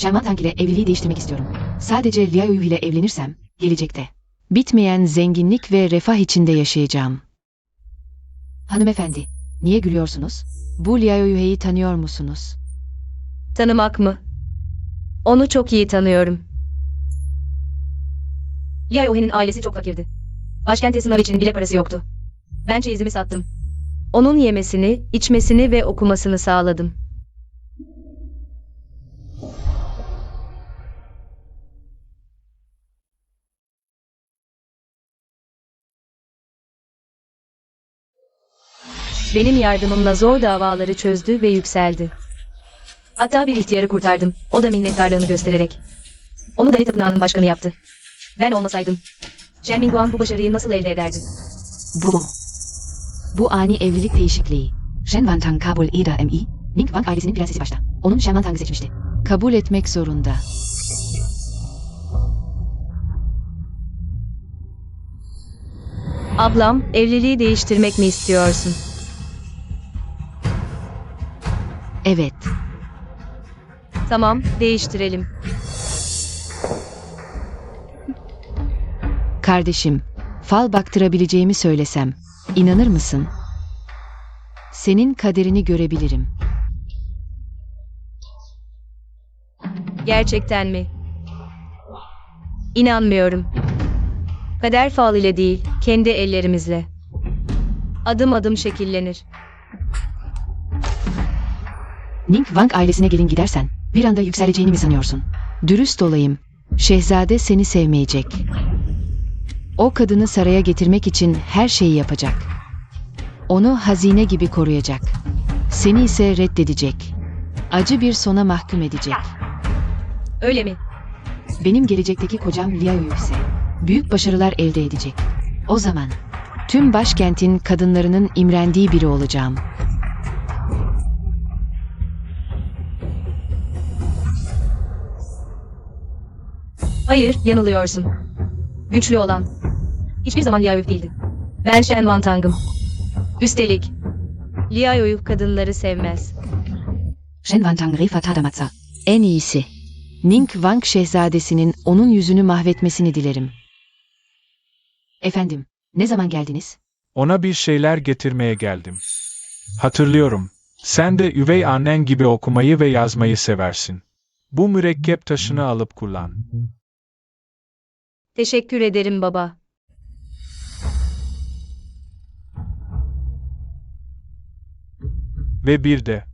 Shen Wantang ile evliliği değiştirmek istiyorum. Sadece Liaoyu ile evlenirsem, gelecekte bitmeyen zenginlik ve refah içinde yaşayacağım. Hanımefendi, niye gülüyorsunuz? Bu Liaoyu'yu tanıyor musunuz? Tanımak mı? Onu çok iyi tanıyorum. Liaoyu'nun ailesi çok fakirdi. Başkente sınav için bile parası yoktu. Ben çeyizimi sattım. Onun yemesini, içmesini ve okumasını sağladım. Benim yardımımla zor davaları çözdü ve yükseldi. Hatta bir ihtiyarı kurtardım. O da minnettarlığını göstererek. Onu Dali Tapınağı'nın başkanı yaptı. Ben olmasaydım, Shen Mingguang bu başarıyı nasıl elde ederdi? Bu ani evlilik değişikliği. Shen Wantang kabul eder mi? Ning Wang ailesinin prensesi başta. Onun Shen Wantang'ı seçmişti. Kabul etmek zorunda. Ablam, evliliği değiştirmek mi istiyorsun? Evet. Tamam, değiştirelim. Kardeşim, fal baktırabileceğimi söylesem, inanır mısın? Senin kaderini görebilirim. Gerçekten mi? İnanmıyorum. Kader fal ile değil, kendi ellerimizle. Adım adım şekillenir. Ning Wang ailesine gelin gidersen, bir anda yükseleceğini mi sanıyorsun? Dürüst olayım, şehzade seni sevmeyecek. O kadını saraya getirmek için her şeyi yapacak. Onu hazine gibi koruyacak. Seni ise reddedecek. Acı bir sona mahkum edecek. Öyle mi? Benim gelecekteki kocam Liaoyu ise büyük başarılar elde edecek. O zaman tüm başkentin kadınlarının imrendiği biri olacağım. Hayır, yanılıyorsun. Güçlü olan. Hiçbir zaman Liaoyu değildi. Ben Shen Wantang'ım. Üstelik, Liaoyu kadınları sevmez. Shen Wantang Refa Tadamatsa. En iyisi. Ning Wang şehzadesinin onun yüzünü mahvetmesini dilerim. Efendim, ne zaman geldiniz? Ona bir şeyler getirmeye geldim. Hatırlıyorum. Sen de üvey annen gibi okumayı ve yazmayı seversin. Bu mürekkep taşını alıp kullan. Teşekkür ederim baba. Ve bir de.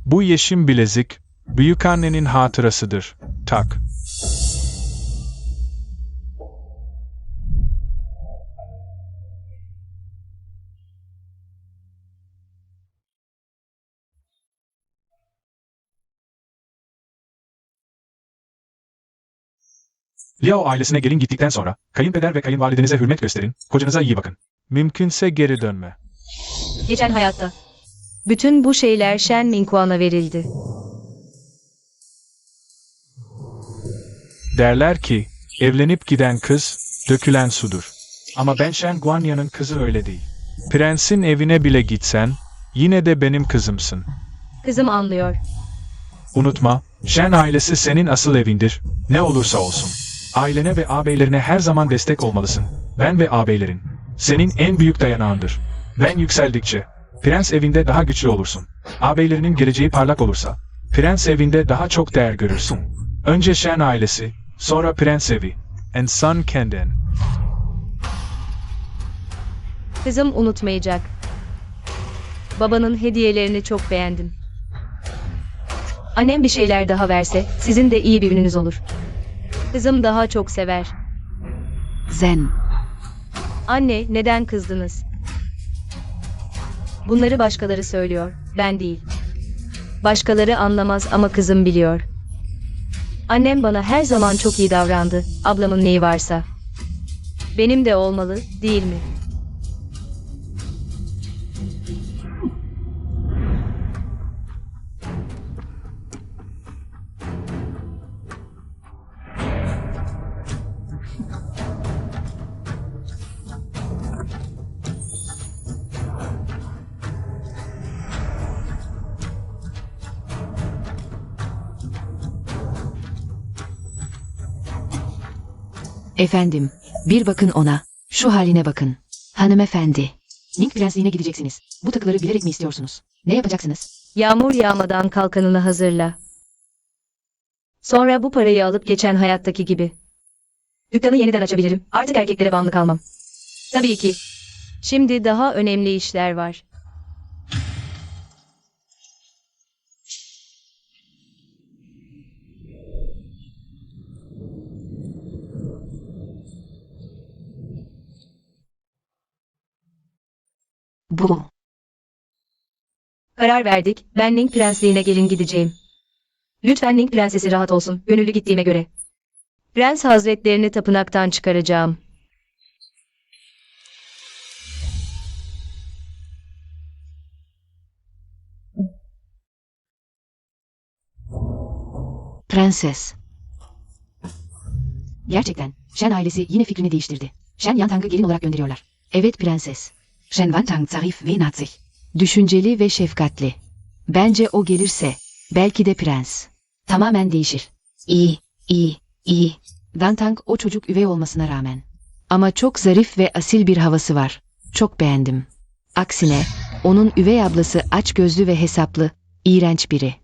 Bu yeşim bilezik, büyükannenin hatırasıdır. Tak. Liao ailesine gelin gittikten sonra, kayınpeder ve kayınvalidenize hürmet gösterin, kocanıza iyi bakın. Mümkünse geri dönme. Geçen hayatta. Bütün bu şeyler Shen Mingguang'a verildi. Derler ki, evlenip giden kız, dökülen sudur. Ama ben Shen Guanya'nın kızı öyle değil. Prensin evine bile gitsen, yine de benim kızımsın. Kızım anlıyor. Unutma, Shen ailesi senin asıl evindir, ne olursa olsun. Ailene ve ağabeylerine her zaman destek olmalısın. Ben ve ağabeylerin, senin en büyük dayanağındır. Ben yükseldikçe, prens evinde daha güçlü olursun. Ağabeylerinin geleceği parlak olursa, prens evinde daha çok değer görürsün. Önce Shen ailesi, sonra prens evi. And son kendin. Kızım unutmayacak. Babanın hediyelerini çok beğendim. Annem bir şeyler daha verse, sizin de iyi bir gününüz olur. Kızım daha çok sever. Zen. Anne, neden kızdınız? Bunları başkaları söylüyor, ben değil. Başkaları anlamaz ama kızım biliyor. Annem bana her zaman çok iyi davrandı, ablamın neyi varsa. Benim de olmalı, değil mi? Efendim, bir bakın ona. Şu haline bakın. Hanımefendi. Ning prensliğine gideceksiniz. Bu takıları bilerek mi istiyorsunuz? Ne yapacaksınız? Yağmur yağmadan kalkanını hazırla. Sonra bu parayı alıp geçen hayattaki gibi. Dükkanı yeniden açabilirim. Artık erkeklere bağımlı kalmam. Tabii ki. Şimdi daha önemli işler var. Bu. Karar verdik. Ben Ning prensliğine gelin gideceğim. Lütfen Ning prensesi rahat olsun. Gönüllü gittiğime göre. Prens hazretlerini tapınaktan çıkaracağım. Prenses. Gerçekten. Shen ailesi yine fikrini değiştirdi. Shen Yantang'ı gelin olarak gönderiyorlar. Evet prenses. Shen Wantang zarif ve nazik. Düşünceli ve şefkatli. Bence o gelirse, belki de prens. Tamamen değişir. İyi. Wantang o çocuk üvey olmasına rağmen. Ama çok zarif ve asil bir havası var. Çok beğendim. Aksine, onun üvey ablası açgözlü ve hesaplı, iğrenç biri.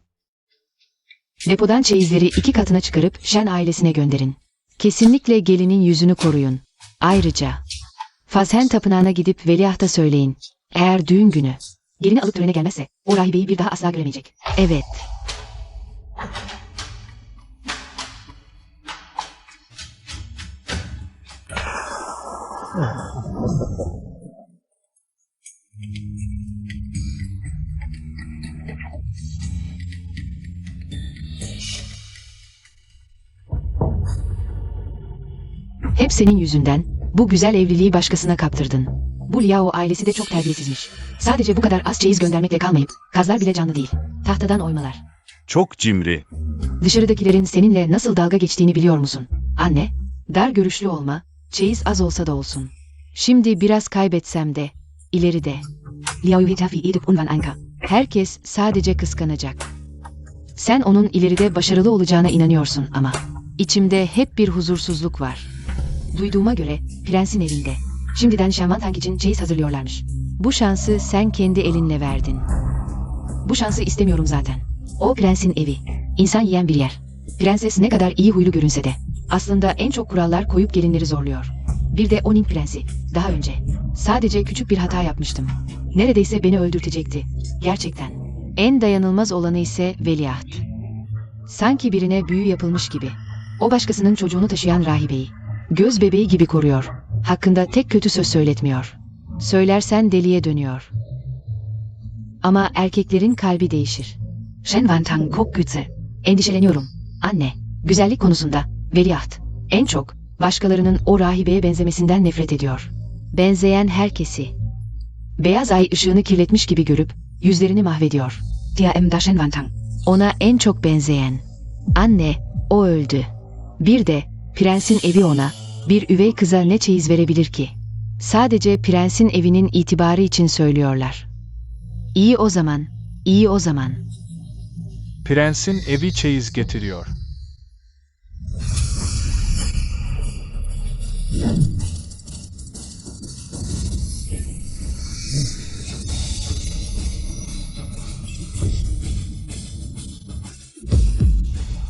Depodan çeyizleri 2 katına çıkarıp Shen ailesine gönderin. Kesinlikle gelinin yüzünü koruyun. Ayrıca Fazhen tapınağına gidip veliahta söyleyin. Eğer düğün günü gelini alıp törene gelmezse o rahibeyi bir daha asla göremeyecek. Evet. Hep senin yüzünden bu güzel evliliği başkasına kaptırdın. Bu Liao ailesi de çok terbiyesizmiş. Sadece bu kadar az çeyiz göndermekle kalmayıp kazlar bile canlı değil. Tahtadan oymalar. Çok cimri. Dışarıdakilerin seninle nasıl dalga geçtiğini biliyor musun? Anne, dar görüşlü olma, çeyiz az olsa da olsun. Şimdi biraz kaybetsem de, ileride. Liao Hitafi edip unvan anka. Herkes sadece kıskanacak. Sen onun ileride başarılı olacağına inanıyorsun ama. İçimde hep bir huzursuzluk var. Duyduğuma göre prensin evinde. Şimdiden Shen Wantang için çeyiz hazırlıyorlarmış. Bu şansı sen kendi elinle verdin. Bu şansı istemiyorum zaten. O prensin evi. İnsan yiyen bir yer. Prenses ne kadar iyi huylu görünse de aslında en çok kurallar koyup gelinleri zorluyor. Bir de o Ning prensi. Daha önce. Sadece küçük bir hata yapmıştım. Neredeyse beni öldürtecekti. Gerçekten. En dayanılmaz olanı ise veliaht. Sanki birine büyü yapılmış gibi. O başkasının çocuğunu taşıyan rahibeyi. Göz bebeği gibi koruyor. Hakkında tek kötü söz söyletmiyor. Söylersen deliye dönüyor. Ama erkeklerin kalbi değişir. Shen Wantang çok güzel. Endişeleniyorum. Anne, güzellik konusunda veliaht en çok başkalarının o rahibeye benzemesinden nefret ediyor. Benzeyen herkesi. Beyaz ay ışığını kirletmiş gibi görüp yüzlerini mahvediyor. Shen Wantang. Ona en çok benzeyen. Anne, o öldü. Bir de prensin evi ona, bir üvey kıza ne çeyiz verebilir ki? Sadece prensin evinin itibarı için söylüyorlar. İyi o zaman, iyi o zaman. Prensin evi çeyiz getiriyor.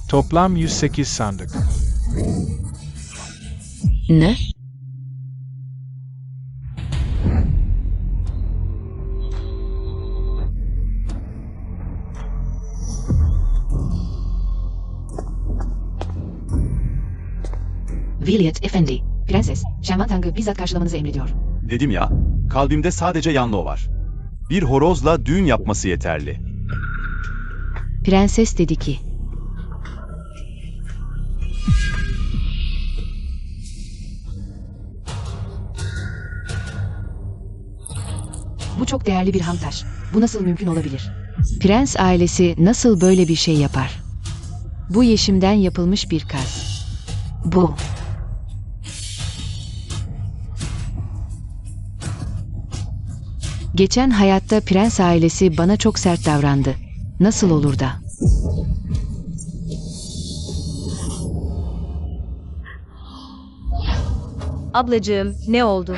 Toplam 108 sandık. Ne? Vilayet Efendi, prenses, Shen Wantang'ı bizzat karşılamanızı emrediyor. Dedim ya, kalbimde sadece Yanlo var. Bir horozla düğün yapması yeterli. Prenses dedi ki, bu çok değerli bir hamtaş. Bu nasıl mümkün olabilir? Prens ailesi nasıl böyle bir şey yapar? Bu yeşimden yapılmış bir kaz. Bu. Geçen hayatta prens ailesi bana çok sert davrandı. Nasıl olur da? Ablacığım, ne oldu?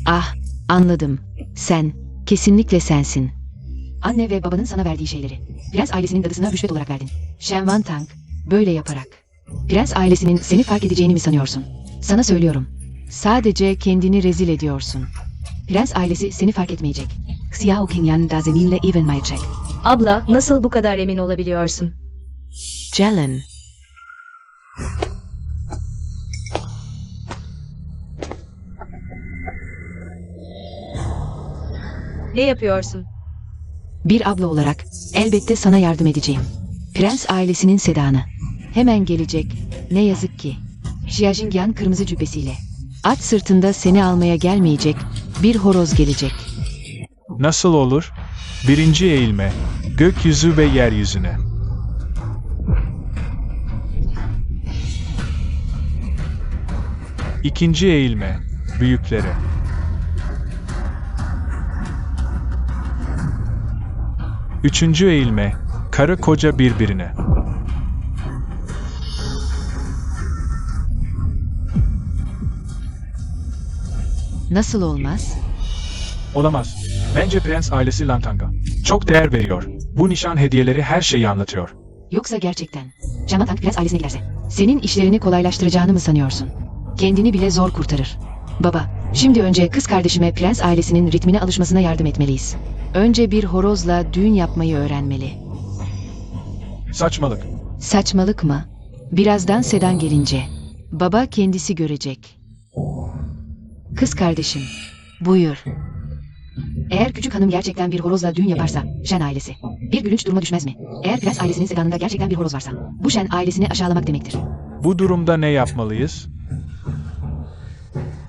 Ah, anladım. Sen, kesinlikle sensin. Anne ve babanın sana verdiği şeyleri. Prens ailesinin dadısına rüşvet olarak verdin. Shen Van Tang, böyle yaparak. Prens ailesinin seni fark edeceğini mi sanıyorsun? Sana söylüyorum. Sadece kendini rezil ediyorsun. Prens ailesi seni fark etmeyecek. Xiao Qingyan da seninle evlenmeyecek. Abla, nasıl bu kadar emin olabiliyorsun? Jalen. Ne yapıyorsun? Bir abla olarak elbette sana yardım edeceğim. Prens ailesinin sedanı. Hemen gelecek. Ne yazık ki. Xiaojingyan kırmızı cübbesiyle. At sırtında seni almaya gelmeyecek. Bir horoz gelecek. Nasıl olur? Birinci eğilme. Gökyüzü ve yeryüzüne. İkinci eğilme. Büyüklere. Üçüncü eğilme. Karı koca birbirine. Nasıl olmaz? Olamaz. Bence prens ailesi Lantang'a çok değer veriyor. Bu nişan hediyeleri her şeyi anlatıyor. Yoksa gerçekten Shen Van Tang prens ailesine giderse senin işlerini kolaylaştıracağını mı sanıyorsun? Kendini bile zor kurtarır. Baba, şimdi önce kız kardeşime prens ailesinin ritmine alışmasına yardım etmeliyiz. Önce bir horozla düğün yapmayı öğrenmeli. Saçmalık. Saçmalık mı? Birazdan Sedan gelince. Baba kendisi görecek. Kız kardeşim, buyur. Eğer küçük hanım gerçekten bir horozla düğün yaparsa, Shen ailesi bir gülünç duruma düşmez mi? Eğer prens ailesinin sedanında gerçekten bir horoz varsa, bu Shen ailesini aşağılamak demektir. Bu durumda ne yapmalıyız?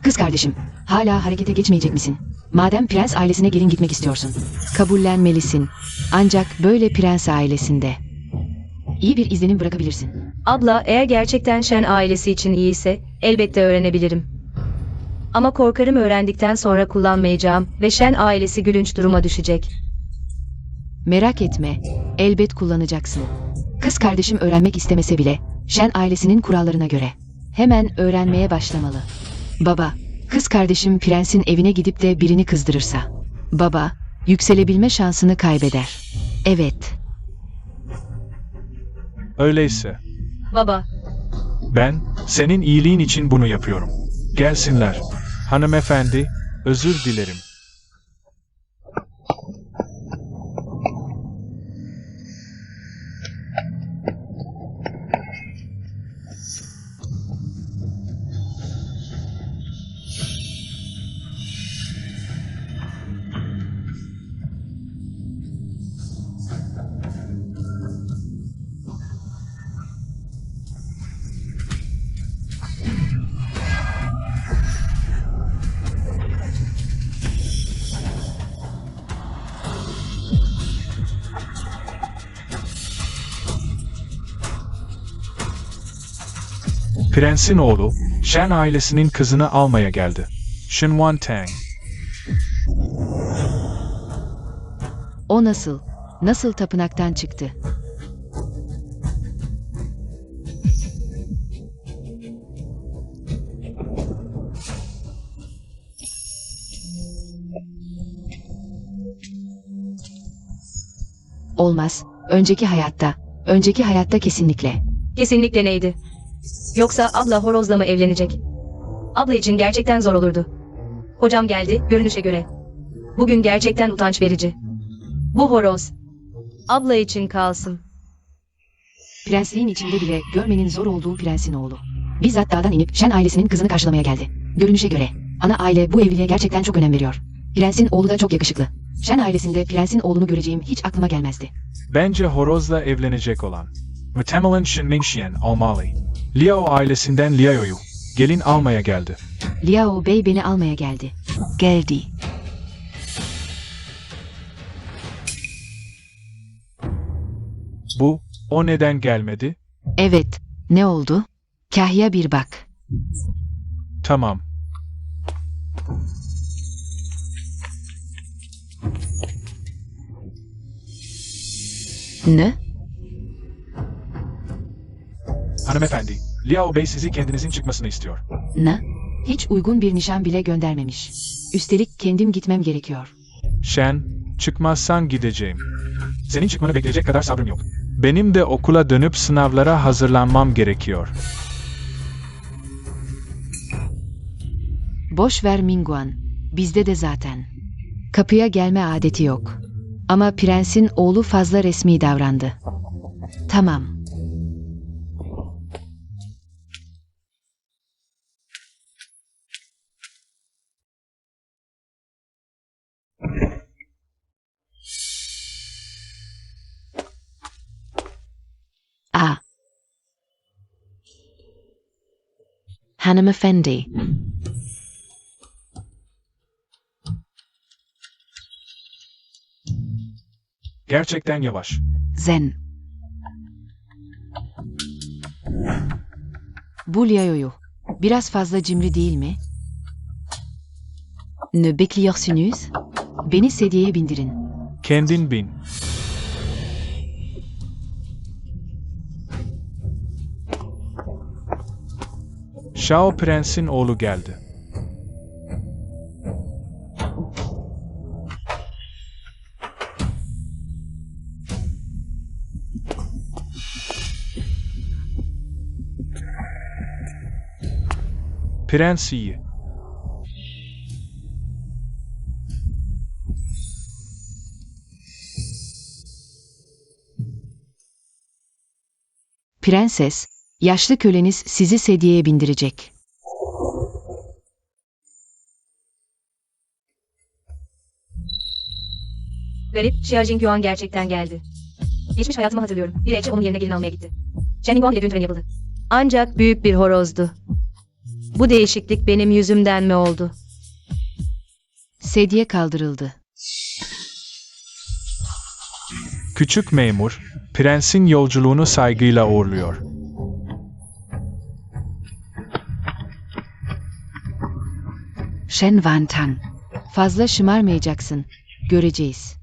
Kız kardeşim, hala harekete geçmeyecek misin? Madem prens ailesine gelin gitmek istiyorsun, kabullenmelisin. Ancak böyle prens ailesinde. İyi bir izlenim bırakabilirsin. Abla, eğer gerçekten Shen ailesi için iyiyse, elbette öğrenebilirim. Ama korkarım öğrendikten sonra kullanmayacağım ve Shen ailesi gülünç duruma düşecek. Merak etme, elbet kullanacaksın. Kız kardeşim öğrenmek istemese bile, Shen ailesinin kurallarına göre hemen öğrenmeye başlamalı. Baba, kız kardeşim prensin evine gidip de birini kızdırırsa, baba, yükselebilme şansını kaybeder. Evet, Öyleyse. Baba, Ben, senin iyiliğin için bunu yapıyorum. Gelsinler. Hanımefendi, özür dilerim. Prensin oğlu, Shen ailesinin kızını almaya geldi. Shen Van Tang. o nasıl? Nasıl tapınaktan çıktı? Olmaz. Önceki hayatta kesinlikle. kesinlikle neydi? Yoksa abla horozla mı evlenecek? Abla için gerçekten zor olurdu. Hocam geldi, görünüşe göre. Bugün gerçekten utanç verici. Bu horoz. Abla için kalsın. Prensliğin içinde bile görmenin zor olduğu prensin oğlu. Bizzat dağdan inip Shen ailesinin kızını karşılamaya geldi. Görünüşe göre ana aile bu evliliğe gerçekten çok önem veriyor. Prensin oğlu da çok yakışıklı. Shen ailesinde prensin oğlunu göreceğim hiç aklıma gelmezdi. Bence horozla evlenecek olan. Muhtemelen Shen Mingxian olmalı. Liao ailesinden Liao'yu gelin almaya geldi. Liao Bey beni almaya geldi. Geldi. Bu, o neden gelmedi? Evet, ne oldu? Kahya bir bak. Tamam. Ne? Hanımefendi, Liao Bey sizi kendinizin çıkmasını istiyor. Ne? Hiç uygun bir nişan bile göndermemiş. Üstelik kendim gitmem gerekiyor. Shen, çıkmazsan gideceğim. Senin çıkmanı bekleyecek kadar sabrım yok. Benim de okula dönüp sınavlara hazırlanmam gerekiyor. Boş ver Mingguan. Bizde de zaten. Kapıya gelme adeti yok. Ama prensin oğlu fazla resmi davrandı. Tamam. A. Hanımefendi. Gerçekten yavaş. Zen. Bu Liao'yu. Biraz fazla cimri değil mi? Ne bekliyorsunuz? Beni sedyeye bindirin. Kendin bin. Shao Prens'in oğlu geldi. Prens iyi. Prenses, yaşlı köleniz sizi sedyeye bindirecek. Garip, Xia Jingyuan gerçekten geldi. Geçmiş hayatımı hatırlıyorum. Bir elçi onun yerine gelin almaya gitti. Shen Ningguang ile düğün töreni yapıldı. Ancak büyük bir horozdu. Bu değişiklik benim yüzümden mi oldu? Sedye kaldırıldı. Küçük memur, prensin yolculuğunu saygıyla uğurluyor. Shen Wantan. Fazla şımarmayacaksın. Göreceğiz.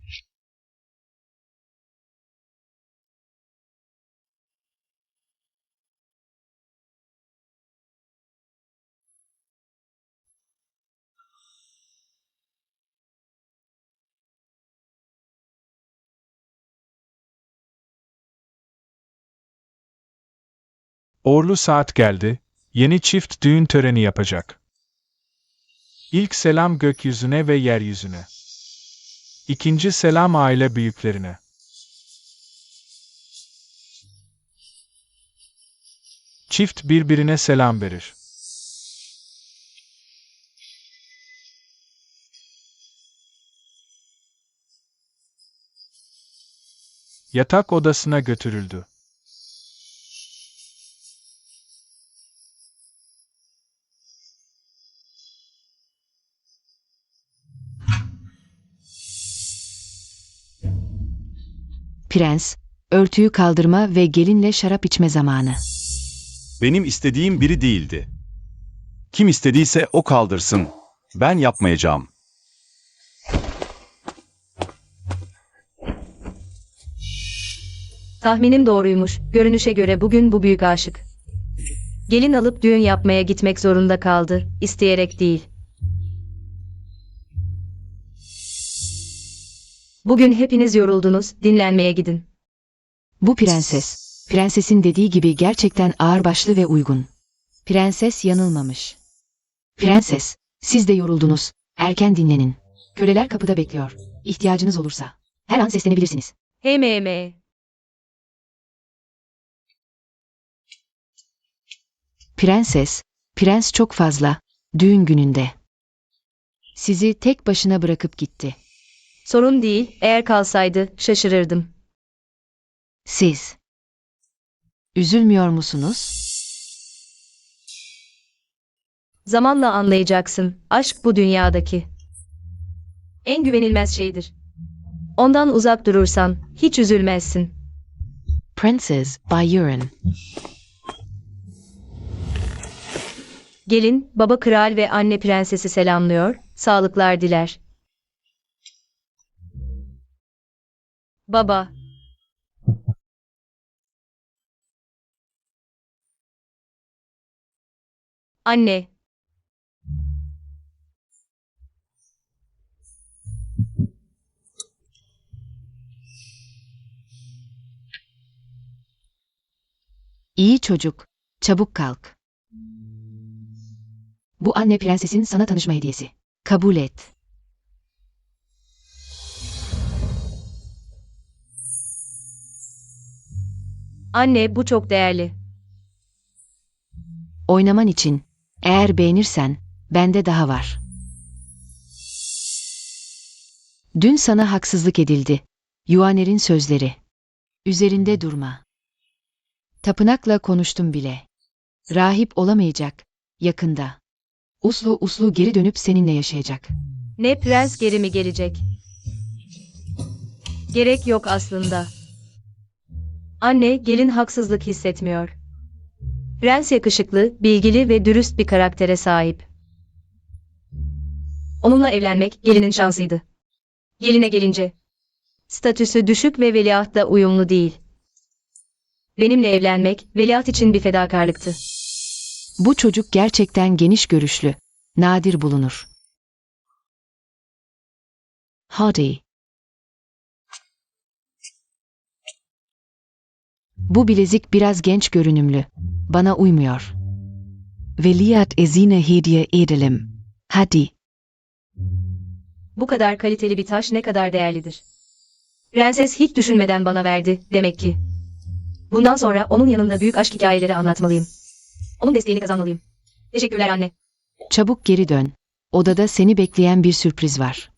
Uğurlu saat geldi, yeni çift düğün töreni yapacak. İlk selam gökyüzüne ve yeryüzüne. İkinci selam aile büyüklerine. Çift birbirine selam verir. Yatak odasına götürüldü. Prens, örtüyü kaldırma ve gelinle şarap içme zamanı. Benim istediğim biri değildi. Kim istediyse o kaldırsın. Ben yapmayacağım. Tahminim doğruymuş. Görünüşe göre bugün bu büyük aşık. Gelin alıp düğün yapmaya gitmek zorunda kaldı. İsteyerek değil. Bugün hepiniz yoruldunuz. Dinlenmeye gidin. Bu prenses. Prensesin dediği gibi gerçekten ağırbaşlı ve uygun. Prenses yanılmamış. Prenses, siz de yoruldunuz. Erken dinlenin. Köleler kapıda bekliyor. İhtiyacınız olursa her an seslenebilirsiniz. Hey me. Prenses, prens çok fazla, düğün gününde. Sizi tek başına bırakıp gitti. Sorun değil. Eğer kalsaydı şaşırırdım. Siz. Üzülmüyor musunuz? Zamanla anlayacaksın. Aşk bu dünyadaki en güvenilmez şeydir. Ondan uzak durursan hiç üzülmezsin. Princess by Uran. Gelin, baba kral ve anne prensesi selamlıyor, sağlıklar diler. Baba. Anne. İyi çocuk, çabuk kalk. Bu anne prensesin sana tanışma hediyesi. Kabul et. Anne, bu çok değerli. Oynaman için. Eğer beğenirsen, bende daha var. Dün sana haksızlık edildi. Yuaner'in sözleri. Üzerinde durma. Tapınakla konuştum bile. Rahip olamayacak. Yakında. Uslu uslu geri dönüp seninle yaşayacak. Ne prens geri mi gelecek? Gerek yok aslında. Anne, gelin haksızlık hissetmiyor. Prens yakışıklı, bilgili ve dürüst bir karaktere sahip. Onunla evlenmek gelinin şansıydı. Geline gelince, statüsü düşük ve veliahtla uyumlu değil. Benimle evlenmek, veliaht için bir fedakarlıktı. Bu çocuk gerçekten geniş görüşlü. Nadir bulunur. Hadi. Bu bilezik biraz genç görünümlü. Bana uymuyor. Veliaht ezine hediye edelim. Hadi. Bu kadar kaliteli bir taş ne kadar değerlidir. Prenses hiç düşünmeden bana verdi, demek ki. Bundan sonra onun yanında büyük aşk hikayeleri anlatmalıyım. Onun desteğini kazanmalıyım. Teşekkürler anne. Çabuk geri dön. Odada seni bekleyen bir sürpriz var.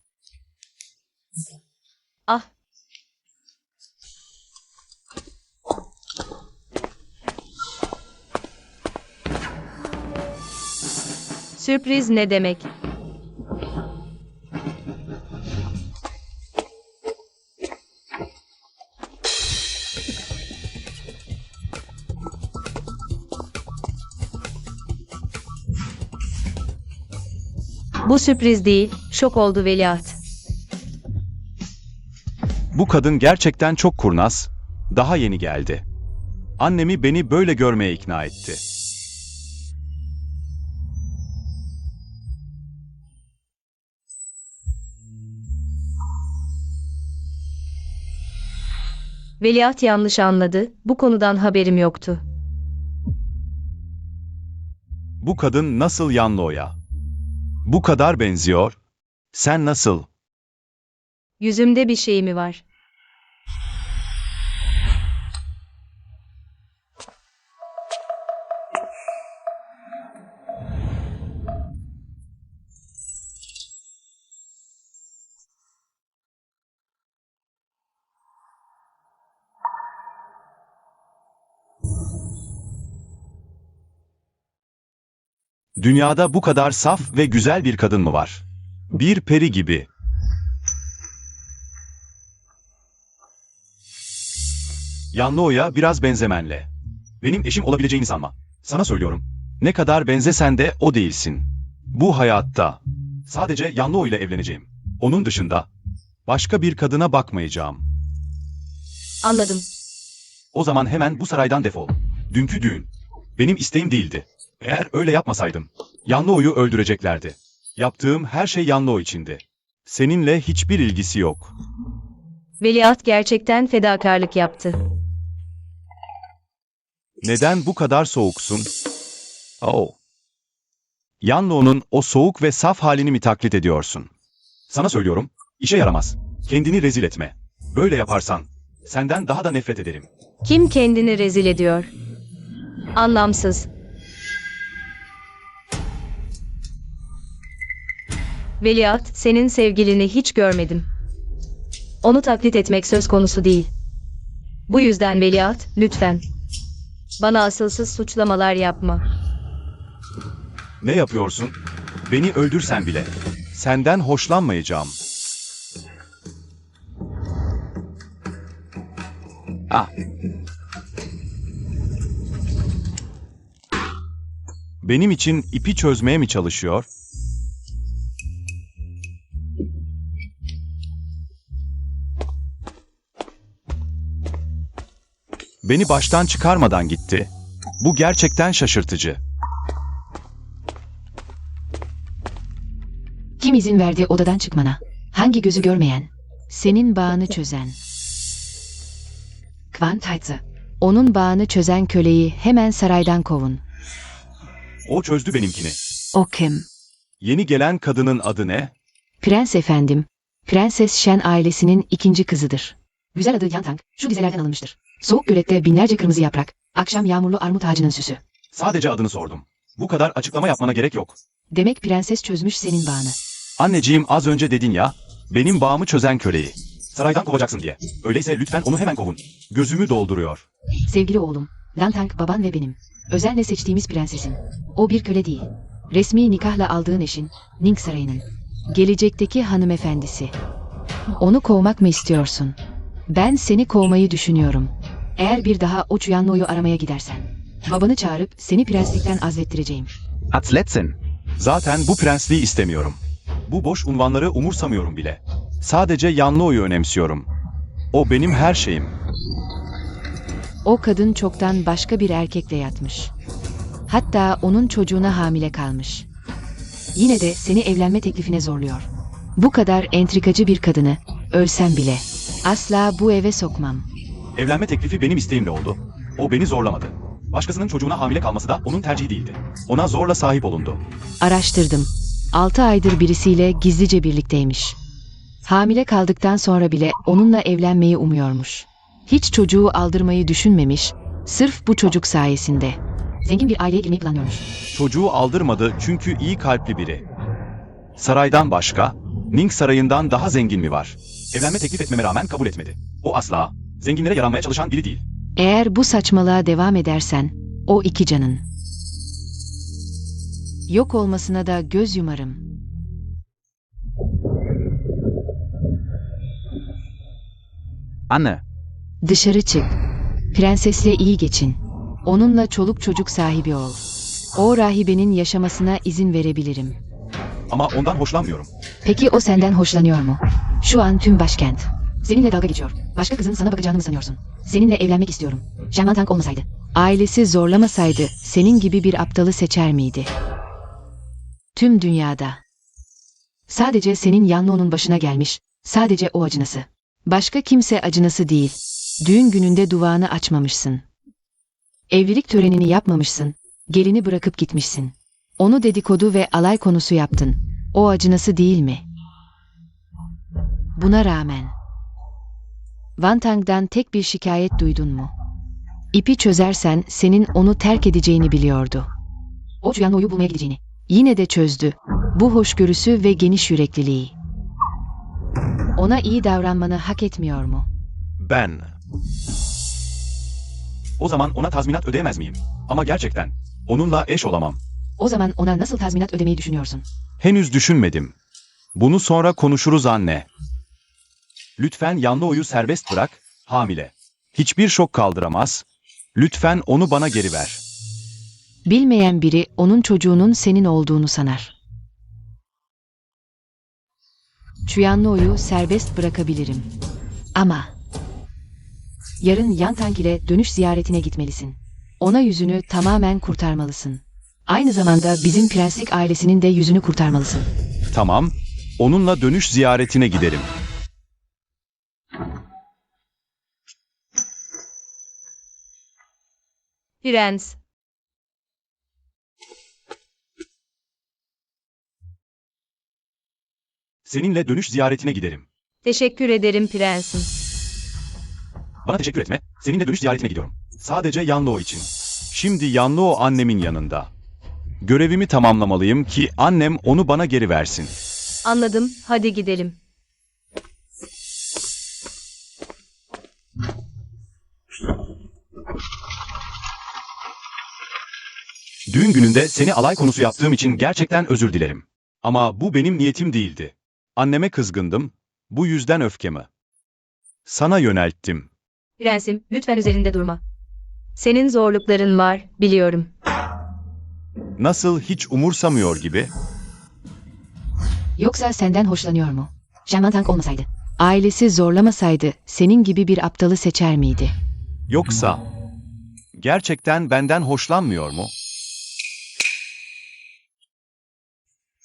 Ah. Sürpriz ne demek? Bu sürpriz değil, şok oldu veliaht. Bu kadın gerçekten çok kurnaz. Daha yeni geldi. Annemi beni böyle görmeye ikna etti. Veliaht yanlış anladı, bu konudan haberim yoktu. Bu kadın nasıl Yanlo'ya? Bu kadar benziyor. Sen nasıl? Yüzümde bir şey mi var? Dünyada bu kadar saf ve güzel bir kadın mı var? Bir peri gibi. Yanlo'ya biraz benzemenle. Benim eşim olabileceğini sanma. Sana söylüyorum. Ne kadar benzesen de o değilsin. Bu hayatta. Sadece Yanlo ile evleneceğim. Onun dışında başka bir kadına bakmayacağım. Anladım. O zaman hemen bu saraydan defol. Dünkü düğün benim isteğim değildi. Eğer öyle yapmasaydım, Yanlo'yu öldüreceklerdi. Yaptığım her şey Yanlo içindi. Seninle hiçbir ilgisi yok. Veliaht gerçekten fedakarlık yaptı. Neden bu kadar soğuksun? Oh. Yanlo'nun o soğuk ve saf halini mi taklit ediyorsun? Sana söylüyorum, işe yaramaz. Kendini rezil etme. Böyle yaparsan, senden daha da nefret ederim. Kim kendini rezil ediyor? Anlamsız. Veliaht, senin sevgilini hiç görmedim. Onu taklit etmek söz konusu değil. Bu yüzden veliaht, lütfen. Bana asılsız suçlamalar yapma. Ne yapıyorsun? Beni öldürsen bile. Senden hoşlanmayacağım. Ah. Benim için ipi çözmeye mi çalışıyor? Beni baştan çıkarmadan gitti. Bu gerçekten şaşırtıcı. Kim izin verdi odadan çıkmana? Hangi gözü görmeyen? Senin bağını çözen. Kwan Taizı. Onun bağını çözen köleyi hemen saraydan kovun. O çözdü benimkini. O kim? Yeni gelen kadının adı ne? Prens efendim. Prenses Shen ailesinin ikinci kızıdır. Güzel adı Yantang, şu dizelerden alınmıştır. Soğuk gölette binlerce kırmızı yaprak, akşam yağmurlu armut ağacının süsü. Sadece adını sordum. Bu kadar açıklama yapmana gerek yok. Demek prenses çözmüş senin bağını. Anneciğim az önce dedin ya, benim bağımı çözen köleyi. Saraydan kovacaksın diye. Öyleyse lütfen onu hemen kovun. Gözümü dolduruyor. Sevgili oğlum, Lantang baban ve benim. Özenle seçtiğimiz prensesin. O bir köle değil. Resmi nikahla aldığın eşin, Ning Sarayı'nın. Gelecekteki hanımefendisi. Onu kovmak mı istiyorsun? Ben seni kovmayı düşünüyorum. Eğer bir daha o Chuyanlo'yu aramaya gidersen, babanı çağırıp seni prenslikten azlettireceğim. Atletsin. Zaten bu prensliği istemiyorum. Bu boş unvanları umursamıyorum bile. Sadece Yanlıo'yu önemsiyorum. O benim her şeyim. O kadın çoktan başka bir erkekle yatmış. Hatta onun çocuğuna hamile kalmış. Yine de seni evlenme teklifine zorluyor. Bu kadar entrikacı bir kadını, ölsem bile, asla bu eve sokmam. Evlenme teklifi benim isteğimle oldu. O beni zorlamadı. Başkasının çocuğuna hamile kalması da onun tercihi değildi. Ona zorla sahip olundu. Araştırdım. 6 aydır birisiyle gizlice birlikteymiş. Hamile kaldıktan sonra bile onunla evlenmeyi umuyormuş. Hiç çocuğu aldırmayı düşünmemiş, sırf bu çocuk sayesinde. Zengin bir aileye girmeyi planlıyormuş. Çocuğu aldırmadı çünkü iyi kalpli biri. Saraydan başka, Ning Sarayı'ndan daha zengin mi var? Evlenme teklif etmeme rağmen kabul etmedi. O asla zenginlere yaranmaya çalışan biri değil. Eğer bu saçmalığa devam edersen, o iki canın yok olmasına da göz yumarım. Anne, Dışarı çık. Prensesle iyi geçin. Onunla çoluk çocuk sahibi ol. O rahibenin yaşamasına izin verebilirim. Ama ondan hoşlanmıyorum. Peki o senden hoşlanıyor mu? Şu an tüm başkent seninle dalga geçiyor. Başka kızın sana bakacağını mı sanıyorsun? Seninle evlenmek istiyorum. Shen Tang olmasaydı, ailesi zorlamasaydı senin gibi bir aptalı seçer miydi? Tüm dünyada. Sadece senin Yanluo'nun başına gelmiş. Sadece o acınası. Başka kimse acınası değil. Düğün gününde duvağını açmamışsın. Evlilik törenini yapmamışsın. Gelini bırakıp gitmişsin. Onu dedikodu ve alay konusu yaptın. O acınası değil mi? Buna rağmen Wantang'dan tek bir şikayet duydun mu? İpi çözersen senin onu terk edeceğini biliyordu. O Chuyanlo'yu bulmaya gideceğini. Yine de çözdü. Bu hoşgörüsü ve geniş yürekliliği. Ona iyi davranmanı hak etmiyor mu? Ben. O zaman ona tazminat ödeyemez miyim? Ama gerçekten onunla eş olamam. O zaman ona nasıl tazminat ödemeyi düşünüyorsun? Henüz düşünmedim. Bunu sonra konuşuruz anne. Lütfen Yanlıo'yu serbest bırak, hamile. Hiçbir şok kaldıramaz. Lütfen onu bana geri ver. Bilmeyen biri onun çocuğunun senin olduğunu sanar. Chuyanlo'yu serbest bırakabilirim. Ama yarın Yantang ile dönüş ziyaretine gitmelisin. Ona yüzünü tamamen kurtarmalısın. Aynı zamanda bizim prenslik ailesinin de yüzünü kurtarmalısın. Tamam, onunla dönüş ziyaretine giderim. Prens. Seninle dönüş ziyaretine giderim. Teşekkür ederim prensim. Bana teşekkür etme, seninle dönüş ziyaretine gidiyorum. Sadece Yanlıo için. Şimdi Yanlıo annemin yanında. Görevimi tamamlamalıyım ki annem onu bana geri versin. Anladım, hadi gidelim. Düğün gününde seni alay konusu yaptığım için gerçekten özür dilerim. Ama bu benim niyetim değildi. Anneme kızgındım, bu yüzden öfkemi sana yönelttim. Prensim, lütfen üzerinde durma. Senin zorlukların var, biliyorum. Nasıl hiç umursamıyor gibi? Yoksa senden hoşlanıyor mu? Shen Tang olmasaydı, ailesi zorlamasaydı senin gibi bir aptalı seçer miydi? Yoksa gerçekten benden hoşlanmıyor mu?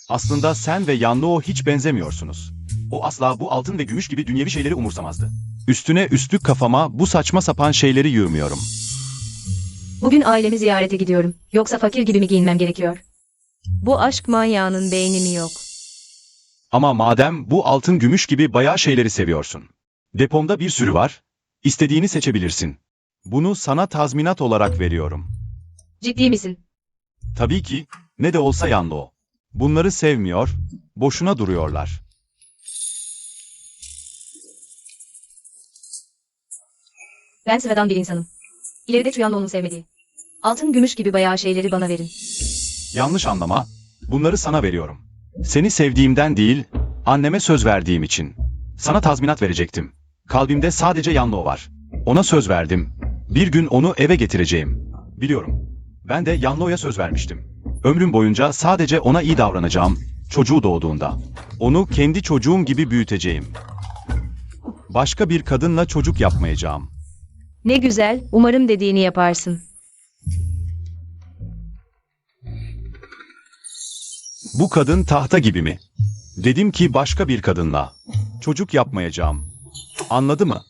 Aslında sen ve Yanlı hiç benzemiyorsunuz. O asla bu altın ve gümüş gibi dünyevi şeyleri umursamazdı. Üstüne üstlük kafama bu saçma sapan şeyleri yığmıyorum. Bugün ailemi ziyarete gidiyorum. Yoksa fakir gibi mi giyinmem gerekiyor? Bu aşk manyağının beyni mi yok? Ama madem bu altın gümüş gibi bayağı şeyleri seviyorsun. Depomda bir sürü var. İstediğini seçebilirsin. Bunu sana tazminat olarak veriyorum. Ciddi misin? Tabii ki, ne de olsa Yanlı o. Bunları sevmiyor, boşuna duruyorlar. Ben sıradan bir insanım. İleride Tuyanlı onu sevmediği. Altın gümüş gibi bayağı şeyleri bana verin. Yanlış anlama, bunları sana veriyorum. Seni sevdiğimden değil, anneme söz verdiğim için. Sana tazminat verecektim. Kalbimde sadece Yanlı o var. Ona söz verdim. Bir gün onu eve getireceğim. Biliyorum. Ben de Yanlı'ya söz vermiştim. Ömrüm boyunca sadece ona iyi davranacağım. Çocuğu doğduğunda. Onu kendi çocuğum gibi büyüteceğim. Başka bir kadınla çocuk yapmayacağım. Ne güzel, umarım dediğini yaparsın. Bu kadın tahta gibi mi? Dedim ki başka bir kadınla. Çocuk yapmayacağım. Anladı mı?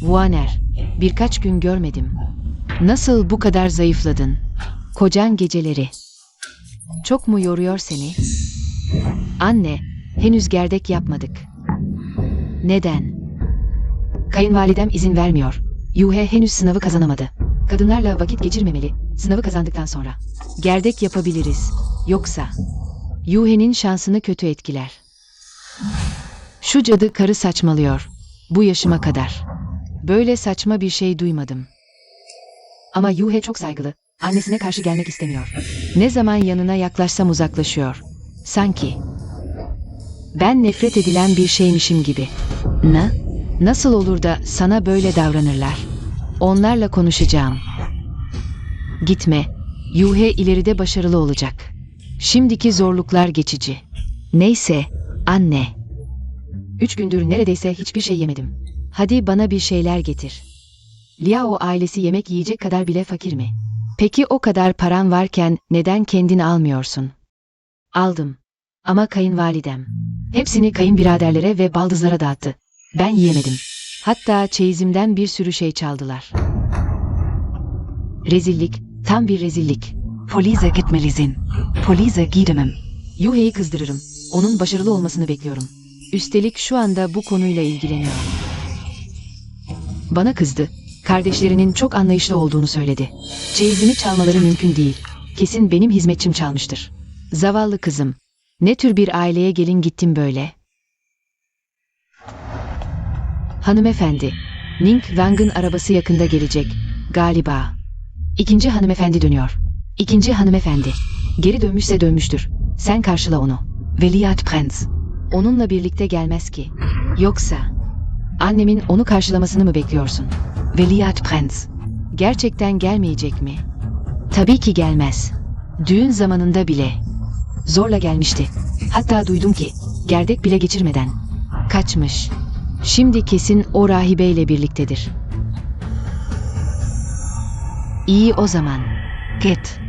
Vuaner, birkaç gün görmedim. Nasıl bu kadar zayıfladın? Kocan geceleri. Çok mu yoruyor seni? Anne, henüz gerdek yapmadık. Neden? Kayınvalidem izin vermiyor. Yuhe henüz sınavı kazanamadı. Kadınlarla vakit geçirmemeli, sınavı kazandıktan sonra. Gerdek yapabiliriz. Yoksa Yuhe'nin şansını kötü etkiler. Şu cadı karı saçmalıyor. Bu yaşıma kadar. Böyle saçma bir şey duymadım. Ama Yuhe çok saygılı. Annesine karşı gelmek istemiyor. Ne zaman yanına yaklaşsam uzaklaşıyor. Sanki ben nefret edilen bir şeymişim gibi. Ne? Nasıl olur da sana böyle davranırlar? Onlarla konuşacağım. Gitme. Yuhe ileride başarılı olacak. Şimdiki zorluklar geçici. Neyse, anne. 3 gündür neredeyse hiçbir şey yemedim. Hadi bana bir şeyler getir. Liao ailesi yemek yiyecek kadar bile fakir mi? Peki o kadar paran varken neden kendin almıyorsun? Aldım. Ama kayınvalidem. Hepsini kayınbiraderlere ve baldızlara dağıttı. Ben yiyemedim. Hatta çeyizimden bir sürü şey çaldılar. Rezillik, tam bir rezillik. Polise gitmelisin. Polise gidemem. Yuhe'yi kızdırırım. Onun başarılı olmasını bekliyorum. Üstelik şu anda bu konuyla ilgileniyor. Bana kızdı. Kardeşlerinin çok anlayışlı olduğunu söyledi. Çeyizimi çalmaları mümkün değil. Kesin benim hizmetçim çalmıştır. Zavallı kızım. Ne tür bir aileye gelin gittim böyle? Hanımefendi. Ning Wang'ın arabası yakında gelecek. Galiba. İkinci hanımefendi dönüyor. İkinci hanımefendi. Geri dönmüşse dönmüştür. Sen karşıla onu. Veliaht Prens. Onunla birlikte gelmez ki. Yoksa annemin onu karşılamasını mı bekliyorsun? Veliaht Prens. Gerçekten gelmeyecek mi? Tabii ki gelmez. Düğün zamanında bile. Zorla gelmişti. Hatta duydum ki gerdek bile geçirmeden kaçmış. Şimdi kesin o rahibeyle birliktedir. İyi o zaman. Git.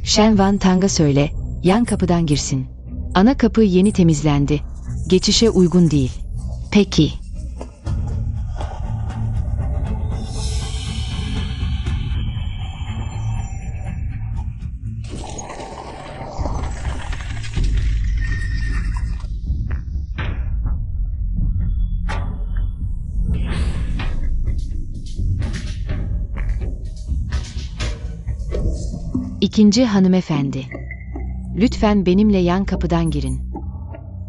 Shen Van Tang'a söyle, yan kapıdan girsin. Ana kapı yeni temizlendi. Geçişe uygun değil. Peki. İkinci hanımefendi. Lütfen benimle yan kapıdan girin.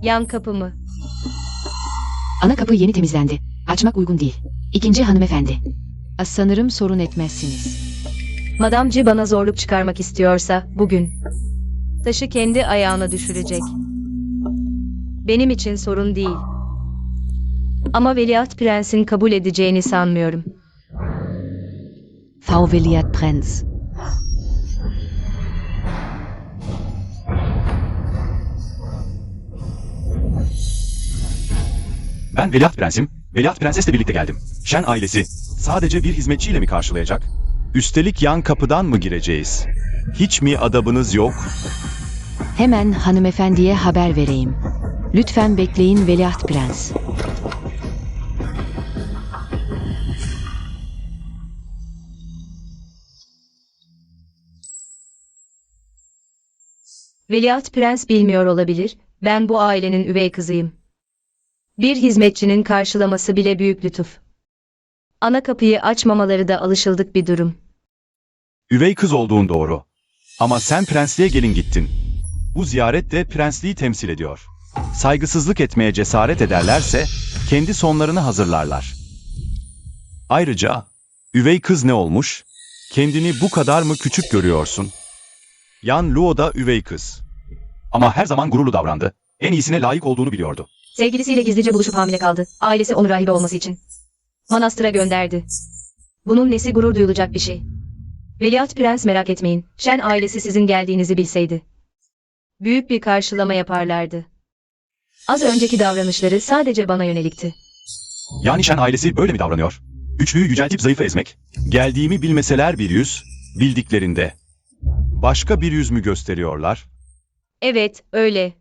Yan kapı mı? Ana kapı yeni temizlendi. Açmak uygun değil. İkinci hanımefendi. Sanırım sorun etmezsiniz. Madamcı bana zorluk çıkarmak istiyorsa bugün taşı kendi ayağına düşürecek. Benim için sorun değil. Ama Veliaht Prens'in kabul edeceğini sanmıyorum. Frau Veliaht Prinz. Ben Veliaht Prensim, Veliaht Prensesle birlikte geldim. Shen ailesi sadece bir hizmetçiyle mi karşılayacak? Üstelik yan kapıdan mı gireceğiz? Hiç mi adabınız yok? Hemen hanımefendiye haber vereyim. Lütfen bekleyin Veliaht Prens. Veliaht Prens bilmiyor olabilir, ben bu ailenin üvey kızıyım. Bir hizmetçinin karşılaması bile büyük lütuf. Ana kapıyı açmamaları da alışıldık bir durum. Üvey kız olduğun doğru. Ama sen prensliğe gelin gittin. Bu ziyaret de prensliği temsil ediyor. Saygısızlık etmeye cesaret ederlerse kendi sonlarını hazırlarlar. Ayrıca üvey kız ne olmuş? Kendini bu kadar mı küçük görüyorsun? Yan Luo da üvey kız. Ama her zaman gururlu davrandı. En iyisine layık olduğunu biliyordu. Sevgilisiyle gizlice buluşup hamile kaldı. Ailesi onu rahibe olması için manastıra gönderdi. Bunun nesi gurur duyulacak bir şey. Veliaht Prens merak etmeyin. Shen ailesi sizin geldiğinizi bilseydi büyük bir karşılama yaparlardı. Az önceki davranışları sadece bana yönelikti. Yani Shen ailesi böyle mi davranıyor? Güçlüyü yüceltip zayıfı ezmek. Geldiğimi bilmeseler bir yüz, bildiklerinde başka bir yüz mü gösteriyorlar? Evet, öyle.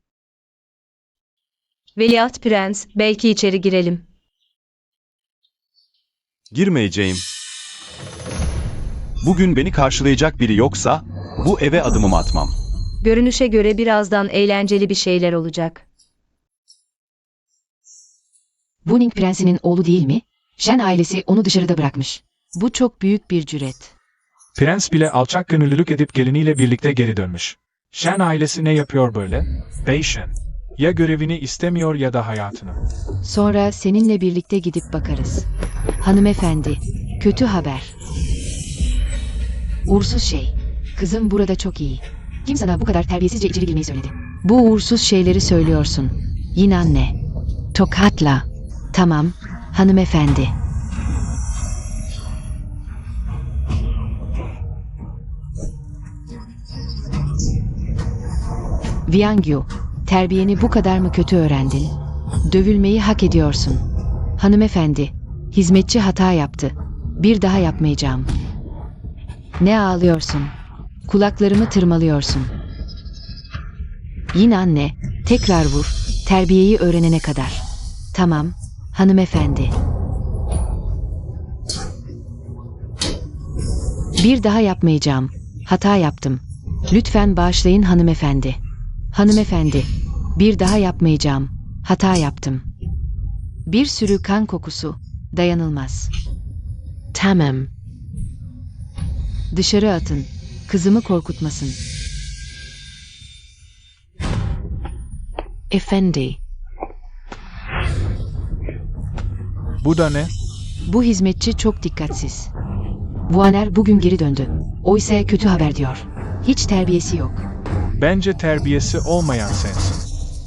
Veliaht Prens, belki içeri girelim. Girmeyeceğim. Bugün beni karşılayacak biri yoksa bu eve adımımı atmam. Görünüşe göre birazdan eğlenceli bir şeyler olacak. Bu Ning Prensi'nin oğlu değil mi? Shen ailesi onu dışarıda bırakmış. Bu çok büyük bir cüret. Prens bile alçak gönüllülük edip geliniyle birlikte geri dönmüş. Shen ailesi ne yapıyor böyle? Bey Shen. Ya görevini istemiyor ya da hayatını. Sonra seninle birlikte gidip bakarız. Hanımefendi, kötü haber. Uğursuz şey. Kızım burada çok iyi. Kim sana bu kadar terbiyesizce içeri girmeyi söyledi? Bu uğursuz şeyleri söylüyorsun. Yine anne. Tokatla. Tamam, hanımefendi. Viangyu, terbiyeni bu kadar mı kötü öğrendin? Dövülmeyi hak ediyorsun. Hanımefendi, hizmetçi hata yaptı. Bir daha yapmayacağım. Ne ağlıyorsun? Kulaklarımı tırmalıyorsun. Yine anne, tekrar vur, terbiyeyi öğrenene kadar. Tamam, hanımefendi. Bir daha yapmayacağım. Hata yaptım. Lütfen bağışlayın hanımefendi. Hanımefendi, bir daha yapmayacağım. Hata yaptım. Bir sürü kan kokusu, dayanılmaz. Tamam. Dışarı atın. Kızımı korkutmasın. Efendi. Bu da ne? Bu hizmetçi çok dikkatsiz. Vuaner bugün geri döndü. O ise kötü haber diyor. Hiç terbiyesi yok. Bence terbiyesi olmayan sensin.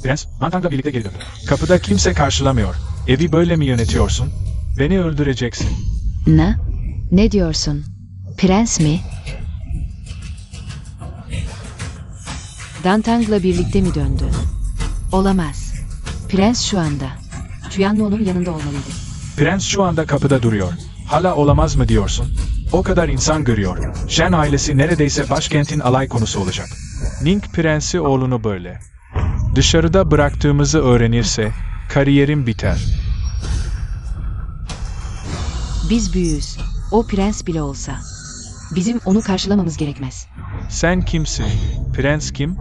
Prens, Mantang'la birlikte geri döndü. Kapıda kimse karşılamıyor. Evi böyle mi yönetiyorsun? Beni öldüreceksin. Ne? Ne diyorsun? Prens mi? Dantang'la birlikte mi döndü? Olamaz. Prens şu anda. Chuyanluo'nun yanında olmalıydı. Prens şu anda kapıda duruyor. Hala olamaz mı diyorsun? O kadar insan görüyor. Shen ailesi neredeyse başkentin alay konusu olacak. Ning Prensi oğlunu böyle dışarıda bıraktığımızı öğrenirse kariyerim biter. Biz büyüğüz. O prens bile olsa. Bizim onu karşılamamız gerekmez. Sen kimsin? Prens kim?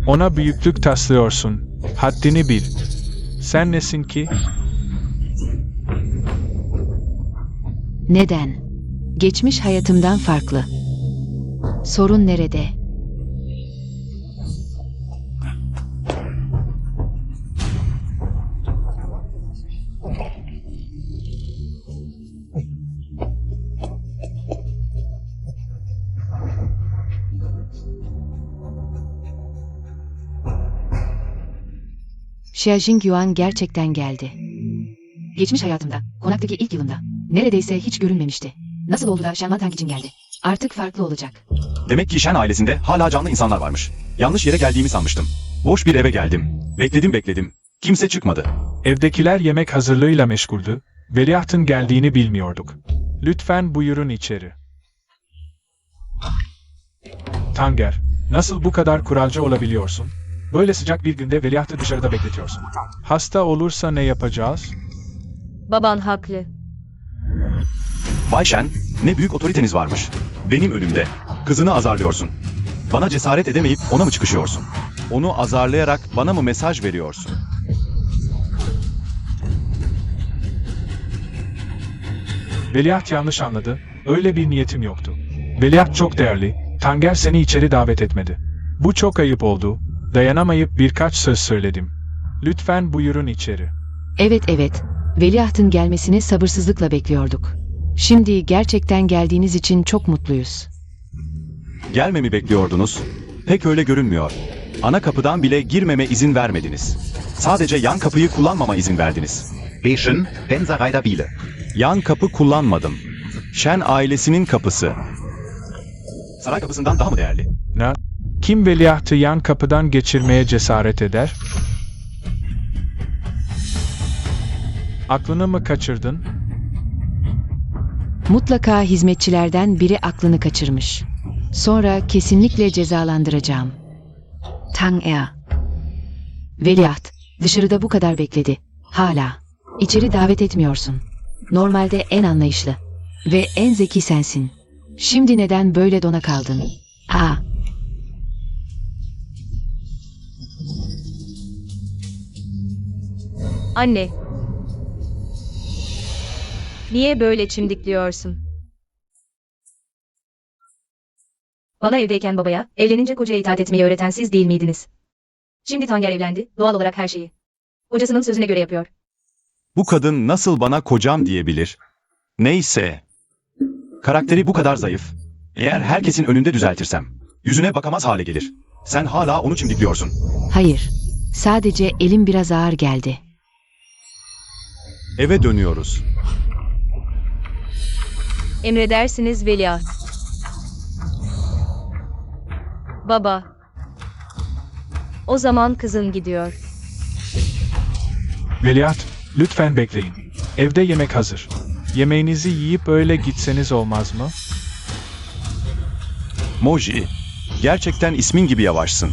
Ona büyüklük taslıyorsun. Haddini bil. Sen nesin ki? Neden? Geçmiş hayatımdan farklı. Sorun nerede? Xia Jingyuan gerçekten geldi. Geçmiş hayatımda, konaktaki ilk yılımda, neredeyse hiç görünmemişti. Nasıl oldu da Shen Wantang için geldi? Artık farklı olacak. Demek ki Shen ailesinde hala canlı insanlar varmış. Yanlış yere geldiğimi sanmıştım. Boş bir eve geldim. Bekledim. Kimse çıkmadı. Evdekiler yemek hazırlığıyla meşguldü. Veliahtın geldiğini bilmiyorduk. Lütfen buyurun içeri. Tanger, nasıl bu kadar kuralcı olabiliyorsun? Böyle sıcak bir günde veliahtı dışarıda bekletiyorsun. Hasta olursa ne yapacağız? Baban haklı. Bay Shen, ne büyük otoriteniz varmış. Benim önümde. Kızını azarlıyorsun. Bana cesaret edemeyip ona mı çıkışıyorsun? Onu azarlayarak bana mı mesaj veriyorsun? Veliaht yanlış anladı. Öyle bir niyetim yoktu. Veliaht çok değerli. Tanger seni içeri davet etmedi. Bu çok ayıp oldu. Dayanamayıp birkaç söz söyledim. Lütfen buyurun içeri. Evet. Veliahtın gelmesini sabırsızlıkla bekliyorduk. Şimdi gerçekten geldiğiniz için çok mutluyuz. Gelmemi bekliyordunuz. Pek öyle görünmüyor. Ana kapıdan bile girmeme izin vermediniz. Sadece yan kapıyı kullanmama izin verdiniz. Beşin, Benzerei Biele. Yan kapı kullanmadım. Shen ailesinin kapısı. Saray kapısından daha mı değerli? Ne? Kim veliahtı yan kapıdan geçirmeye cesaret eder? Aklını mı kaçırdın? Mutlaka hizmetçilerden biri aklını kaçırmış. Sonra kesinlikle cezalandıracağım. Tanger. Veliaht, dışarıda bu kadar bekledi. Hala. İçeri davet etmiyorsun. Normalde en anlayışlı ve en zeki sensin. Şimdi neden böyle dona kaldın? Anne. Niye böyle çimdikliyorsun? Bana evdeyken babaya, evlenince kocaya itaat etmeyi öğreten siz değil miydiniz? Şimdi Tanger evlendi, doğal olarak her şeyi. Kocasının sözüne göre yapıyor. Bu kadın nasıl bana kocam diyebilir? Neyse. Karakteri bu kadar zayıf. Eğer herkesin önünde düzeltirsem, yüzüne bakamaz hale gelir. Sen hala onu çimdikliyorsun. Hayır. Sadece elim biraz ağır geldi. Eve dönüyoruz. Emredersiniz veliaht. Baba. O zaman kızın gidiyor. Veliaht, lütfen bekleyin. Evde yemek hazır. Yemeğinizi yiyip öyle gitseniz olmaz mı? Moji, gerçekten ismin gibi yavaşsın.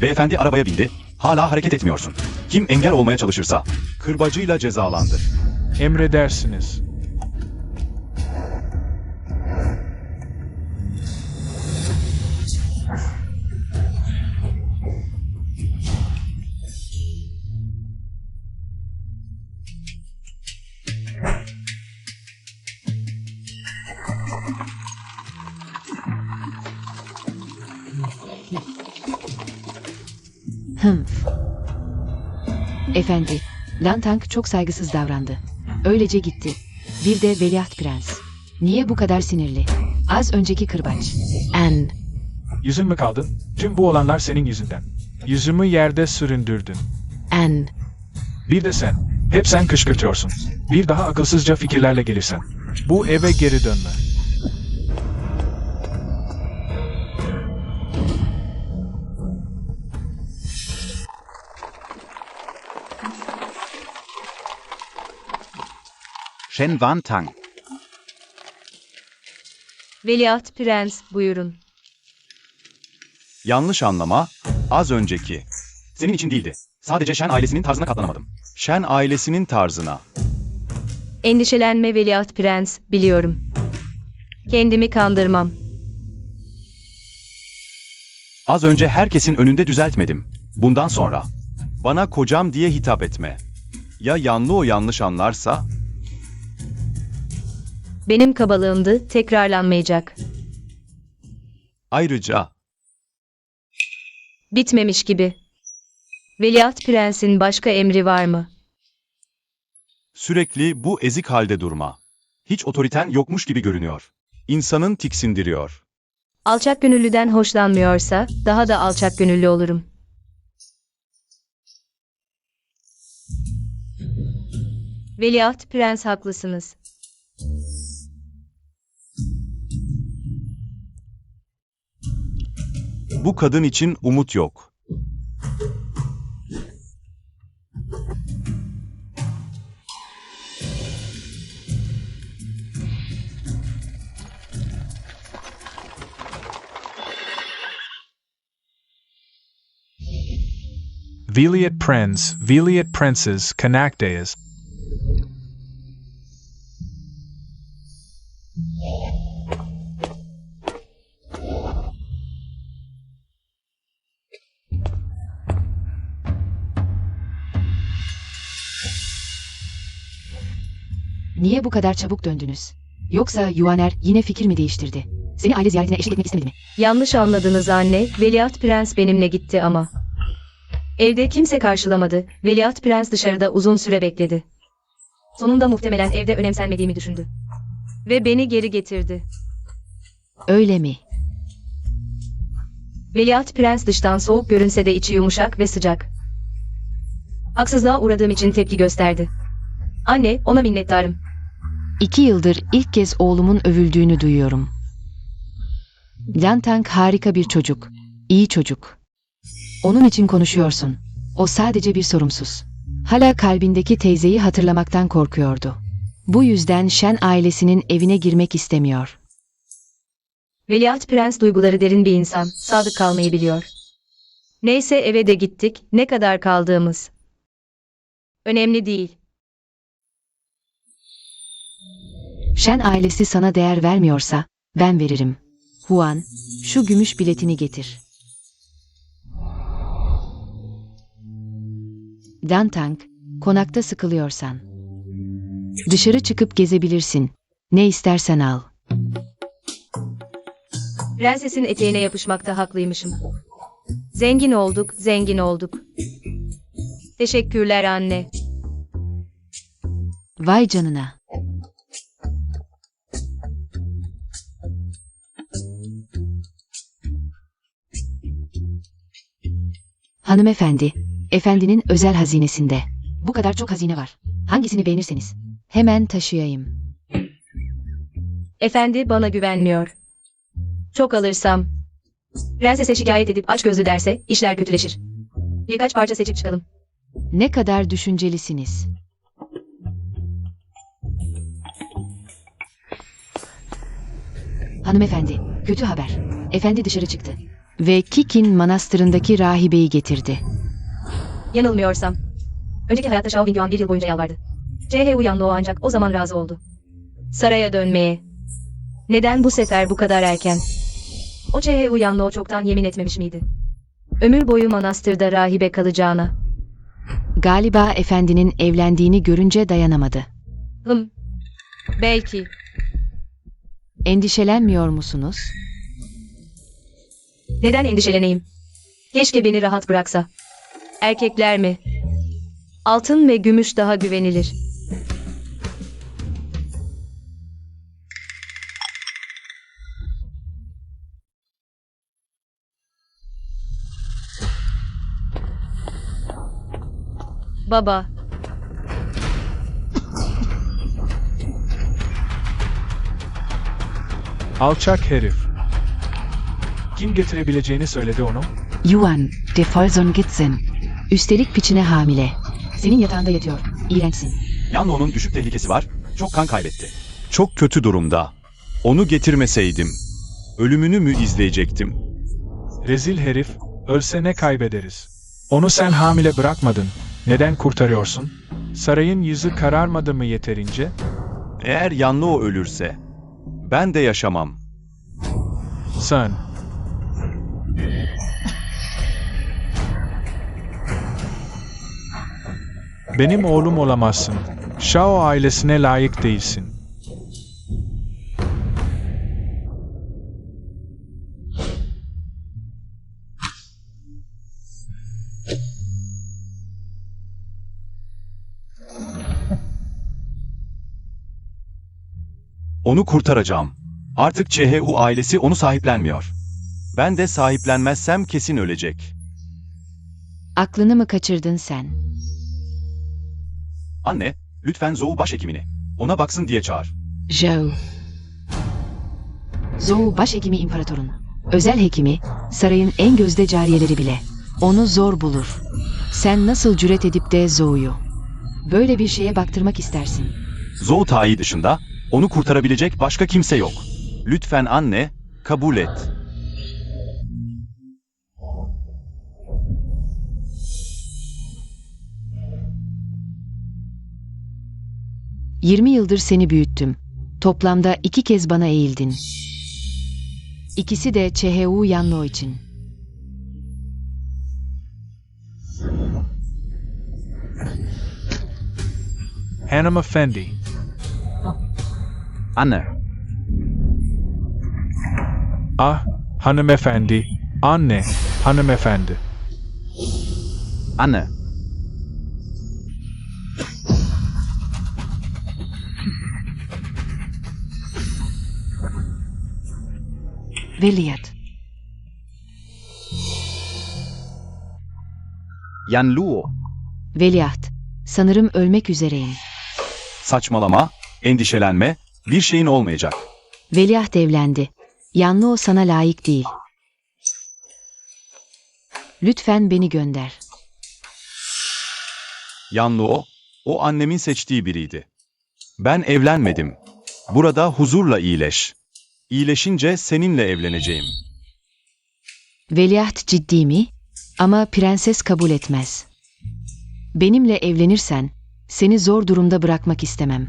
Beyefendi arabaya bindi, hala hareket etmiyorsun. Kim engel olmaya çalışırsa, kırbacıyla cezalandır. Emredersiniz. Efendi, Lantang çok saygısız davrandı. Öylece gitti. Bir de Veliaht Prens. Niye bu kadar sinirli? Az önceki kırbaç. Yüzün mü kaldı? Tüm bu olanlar senin yüzünden. Yüzümü yerde süründürdün. Bir de sen. Hep sen kışkırtıyorsun. Bir daha akılsızca fikirlerle gelirsen. Bu eve geri dönme. Shen Wan Tang. Veliaht Prens, buyurun. Yanlış anlama, az önceki. Senin için değildi. Sadece Shen ailesinin tarzına katlanamadım. Shen ailesinin tarzına. Endişelenme Veliaht Prens, biliyorum. Kendimi kandırmam. Az önce herkesin önünde düzeltmedim. Bundan sonra bana kocam diye hitap etme. Ya Yanlı o yanlış anlarsa? Benim kabalığımdı, tekrarlanmayacak. Ayrıca Bitmemiş gibi. Veliaht Prens'in başka emri var mı? sürekli bu ezik halde durma. Hiç otoriten yokmuş gibi görünüyor. İnsanın tiksindiriyor. Alçak gönüllüden hoşlanmıyorsa, daha da alçak gönüllü olurum. Veliaht Prens haklısınız. Bu kadın için umut yok. Veliet Prince, Veliet Princes, Kanakdayız. Niye bu kadar çabuk döndünüz? Yoksa Yuaner yine fikir mi değiştirdi? Seni aile ziyaretine eşlik etmek istemedi mi? Yanlış anladınız anne. Veliaht Prens benimle gitti ama. Evde kimse karşılamadı. Veliaht Prens dışarıda uzun süre bekledi. Sonunda muhtemelen evde önemsenmediğimi düşündü. Ve beni geri getirdi. Öyle mi? Veliaht Prens dıştan soğuk görünse de içi yumuşak ve sıcak. Haksızlığa uğradığım için tepki gösterdi. Anne, ona minnettarım. 2 yıldır ilk kez oğlumun övüldüğünü duyuyorum. Lantang harika bir çocuk. İyi çocuk. Onun için konuşuyorsun. O sadece bir sorumsuz. Hala kalbindeki teyzeyi hatırlamaktan korkuyordu. Bu yüzden Shen ailesinin evine girmek istemiyor. Veliaht Prens duyguları derin bir insan, sadık kalmayı biliyor. Neyse eve de gittik, ne kadar kaldığımız. Önemli değil. Shen ailesi sana değer vermiyorsa ben veririm. Huan, şu gümüş biletini getir. Lantang, konakta sıkılıyorsan. Dışarı çıkıp gezebilirsin. Ne istersen al. Prensesin eteğine yapışmakta haklıymışım. Zengin olduk, zengin olduk. Teşekkürler anne. Vay canına. Hanımefendi, efendinin özel hazinesinde. Bu kadar çok hazine var. Hangisini beğenirseniz. Hemen taşıyayım. Efendi bana güvenmiyor. Çok alırsam. Prensese şikayet edip açgözlü derse işler kötüleşir. Birkaç parça seçip çıkalım. Ne kadar düşüncelisiniz. Hanımefendi, kötü haber. Efendi dışarı çıktı. Ve Kikin manastırındaki rahibeyi getirdi. Yanılmıyorsam. Önceki hayatta Shao Bingyuan bir yıl boyunca yalvardı. C.H. Uyanlı o ancak o zaman razı oldu. Saraya dönmeye. Neden bu sefer bu kadar erken? O C.H. Uyanlı o çoktan yemin etmemiş miydi? Ömür boyu manastırda rahibe kalacağına. Galiba efendinin evlendiğini görünce dayanamadı. Belki. Endişelenmiyor musunuz? Neden endişeleneyim? Keşke beni rahat bıraksa. Erkekler mi? Altın ve gümüş daha güvenilir. Baba, Alçak herif. Kim getirebileceğini söyledi onu? Yuan, defol son gitsin. Üstelik piçine hamile. Senin yatağında yatıyor. İğrençsin. Yanlo'nun düşük tehlikesi var. Çok kan kaybetti. Çok kötü durumda. Onu getirmeseydim. Ölümünü mü izleyecektim? Rezil herif, ölse ne kaybederiz? Onu sen hamile bırakmadın. Neden kurtarıyorsun? Sarayın yüzü kararmadı mı yeterince? Eğer Yanlo ölürse, ben de yaşamam. Sen. Benim oğlum olamazsın. Shao ailesine layık değilsin. Onu kurtaracağım. Artık CHU ailesi onu sahiplenmiyor. Ben de sahiplenmezsem kesin ölecek. Aklını mı kaçırdın sen? Anne, lütfen Zhou başhekimini. Ona baksın diye çağır. Zhou. Zhou başhekimi imparatorun. Özel hekimi, sarayın en gözde cariyeleri bile. Onu zor bulur. Sen nasıl cüret edip de Zhou'yu böyle bir şeye baktırmak istersin? Zhou Taiyi dışında onu kurtarabilecek başka kimse yok. Lütfen anne, kabul et. 20 yıldır seni büyüttüm. Toplamda 2 kez bana eğildin. İkisi de Çeheu Yanlo için. Hanımefendi. Anne. Ah, hanımefendi. Anne, hanımefendi. Anne. Veliaht. Yanluo. Veliaht. Sanırım ölmek üzereyim. Saçmalama, endişelenme, bir şeyin olmayacak. Veliaht evlendi. Yanlo sana layık değil. Lütfen beni gönder. Yanlı o annemin seçtiği biriydi. Ben evlenmedim. Burada huzurla iyileş. İyileşince seninle evleneceğim. Veliaht ciddi mi? Ama prenses kabul etmez. Benimle evlenirsen seni zor durumda bırakmak istemem.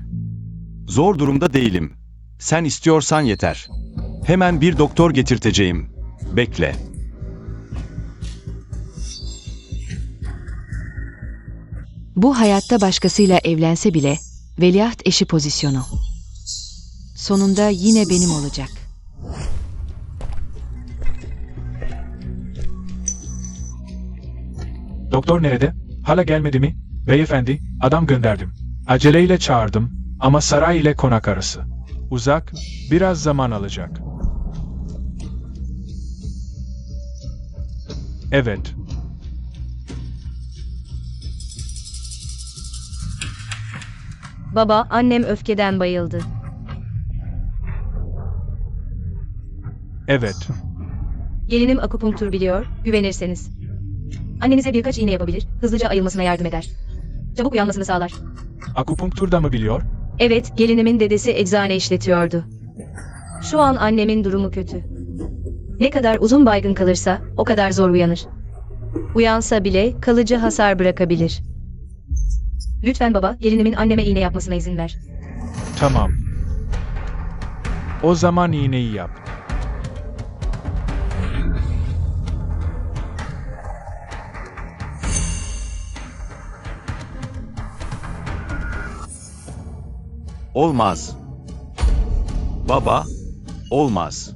Zor durumda değilim. Sen istiyorsan yeter. Hemen bir doktor getirteceğim. Bekle. Bu hayatta başkasıyla evlense bile veliaht eşi pozisyonu. Sonunda yine benim olacak. Doktor nerede? Hala gelmedi mi? Beyefendi, adam gönderdim. Aceleyle çağırdım ama saray ile konak arası. Uzak, biraz zaman alacak. Evet. Baba, annem öfkeden bayıldı. Evet. Gelinim akupunktur biliyor, güvenirseniz. Annenize birkaç iğne yapabilir, hızlıca ayılmasına yardım eder. Çabuk uyanmasını sağlar. Akupunktur da mı biliyor? Evet, gelinimin dedesi eczane işletiyordu. Şu an annemin durumu kötü. Ne kadar uzun baygın kalırsa o kadar zor uyanır. Uyansa bile kalıcı hasar bırakabilir. Lütfen baba, gelinimin anneme iğne yapmasına izin ver. Tamam. O zaman iğneyi yap. Olmaz. Baba, olmaz.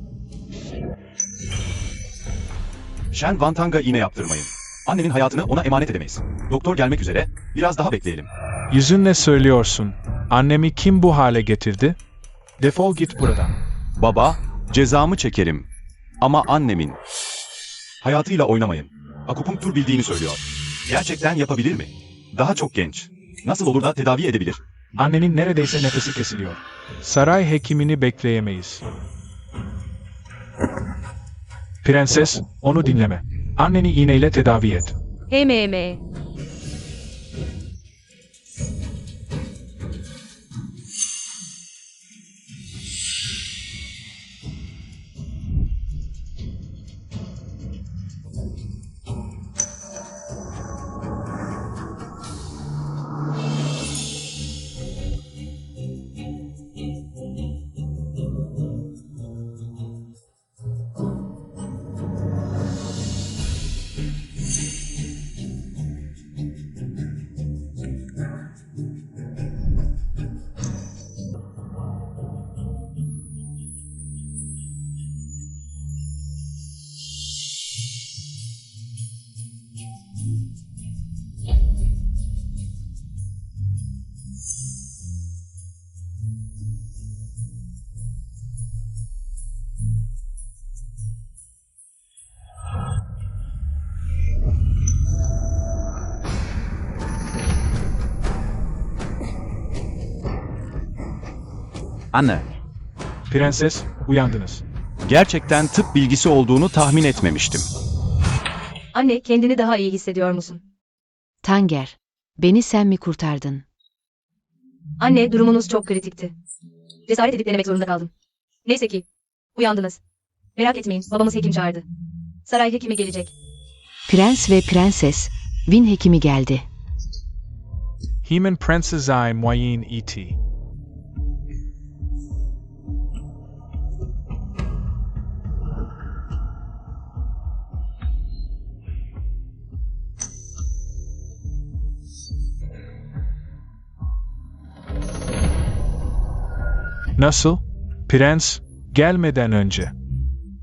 Shen Van Tang'a iğne yaptırmayın. Annenin hayatını ona emanet edemeyiz. Doktor gelmek üzere, biraz daha bekleyelim. Yüzünle söylüyorsun. Annemi kim bu hale getirdi? Defol git buradan. Baba, cezamı çekerim. Ama annemin hayatıyla oynamayın. Akupunktur bildiğini söylüyor. Gerçekten yapabilir mi? Daha çok genç. Nasıl olur da tedavi edebilir? Annenin neredeyse nefesi kesiliyor. Saray hekimini bekleyemeyiz. Prenses, onu dinleme. Anneni iğneyle tedavi et. Heme. Anne. Prenses, uyandınız. Gerçekten tıp bilgisi olduğunu tahmin etmemiştim. Anne, kendini daha iyi hissediyor musun? Tanger, beni sen mi kurtardın? Anne, durumunuz çok kritikti. Cesaret edip denemek zorunda kaldım. Neyse ki, uyandınız. Merak etmeyin, babamız hekim çağırdı. Saray hekimi gelecek. Prens ve prenses, Vin hekimi geldi. Hemen Prensesai Moyen et. Nasıl? Prens, gelmeden önce.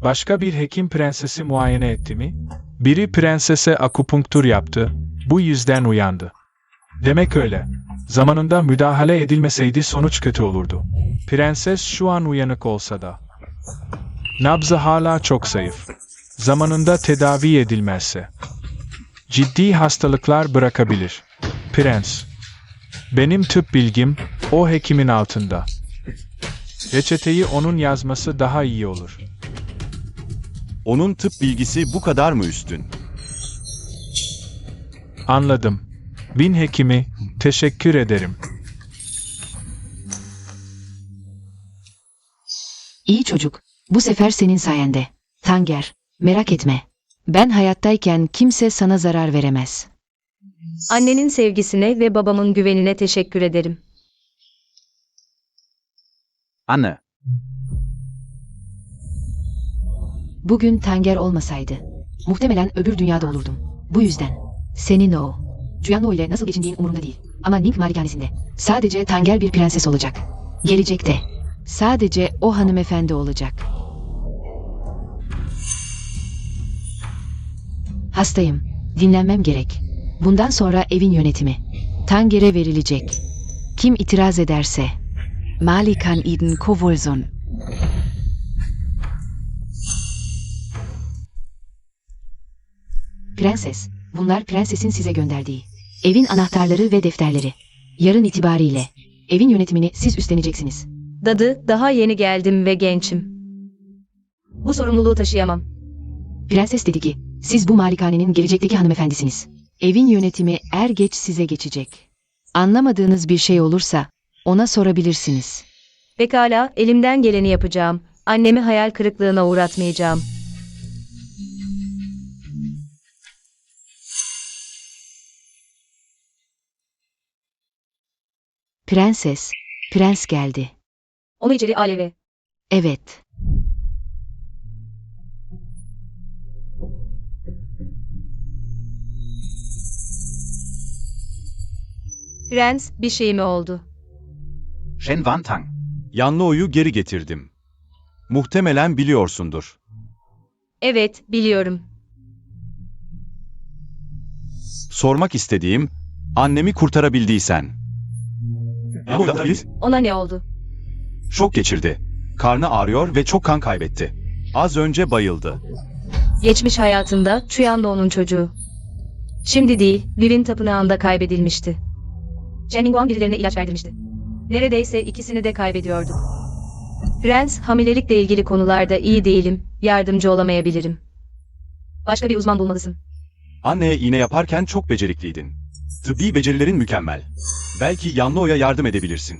Başka bir hekim prensesi muayene etti mi? Biri prensese akupunktur yaptı, bu yüzden uyandı. Demek öyle. Zamanında müdahale edilmeseydi sonuç kötü olurdu. Prenses şu an uyanık olsa da. Nabzı hala çok zayıf. Zamanında tedavi edilmezse ciddi hastalıklar bırakabilir. Prens. Benim tıp bilgim o hekimin altında. Reçeteyi onun yazması daha iyi olur. Onun tıp bilgisi bu kadar mı üstün? Anladım. Bin hekimi, teşekkür ederim. İyi çocuk. Bu sefer senin sayende. Tanger, merak etme. Ben hayattayken kimse sana zarar veremez. Annenin sevgisine ve babamın güvenine teşekkür ederim. Anne. Bugün Tanger olmasaydı, muhtemelen öbür dünyada olurdum. Bu yüzden. Senin o. Juyanlo ile nasıl geçindiğin umurumda değil. Ama Ning malikanesinde. Sadece Tanger bir prenses olacak. Gelecekte. Sadece o hanımefendi olacak. Hastayım. Dinlenmem gerek. Bundan sonra evin yönetimi Tanger'e verilecek. Kim itiraz ederse. Malikan Eden Kovolson. Prenses, bunlar prensesin size gönderdiği. Evin anahtarları ve defterleri. Yarın itibariyle evin yönetimini siz üstleneceksiniz. Dadı, daha yeni geldim ve gençim. Bu sorumluluğu taşıyamam. Prenses dedi ki, siz bu malikanenin gelecekteki hanımefendisiniz. Evin yönetimi er geç size geçecek. Anlamadığınız bir şey olursa ona sorabilirsiniz. Pekala, elimden geleni yapacağım. Annemi hayal kırıklığına uğratmayacağım. Prenses, prens geldi. Onu içeri al eve. Evet. Prens, bir şey mi oldu? Shen Van Tang. Yanlıo'yu geri getirdim. Muhtemelen biliyorsundur. Evet, biliyorum. Sormak istediğim, annemi kurtarabildiysen. Ona ne oldu? Şok geçirdi. Karnı ağrıyor ve çok kan kaybetti. Az önce bayıldı. Geçmiş hayatında Chuyanlo'nun çocuğu. Şimdi değil, Viv'in tapınağında kaybedilmişti. Zhenmingguang birilerine ilaç verdirmişti. Neredeyse ikisini de kaybediyorduk. Prens, hamilelikle ilgili konularda iyi değilim, yardımcı olamayabilirim. Başka bir uzman bulmalısın. Anneye iğne yaparken çok becerikliydin. Tıbbi becerilerin mükemmel. Belki Yanlıo'ya yardım edebilirsin.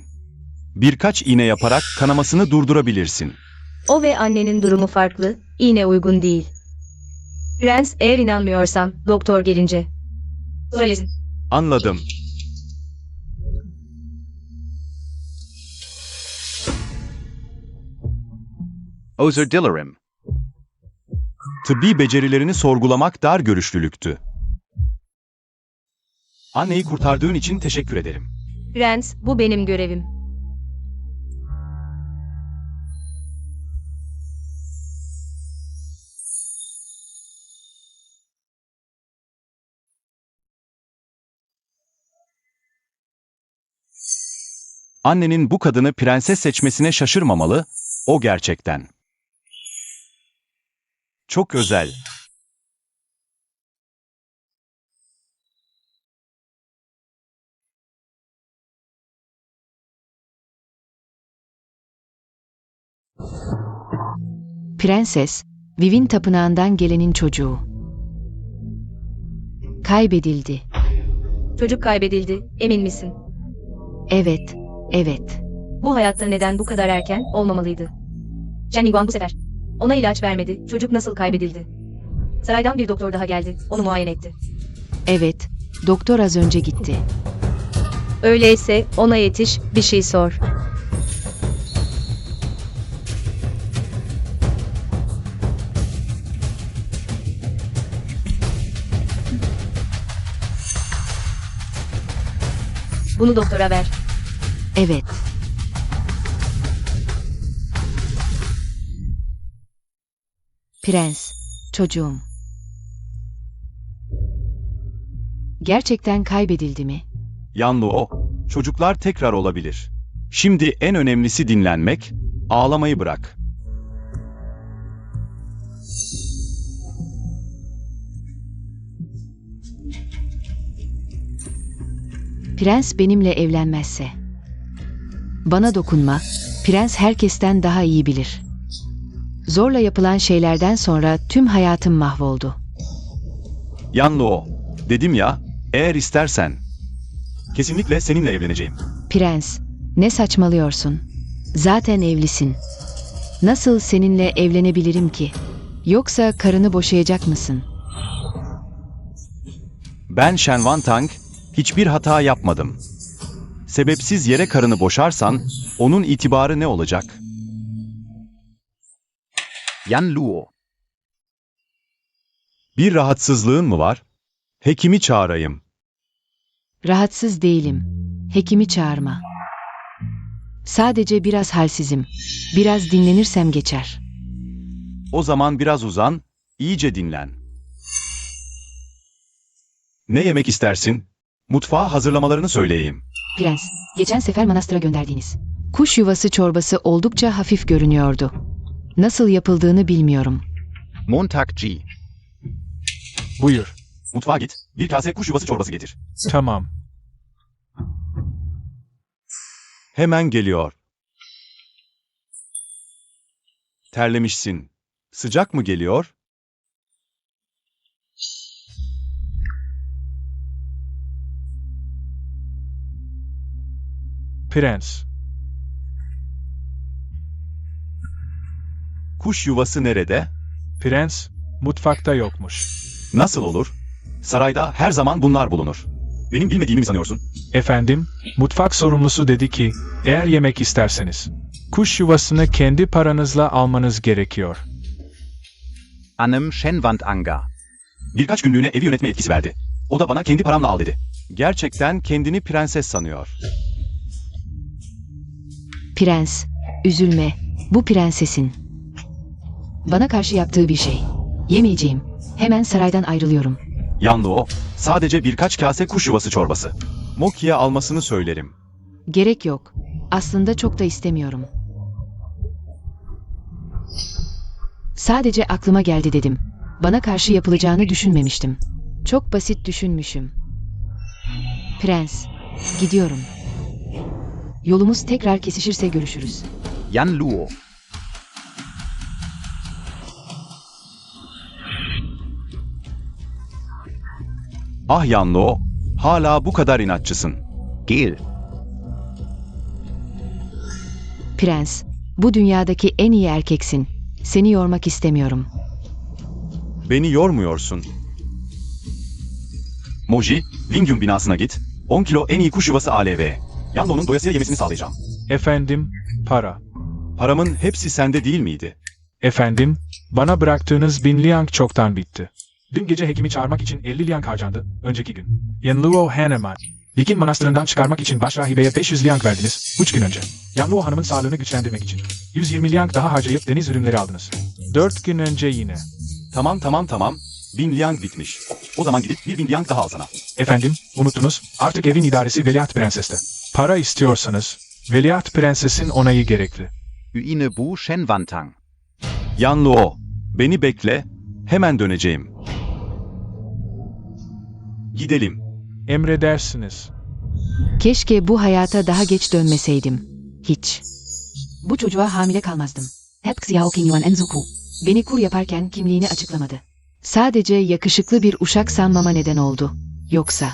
Birkaç iğne yaparak kanamasını durdurabilirsin. O ve annenin durumu farklı, iğne uygun değil. Prens, eğer inanmıyorsan, doktor gelince. Söylesin. Anladım. Özür dilerim. Tıbbi becerilerini sorgulamak dar görüşlülüktü. Anneyi kurtardığın için teşekkür ederim. Prens, bu benim görevim. Annenin bu kadını prenses seçmesine şaşırmamalı, o gerçekten. Çok özel. Prenses, Viv'in tapınağından gelenin çocuğu. Kaybedildi. Çocuk kaybedildi, emin misin? Evet, evet. Bu hayatta neden bu kadar erken olmamalıydı? Zhenmingguang bu sefer. Ona ilaç vermedi, çocuk nasıl kaybedildi? Saraydan bir doktor daha geldi, onu muayene etti. Evet, doktor az önce gitti. Öyleyse ona yetiş, bir şey sor. Bunu doktora ver. Evet. Prens, çocuğum. Gerçekten kaybedildi mi? Yanluo, çocuklar tekrar olabilir. Şimdi en önemlisi dinlenmek, ağlamayı bırak. Prens benimle evlenmezse. Bana dokunma, prens herkesten daha iyi bilir. Zorla yapılan şeylerden sonra tüm hayatım mahvoldu. Yanluo, dedim ya, eğer istersen. Kesinlikle seninle evleneceğim. Prens, ne saçmalıyorsun? Zaten evlisin. Nasıl seninle evlenebilirim ki? Yoksa karını boşayacak mısın? Ben Shen Wantang, hiçbir hata yapmadım. Sebepsiz yere karını boşarsan, onun itibarı ne olacak? Yanluo. Bir rahatsızlığın mı var? Hekimi çağırayım. Rahatsız değilim. Hekimi çağırma. Sadece biraz halsizim. Biraz dinlenirsem geçer. O zaman biraz uzan, iyice dinlen. Ne yemek istersin? Mutfağa hazırlamalarını söyleyeyim. Prens, geçen sefer manastıra gönderdiğiniz kuş yuvası çorbası oldukça hafif görünüyordu. Nasıl yapıldığını bilmiyorum. Montag G. Buyur. Mutfağa git, bir kase kuş yuvası çorbası getir. Tamam. Hemen geliyor. Terlemişsin. Sıcak mı geliyor? Prens. Kuş yuvası nerede? Prens, mutfakta yokmuş. Nasıl olur? Sarayda her zaman bunlar bulunur. Benim bilmediğimi mi sanıyorsun? Efendim, mutfak sorumlusu dedi ki, eğer yemek isterseniz, kuş yuvasını kendi paranızla almanız gerekiyor. Annem Shenwantanga. Birkaç günlüğüne evi yönetme etkisi verdi. O da bana kendi paramla al dedi. Gerçekten kendini prenses sanıyor. Prens, üzülme. Bu prensesin. Bana karşı yaptığı bir şey. Yemeyeceğim. Hemen saraydan ayrılıyorum. Yanluo, sadece birkaç kase kuş yuvası çorbası. Moki'ye almasını söylerim. Gerek yok. Aslında çok da istemiyorum. Sadece aklıma geldi dedim. Bana karşı yapılacağını düşünmemiştim. Çok basit düşünmüşüm. Prens, gidiyorum. Yolumuz tekrar kesişirse görüşürüz. Yanluo. Ah Yanluo, hala bu kadar inatçısın. Gel. Prens, bu dünyadaki en iyi erkeksin. Seni yormak istemiyorum. Beni yormuyorsun. Moji, Wingyun binasına git. 10 kilo en iyi kuş yuvası ALV. Yanluo'nun doyasıya yemesini sağlayacağım. Efendim, para. Paramın hepsi sende değil miydi? Efendim, bana bıraktığınız 1000 liang çoktan bitti. Dün gece hekimi çağırmak için 50 liang harcandı, önceki gün. Yanluo Hanım'a, Likin manastırından çıkarmak için başrahibeye 500 liang verdiniz, 3 gün önce. Yanluo Hanım'ın sağlığını güçlendirmek için. 120 liang daha harcayıp deniz ürünleri aldınız. 4 gün önce yine. Tamam. 1000 liang bitmiş. O zaman gidip 1000 liang daha alsana. Efendim, unuttunuz, artık evin idaresi Veliaht Prenses'te. Para istiyorsanız, Veliaht Prenses'in onayı gerekli. Uine Bu Shenwantang. Yanluo, beni bekle, hemen döneceğim. Gidelim. Emredersiniz. Keşke bu hayata daha geç dönmeseydim. Hiç. Bu çocuğa hamile kalmazdım. Hep Xiao Qingyuan Enzuku. Beni kur yaparken kimliğini açıklamadı. Sadece yakışıklı bir uşak sanmama neden oldu. Yoksa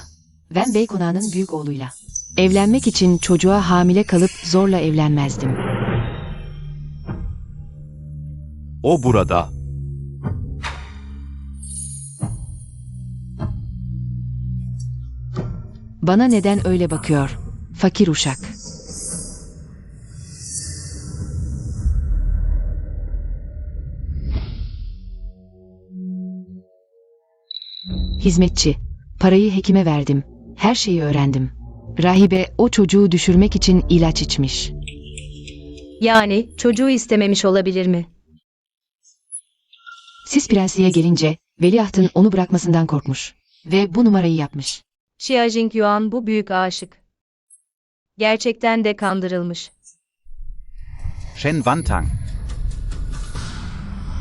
Wen Bey konağının büyük oğluyla evlenmek için çocuğa hamile kalıp zorla evlenmezdim. O burada. Bana neden öyle bakıyor? Fakir uşak. Hizmetçi. Parayı hekime verdim. Her şeyi öğrendim. Rahibe o çocuğu düşürmek için ilaç içmiş. Yani çocuğu istememiş olabilir mi? Siz prensliğe gelince veliahtın onu bırakmasından korkmuş. Ve bu numarayı yapmış. Xia Jingyuan bu büyük aşık. Gerçekten de kandırılmış. Shen Wantang.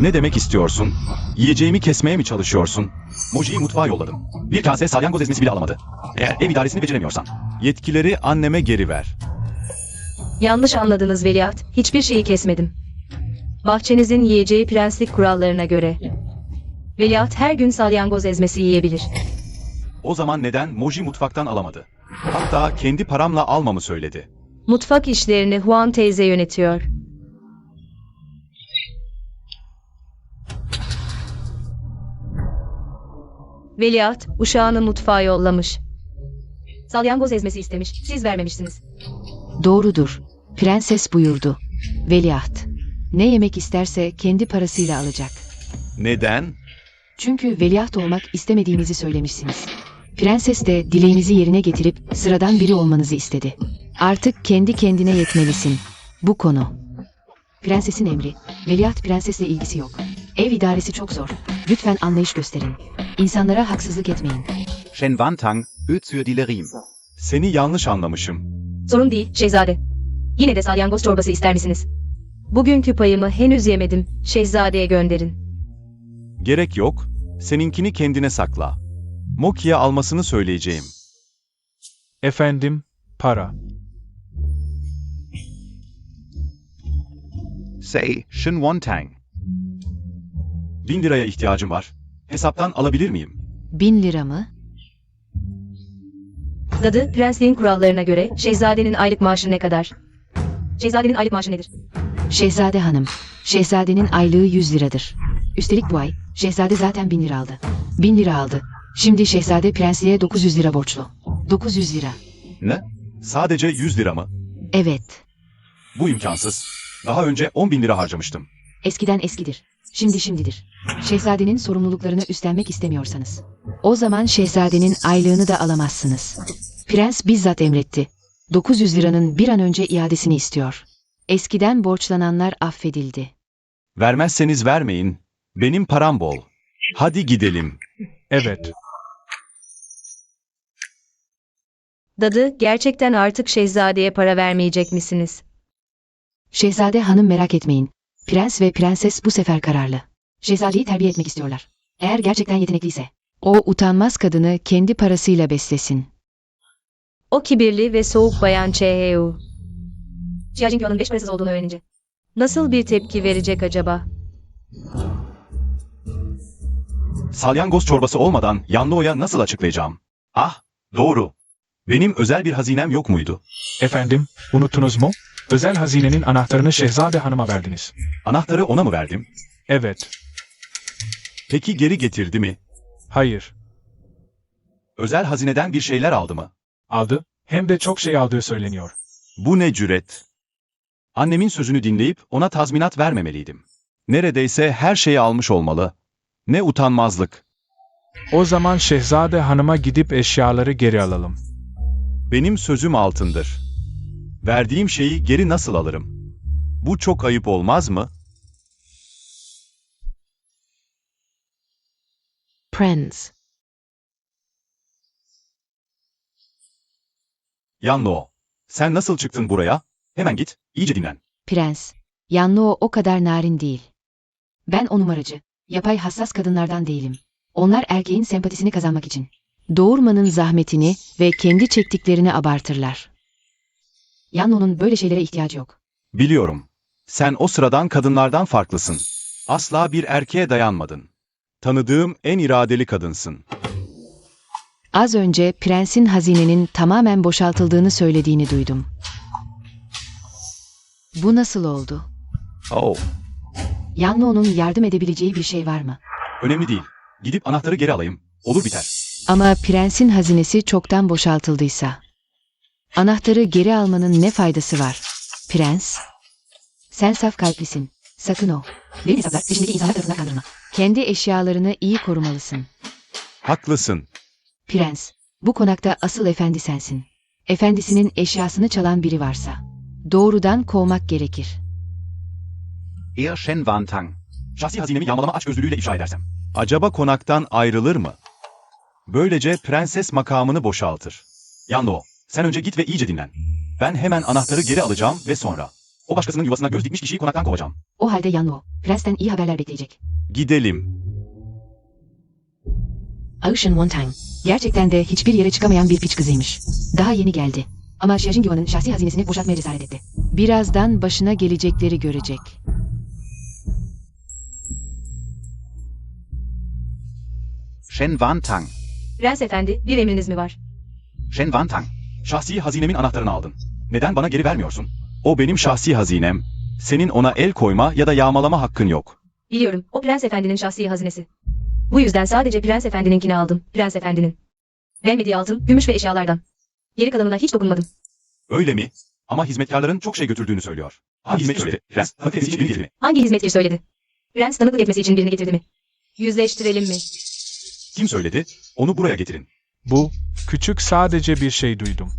Ne demek istiyorsun? Yiyeceğimi kesmeye mi çalışıyorsun? Moji'yi mutfağa yolladım. Bir kase salyangoz ezmesi bile alamadı. Eğer ev idaresini beceremiyorsan, yetkileri anneme geri ver. Yanlış anladınız veliaht. Hiçbir şeyi kesmedim. Bahçenizin yiyeceği prenslik kurallarına göre. Veliaht her gün salyangoz ezmesi yiyebilir. O zaman neden Moji mutfaktan alamadı? Hatta kendi paramla almamı söyledi. Mutfak işlerini Huan teyze yönetiyor. Veliaht, uşağını mutfağa yollamış. Salyangoz ezmesi istemiş, siz vermemişsiniz. Doğrudur. Prenses buyurdu. Veliaht. Ne yemek isterse kendi parasıyla alacak. Neden? Çünkü veliaht olmak istemediğinizi söylemişsiniz. Prenses de dileğinizi yerine getirip sıradan biri olmanızı istedi. Artık kendi kendine yetmelisin. Bu konu. Prensesin emri. Veliaht prensesle ilgisi yok. Ev idaresi çok zor. Lütfen anlayış gösterin. İnsanlara haksızlık etmeyin. Shen Wantang, Özür dilerim. Seni yanlış anlamışım. Sorun değil, şehzade. Yine de salyangoz çorbası ister misiniz? Bugünkü payımı henüz yemedim, şehzadeye gönderin. Gerek yok. Seninkini kendine sakla. Moki'ye almasını söyleyeceğim. Efendim, para. Say, Shen Wantang. 1000 liraya ihtiyacım var. Hesaptan alabilir miyim? 1000 lira mı? Dadı, prensliğin kurallarına göre şehzadenin aylık maaşı ne kadar? Şehzadenin aylık maaşı nedir? Şehzade hanım. Şehzadenin aylığı 100 liradır. Üstelik bu ay şehzade zaten 1000 lira aldı. 1000 lira aldı. Şimdi şehzade prensliğe 900 lira borçlu. 900 lira. Ne? Sadece 100 lira mı? Evet. Bu imkansız. Daha önce 10.000 lira harcamıştım. Eskiden eskidir. Şimdi şimdidir. Şehzadenin sorumluluklarını üstlenmek istemiyorsanız. O zaman şehzadenin aylığını da alamazsınız. Prens bizzat emretti. 900 liranın bir an önce iadesini istiyor. Eskiden borçlananlar affedildi. Vermezseniz vermeyin. Benim param bol. Hadi gidelim. Evet. Dadı, gerçekten artık şehzadeye para vermeyecek misiniz? Şehzade hanım merak etmeyin. Prens ve prenses bu sefer kararlı. Şehzadeyi terbiye etmek istiyorlar. Eğer gerçekten yetenekliyse. O utanmaz kadını kendi parasıyla beslesin. O kibirli ve soğuk bayan Cheheu. Xia Jingyuan'ın 5 parasız olduğunu öğrenince. Nasıl bir tepki verecek acaba? Salyangoz çorbası olmadan Yanlıo'ya nasıl açıklayacağım? Ah, doğru. Benim özel bir hazinem yok muydu? Efendim, unuttunuz mu? Özel hazinenin anahtarını Şehzade Hanım'a verdiniz. Anahtarı ona mı verdim? Evet. Peki geri getirdi mi? Hayır. Özel hazineden bir şeyler aldı mı? Aldı, hem de çok şey aldığı söyleniyor. Bu ne cüret? Annemin sözünü dinleyip ona tazminat vermemeliydim. Neredeyse her şeyi almış olmalı. Ne utanmazlık. O zaman Şehzade Hanım'a gidip eşyaları geri alalım. Benim sözüm altındır. Verdiğim şeyi geri nasıl alırım? Bu çok ayıp olmaz mı? Prens. Yanlo, sen nasıl çıktın buraya? Hemen git, iyice dinlen. Prens. Yanlı o kadar narin değil. Ben o numaracı, yapay hassas kadınlardan değilim. Onlar erkeğin sempatisini kazanmak için. Doğurmanın zahmetini ve kendi çektiklerini abartırlar. Yanlo'nun böyle şeylere ihtiyacı yok. Biliyorum. Sen o sıradan kadınlardan farklısın. Asla bir erkeğe dayanmadın. Tanıdığım en iradeli kadınsın. Az önce prensin hazinenin tamamen boşaltıldığını söylediğini duydum. Bu nasıl oldu? Oh, Yanlo'nun yardım edebileceği bir şey var mı? önemli değil. Gidip anahtarı geri alayım. Olur biter. Ama prensin hazinesi çoktan boşaltıldıysa. Anahtarı geri almanın ne faydası var? Prens. Sen saf kalplisin. Sakın o. Derin hesaplar peşindeki insanlar tarafından kandırma. Kendi eşyalarını iyi korumalısın. Haklısın. Prens. Bu konakta asıl efendi sensin. Efendisinin eşyasını çalan biri varsa. Doğrudan kovmak gerekir. Er Shen Wantang. Şahsi hazinemi yağmalama açgözlülüğüyle ifşa edersem. Acaba konaktan ayrılır mı? Böylece prenses makamını boşaltır. Yanlo, sen önce git ve iyice dinlen. Ben hemen anahtarı geri alacağım ve sonra. O başkasının yuvasına göz dikmiş kişiyi konaktan kovacağım. O halde Yanlo, prensten iyi haberler bekleyecek. Gidelim. Ocean Montaigne. Gerçekten de hiçbir yere çıkamayan bir piç kızıymış. Daha yeni geldi. Ama Şajingiva'nın şahsi hazinesini boşaltmaya cesaret etti. Birazdan başına gelecekleri görecek. Shen Wantang. Prens efendi, bir emriniz mi var? Shen Wantang. Şahsi hazinemin anahtarını aldın. Neden bana geri vermiyorsun? O benim şahsi hazinem. Senin ona el koyma ya da yağmalama hakkın yok. Biliyorum, o prens efendinin şahsi hazinesi. Bu yüzden sadece prens efendininkini aldım, prens efendinin. Vermediği altın, gümüş ve eşyalardan. Geri kalanına hiç dokunmadım. Öyle mi? Ama hizmetkarların çok şey götürdüğünü söylüyor. Hangi hizmet söyledi? Prens, tanık etmesi için birini getirdi mi? Hangi hizmetçi söyledi? Prens tanıklık etmesi için birini getirdi mi? Yüzleştirelim mi? Kim söyledi? Onu buraya getirin. Bu, küçük sadece bir şey duydum.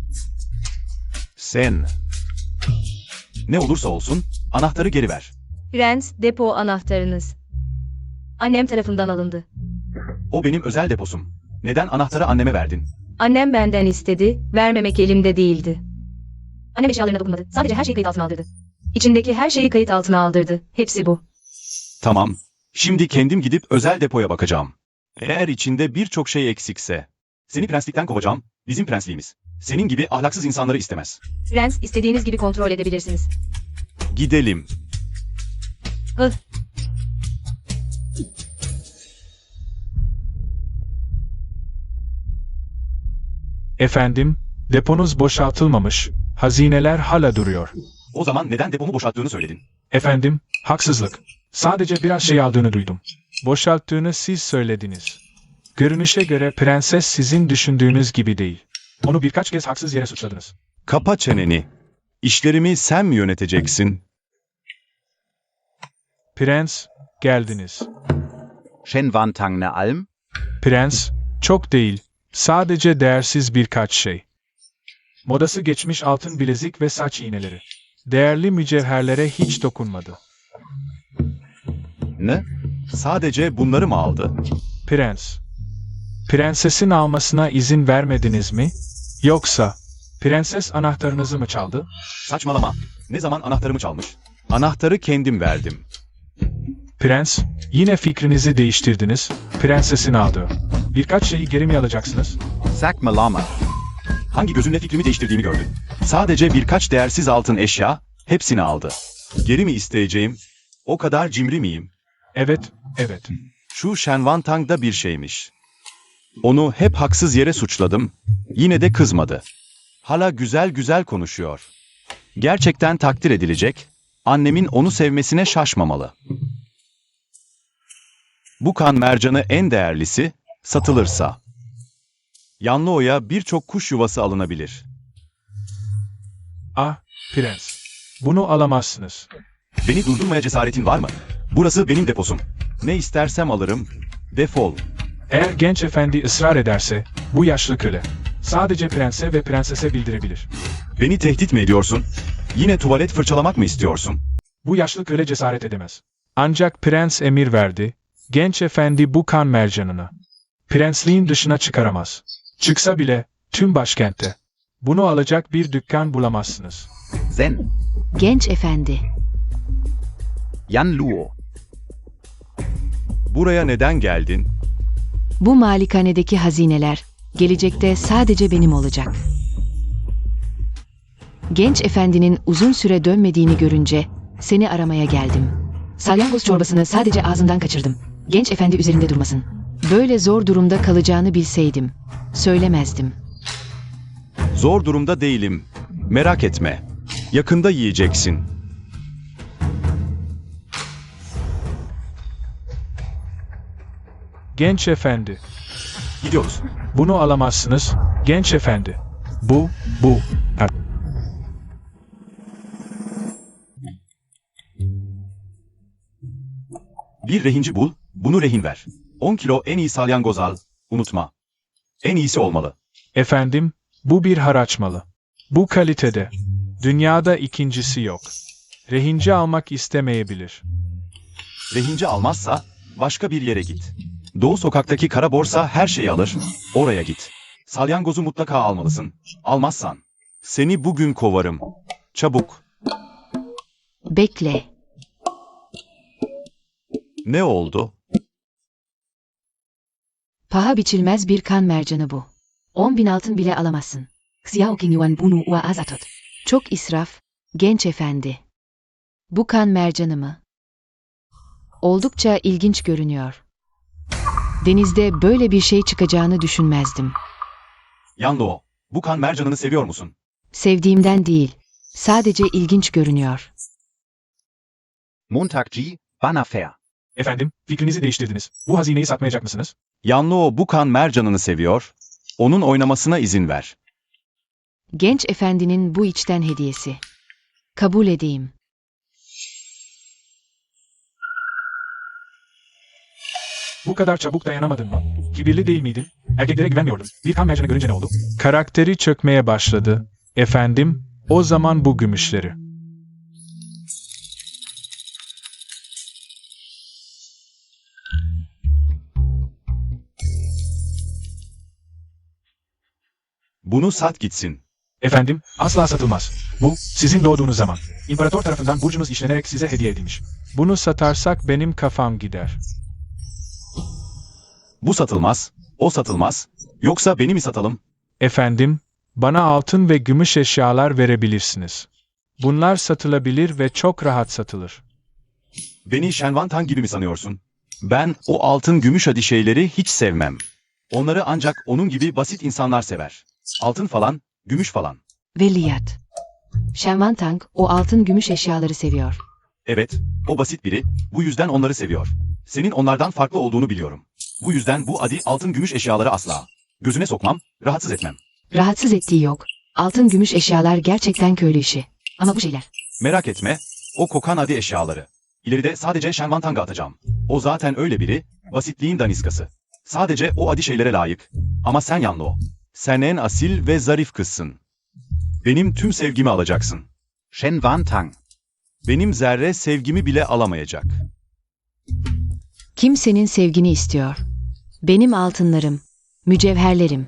Sen. Ne olursa olsun, anahtarı geri ver. Prens, depo anahtarınız. Annem tarafından alındı. O benim özel deposum. Neden anahtarı anneme verdin? Annem benden istedi, vermemek elimde değildi. Annem eşyalarına dokunmadı, sadece her şeyi kayıt altına aldırdı. İçindeki her şeyi kayıt altına aldırdı. Hepsi bu. Tamam. Şimdi kendim gidip özel depoya bakacağım. Eğer içinde birçok şey eksikse, seni prenslikten kovacağım, bizim prensliğimiz. Senin gibi ahlaksız insanları istemez. Prens, istediğiniz gibi kontrol edebilirsiniz. Gidelim. Hıh. Efendim, deponuz boşaltılmamış, hazineler hala duruyor. O zaman neden depomu boşalttığını söyledin? Efendim, haksızlık. Sadece biraz şey aldığını duydum. Boşalttığını siz söylediniz. Görünüşe göre prenses sizin düşündüğünüz gibi değil. Onu birkaç kez haksız yere suçladınız. Kapa çeneni. İşlerimi sen mi yöneteceksin? Prens, geldiniz. Shen Wantang ne Alm? Prens, çok değil, sadece değersiz birkaç şey. Modası geçmiş altın bilezik ve saç iğneleri. Değerli mücevherlere hiç dokunmadı. Ne? Sadece bunları mı aldı? Prens, prensesin almasına izin vermediniz mi? Yoksa, prenses anahtarınızı mı çaldı? Saçmalama. Ne zaman anahtarımı çalmış? Anahtarı kendim verdim. Prens, yine fikrinizi değiştirdiniz, prensesin aldı. Birkaç şeyi geri mi alacaksınız? Sag mal Lama. Hangi gözünle fikrimi değiştirdiğimi gördün? Sadece birkaç değersiz altın eşya, hepsini aldı. Geri mi isteyeceğim? O kadar cimri miyim? Evet, evet. Şu Shen Wantang da bir şeymiş. Onu hep haksız yere suçladım. Yine de kızmadı. Hala güzel güzel konuşuyor. Gerçekten takdir edilecek. Annemin onu sevmesine şaşmamalı. Bu kan mercanı en değerlisi, satılırsa. Yanlıo'ya birçok kuş yuvası alınabilir. Ah, prens. Bunu alamazsınız. Beni durdurmaya cesaretin var mı? Burası benim deposum. Ne istersem alırım. Defol. Eğer genç efendi ısrar ederse, bu yaşlı köle sadece prense ve prensese bildirebilir. Beni tehdit mi ediyorsun? Yine tuvalet fırçalamak mı istiyorsun? Bu yaşlı köle cesaret edemez. Ancak prens emir verdi, genç efendi bu kan mercanını prensliğin dışına çıkaramaz. Çıksa bile, tüm başkentte. Bunu alacak bir dükkan bulamazsınız. Zen. Genç efendi. Yan Luo. Buraya neden geldin? Bu malikanedeki hazineler, gelecekte sadece benim olacak. Genç efendinin uzun süre dönmediğini görünce, seni aramaya geldim. Salyangoz çorbasını sadece ağzından kaçırdım. Genç efendi üzerinde durmasın. Böyle zor durumda kalacağını bilseydim, söylemezdim. Zor durumda değilim. Merak etme. Yakında yiyeceksin. Genç efendi, Gidiyoruz. bunu alamazsınız, genç efendi. Bu. Ha, Bir rehinci bul, bunu rehin ver. 10 kilo en iyi salyangoz al. Unutma. En iyisi olmalı. Efendim, bu bir haraç malı. Bu kalitede. Dünyada ikincisi yok. Rehinci almak istemeyebilir. Rehinci almazsa başka bir yere git. Doğu sokaktaki kara borsa her şeyi alır. Oraya git. Salyangozu mutlaka almalısın. Almazsan seni bugün kovarım. Çabuk. Bekle. Ne oldu? Paha biçilmez bir kan mercanı bu. 10.000 altın bile alamazsın. Xiaoqing Yuan bunu ua azatot. Çok israf, genç efendi. Bu kan mercanı mı? Oldukça ilginç görünüyor. Denizde böyle bir şey çıkacağını düşünmezdim. Yanlo, bu kan mercanını seviyor musun? Sevdiğimden değil, sadece ilginç görünüyor. Montag G. Bannerfair. Efendim, fikrinizi değiştirdiniz. Bu hazineyi satmayacak mısınız? Yanlo bu kan mercanını seviyor. Onun oynamasına izin ver. Genç efendinin bu içten hediyesi. Kabul edeyim. Bu kadar çabuk dayanamadın mı? Kibirli değil miydin? Erkeklere güvenmiyordun. Bir kan mercanı görünce ne oldu? Karakteri çökmeye başladı. Efendim, o zaman bu gümüşleri. Bunu sat gitsin. Efendim, asla satılmaz. Bu, sizin doğduğunuz zaman. İmparator tarafından burcunuz işlenerek size hediye edilmiş. Bunu satarsak benim kafam gider. Bu satılmaz, o satılmaz. Yoksa beni mi satalım? Efendim, bana altın ve gümüş eşyalar verebilirsiniz. Bunlar satılabilir ve çok rahat satılır. Beni Shenwan Tang gibi mi sanıyorsun? Ben o altın gümüş hadi şeyleri hiç sevmem. Onları ancak onun gibi basit insanlar sever. Altın falan, gümüş falan. Veliyat. Shenwan Tang o altın gümüş eşyaları seviyor. Evet, o basit biri, bu yüzden onları seviyor. Senin onlardan farklı olduğunu biliyorum. Bu yüzden bu adi altın gümüş eşyaları asla gözüne sokmam, rahatsız etmem. Rahatsız ettiği yok. Altın gümüş eşyalar gerçekten köylü işi. Ama bu şeyler. Merak etme, o kokan adi eşyaları. İleride sadece Shenwan Tang'a atacağım. O zaten öyle biri, basitliğin daniskası. Sadece o adi şeylere layık. Ama sen Yanlo. Sen en asil ve zarif kızsın. Benim tüm sevgimi alacaksın. Shen Wan Tang. Benim zerre sevgimi bile alamayacak. Kimsenin sevgini istiyor. Benim altınlarım, mücevherlerim.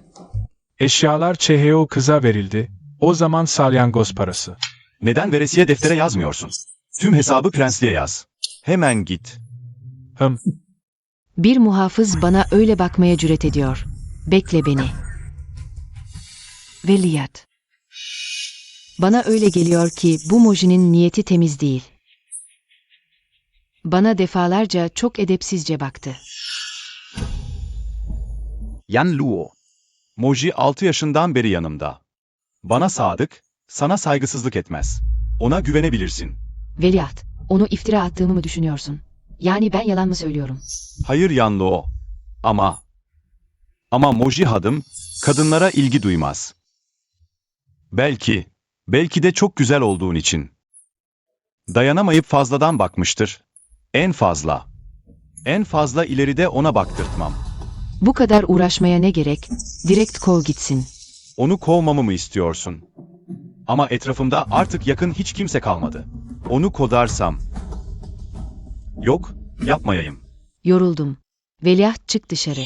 Eşyalar Cheheo kıza verildi. O zaman salyangoz parası. Neden veresiye deftere yazmıyorsun? Tüm hesabı prensliğe yaz. Hemen git. Bir muhafız bana öyle bakmaya cüret ediyor. Bekle beni. Veliyat. Bana öyle geliyor ki bu Moji'nin niyeti temiz değil. Bana defalarca çok edepsizce baktı. Yan Luo. Moji 6 yaşından beri yanımda. Bana sadık, sana saygısızlık etmez. Ona güvenebilirsin. Veliaht, onu iftira attığımı mı düşünüyorsun? Yani ben yalan mı söylüyorum? Hayır Yanlo. Ama Moji hadım, kadınlara ilgi duymaz. Belki de çok güzel olduğun için. Dayanamayıp fazladan bakmıştır. En fazla ileride ona baktırtmam. Bu kadar uğraşmaya ne gerek? Direkt kov gitsin. Onu kovmamı mı istiyorsun? Ama etrafımda artık yakın hiç kimse kalmadı. Onu kodarsam... Yok, yapmayayım. Yoruldum. Veliaht çık dışarı.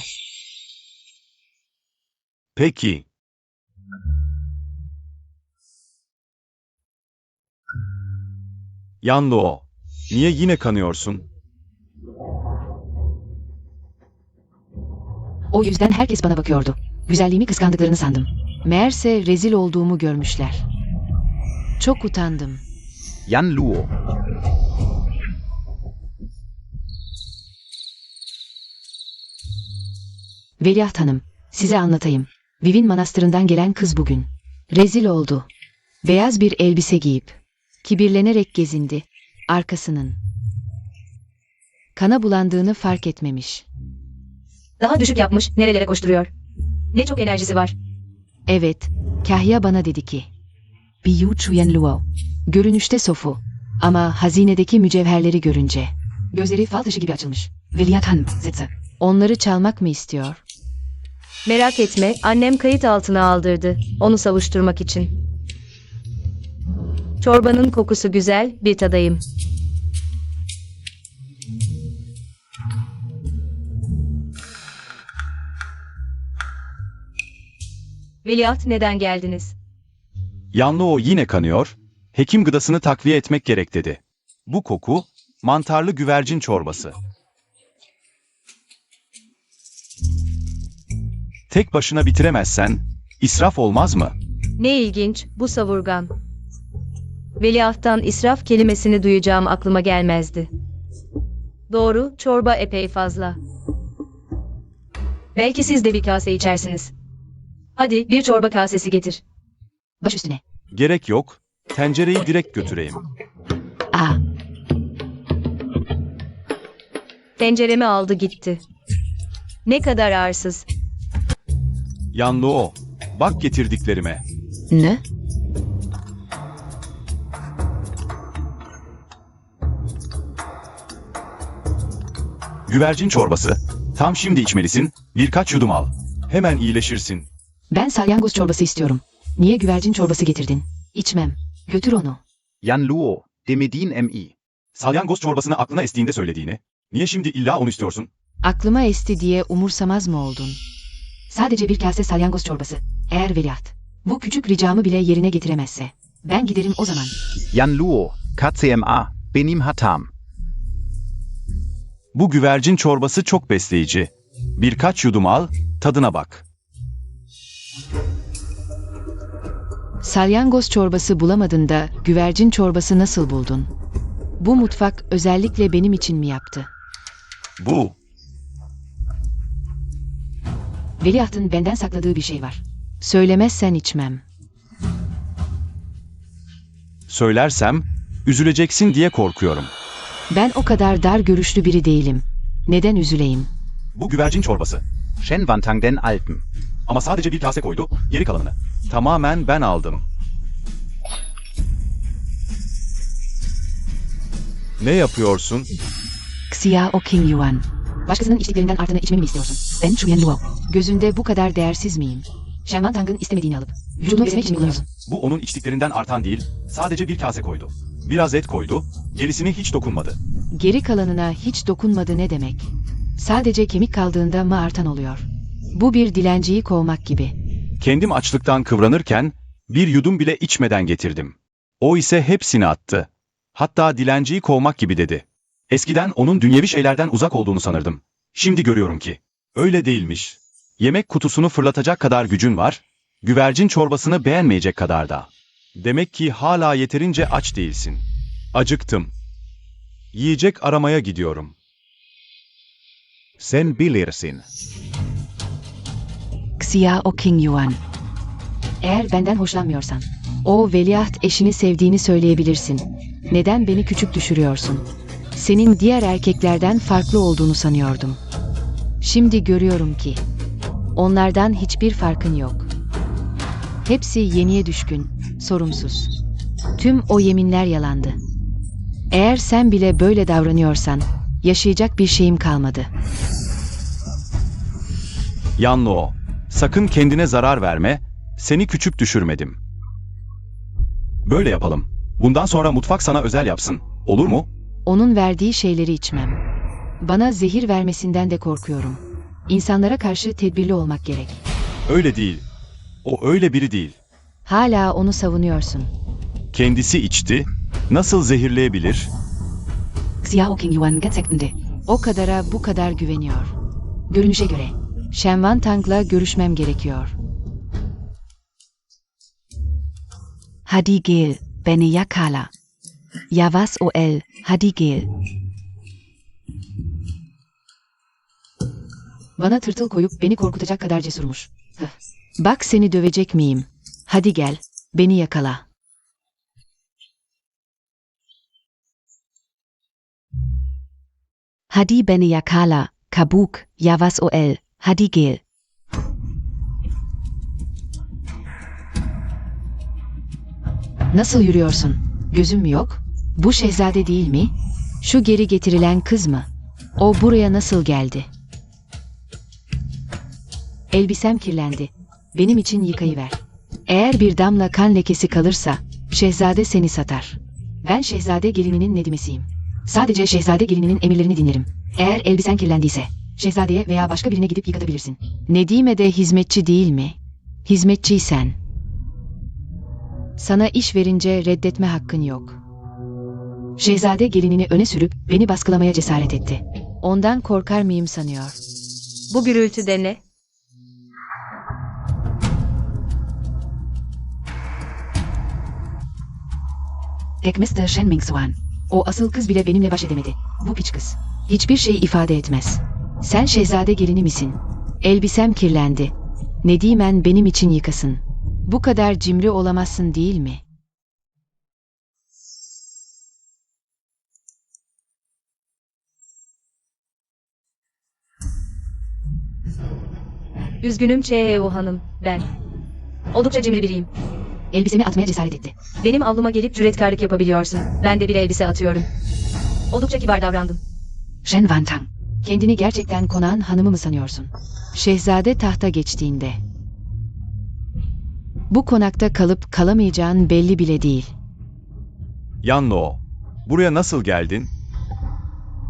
Peki. Yanlo, niye yine kanıyorsun? O yüzden herkes bana bakıyordu. Güzelliğimi kıskandıklarını sandım. Meğerse rezil olduğumu görmüşler. Çok utandım. Yan Luo. Veliaht Hanım, size anlatayım. Vivin Manastırı'ndan gelen kız bugün. Rezil oldu. Beyaz bir elbise giyip, kibirlenerek gezindi. Arkasının kana bulandığını fark etmemiş. Daha düşük yapmış, nerelere koşturuyor. Ne çok enerjisi var. Evet, Kahya bana dedi ki, Biyu Chuyen Luo. Görünüşte sofu. Ama hazinedeki mücevherleri görünce, gözleri fal taşı gibi açılmış. Veliaht Hanım, Zetsa. Onları çalmak mı istiyor? Merak etme, annem kayıt altına aldırdı. Onu savuşturmak için. Çorbanın kokusu güzel, bir tadayım. Veliaht, neden geldiniz? Yanlıo yine kanıyor, hekim gıdasını takviye etmek gerek dedi. Bu koku, mantarlı güvercin çorbası. Tek başına bitiremezsen, israf olmaz mı? Ne ilginç, bu savurgan. Veliahttan israf kelimesini duyacağım aklıma gelmezdi. Doğru, çorba epey fazla. Belki siz de bir kase içersiniz. Hadi bir çorba kasesi getir. Baş üstüne. Gerek yok, tencereyi direkt götüreyim. Aa, Tenceremi aldı gitti. Ne kadar arsız. Yanlıo, bak getirdiklerime. ne? Güvercin çorbası. Tam şimdi içmelisin, birkaç yudum al. Hemen iyileşirsin. Ben salyangoz çorbası istiyorum. Niye güvercin çorbası getirdin? İçmem. Götür onu. Yan Luo, Demedin MI. Salyangoz çorbasını aklına estiğinde söylediğini. Niye şimdi illa onu istiyorsun? Aklıma esti diye umursamaz mı oldun? Sadece bir kase salyangoz çorbası. Eğer veliaht bu küçük ricamı bile yerine getiremezse ben giderim o zaman. Yan Luo, KCMA, Benim Hatam. Bu güvercin çorbası çok besleyici. Birkaç yudum al, tadına bak. Salyangoz çorbası bulamadın da güvercin çorbası nasıl buldun? Bu mutfak özellikle benim için mi yaptı? Bu, Veliahtın benden sakladığı bir şey var. Söylemezsen içmem. söylersem, üzüleceksin diye korkuyorum. Ben o kadar dar görüşlü biri değilim. Neden üzüleyim? Bu güvercin çorbası. Shenwantang den Alten. Ama sadece bir kase koydu, geri kalanını. Tamamen ben aldım. Ne yapıyorsun? Xia O King Yuan. Başkasının içtiklerinden artanı içmemi mi istiyorsun? Ben Chuyen Luo. Gözünde bu kadar değersiz miyim? Shenwan Tang'ın istemediğini alıp vücudumu beslemek için mi kullanıyorsun? Bu onun içtiklerinden artan değil, sadece bir kase koydu. Biraz et koydu, gerisine hiç dokunmadı. Geri kalanına hiç dokunmadı ne demek? Sadece kemik kaldığında mı artan oluyor? Bu bir dilenciyi kovmak gibi. Kendim açlıktan kıvranırken, bir yudum bile içmeden getirdim. O ise hepsini attı. Hatta dilenciyi kovmak gibi dedi. Eskiden onun dünyevi şeylerden uzak olduğunu sanırdım. Şimdi görüyorum ki, öyle değilmiş. Yemek kutusunu fırlatacak kadar gücün var, güvercin çorbasını beğenmeyecek kadar da. Demek ki hala yeterince aç değilsin. Acıktım. Yiyecek aramaya gidiyorum. Sen bilirsin. Xia O King Yuan. Eğer benden hoşlanmıyorsan, o veliaht eşini sevdiğini söyleyebilirsin. Neden beni küçük düşürüyorsun? Senin diğer erkeklerden farklı olduğunu sanıyordum. Şimdi görüyorum ki, onlardan hiçbir farkın yok. Hepsi yeniye düşkün, sorumsuz. Tüm o yeminler yalandı. Eğer sen bile böyle davranıyorsan, yaşayacak bir şeyim kalmadı. Yanlıo, sakın kendine zarar verme, seni küçük düşürmedim. Böyle yapalım. Bundan sonra mutfak sana özel yapsın, olur mu? Onun verdiği şeyleri içmem. Bana zehir vermesinden de korkuyorum. İnsanlara karşı tedbirli olmak gerek. Öyle değil. O öyle biri değil. Hala onu savunuyorsun. Kendisi içti, nasıl zehirleyebilir? Xiao King Yuan gerçekten de o kadara bu kadar güveniyor. Görünüşe göre Shenwan Tang'la görüşmem gerekiyor. Hadi gel, beni yakala. Yavaş ol, hadi gel. Bana tırtıl koyup beni korkutacak kadar cesurmuş. Hıh. Bak seni dövecek miyim? Hadi gel, beni yakala. Hadi beni yakala, kabuk, yavaş ol, hadi gel. Nasıl yürüyorsun? Gözün mü yok? Bu şehzade değil mi? Şu geri getirilen kız mı? O buraya nasıl geldi? Elbisem kirlendi. Benim için yıkayıver. Eğer bir damla kan lekesi kalırsa, şehzade seni satar. Ben şehzade gelininin nedimesiyim. Sadece şehzade gelininin emirlerini dinlerim. Eğer elbisen kirlendiyse, şehzadeye veya başka birine gidip yıkatabilirsin. Nedime de hizmetçi değil mi? Hizmetçiysen. Sana iş verince reddetme hakkın yok. Şehzade gelinini öne sürüp beni baskılamaya cesaret etti. Ondan korkar mıyım sanıyor. Bu gürültü de ne? Tekmester Shen Mingsuan. O asıl kız bile benimle baş edemedi. Bu piç kız. Hiçbir şey ifade etmez. Sen şehzade gelini misin? Elbisem kirlendi. Nedimen benim için yıkasın. Bu kadar cimri olamazsın değil mi? Üzgünüm Ç.E.U. hanım, ben. Oldukça cimri biriyim. Elbisemi atmaya cesaret etti. Benim avluma gelip cüretkarlık yapabiliyorsun. Ben de bir elbise atıyorum. Oldukça kibar davrandım. Shen Wantang. Kendini gerçekten konağın hanımı mı sanıyorsun? Şehzade tahta geçtiğinde. Bu konakta kalıp kalamayacağın belli bile değil. Yanlo, buraya nasıl geldin?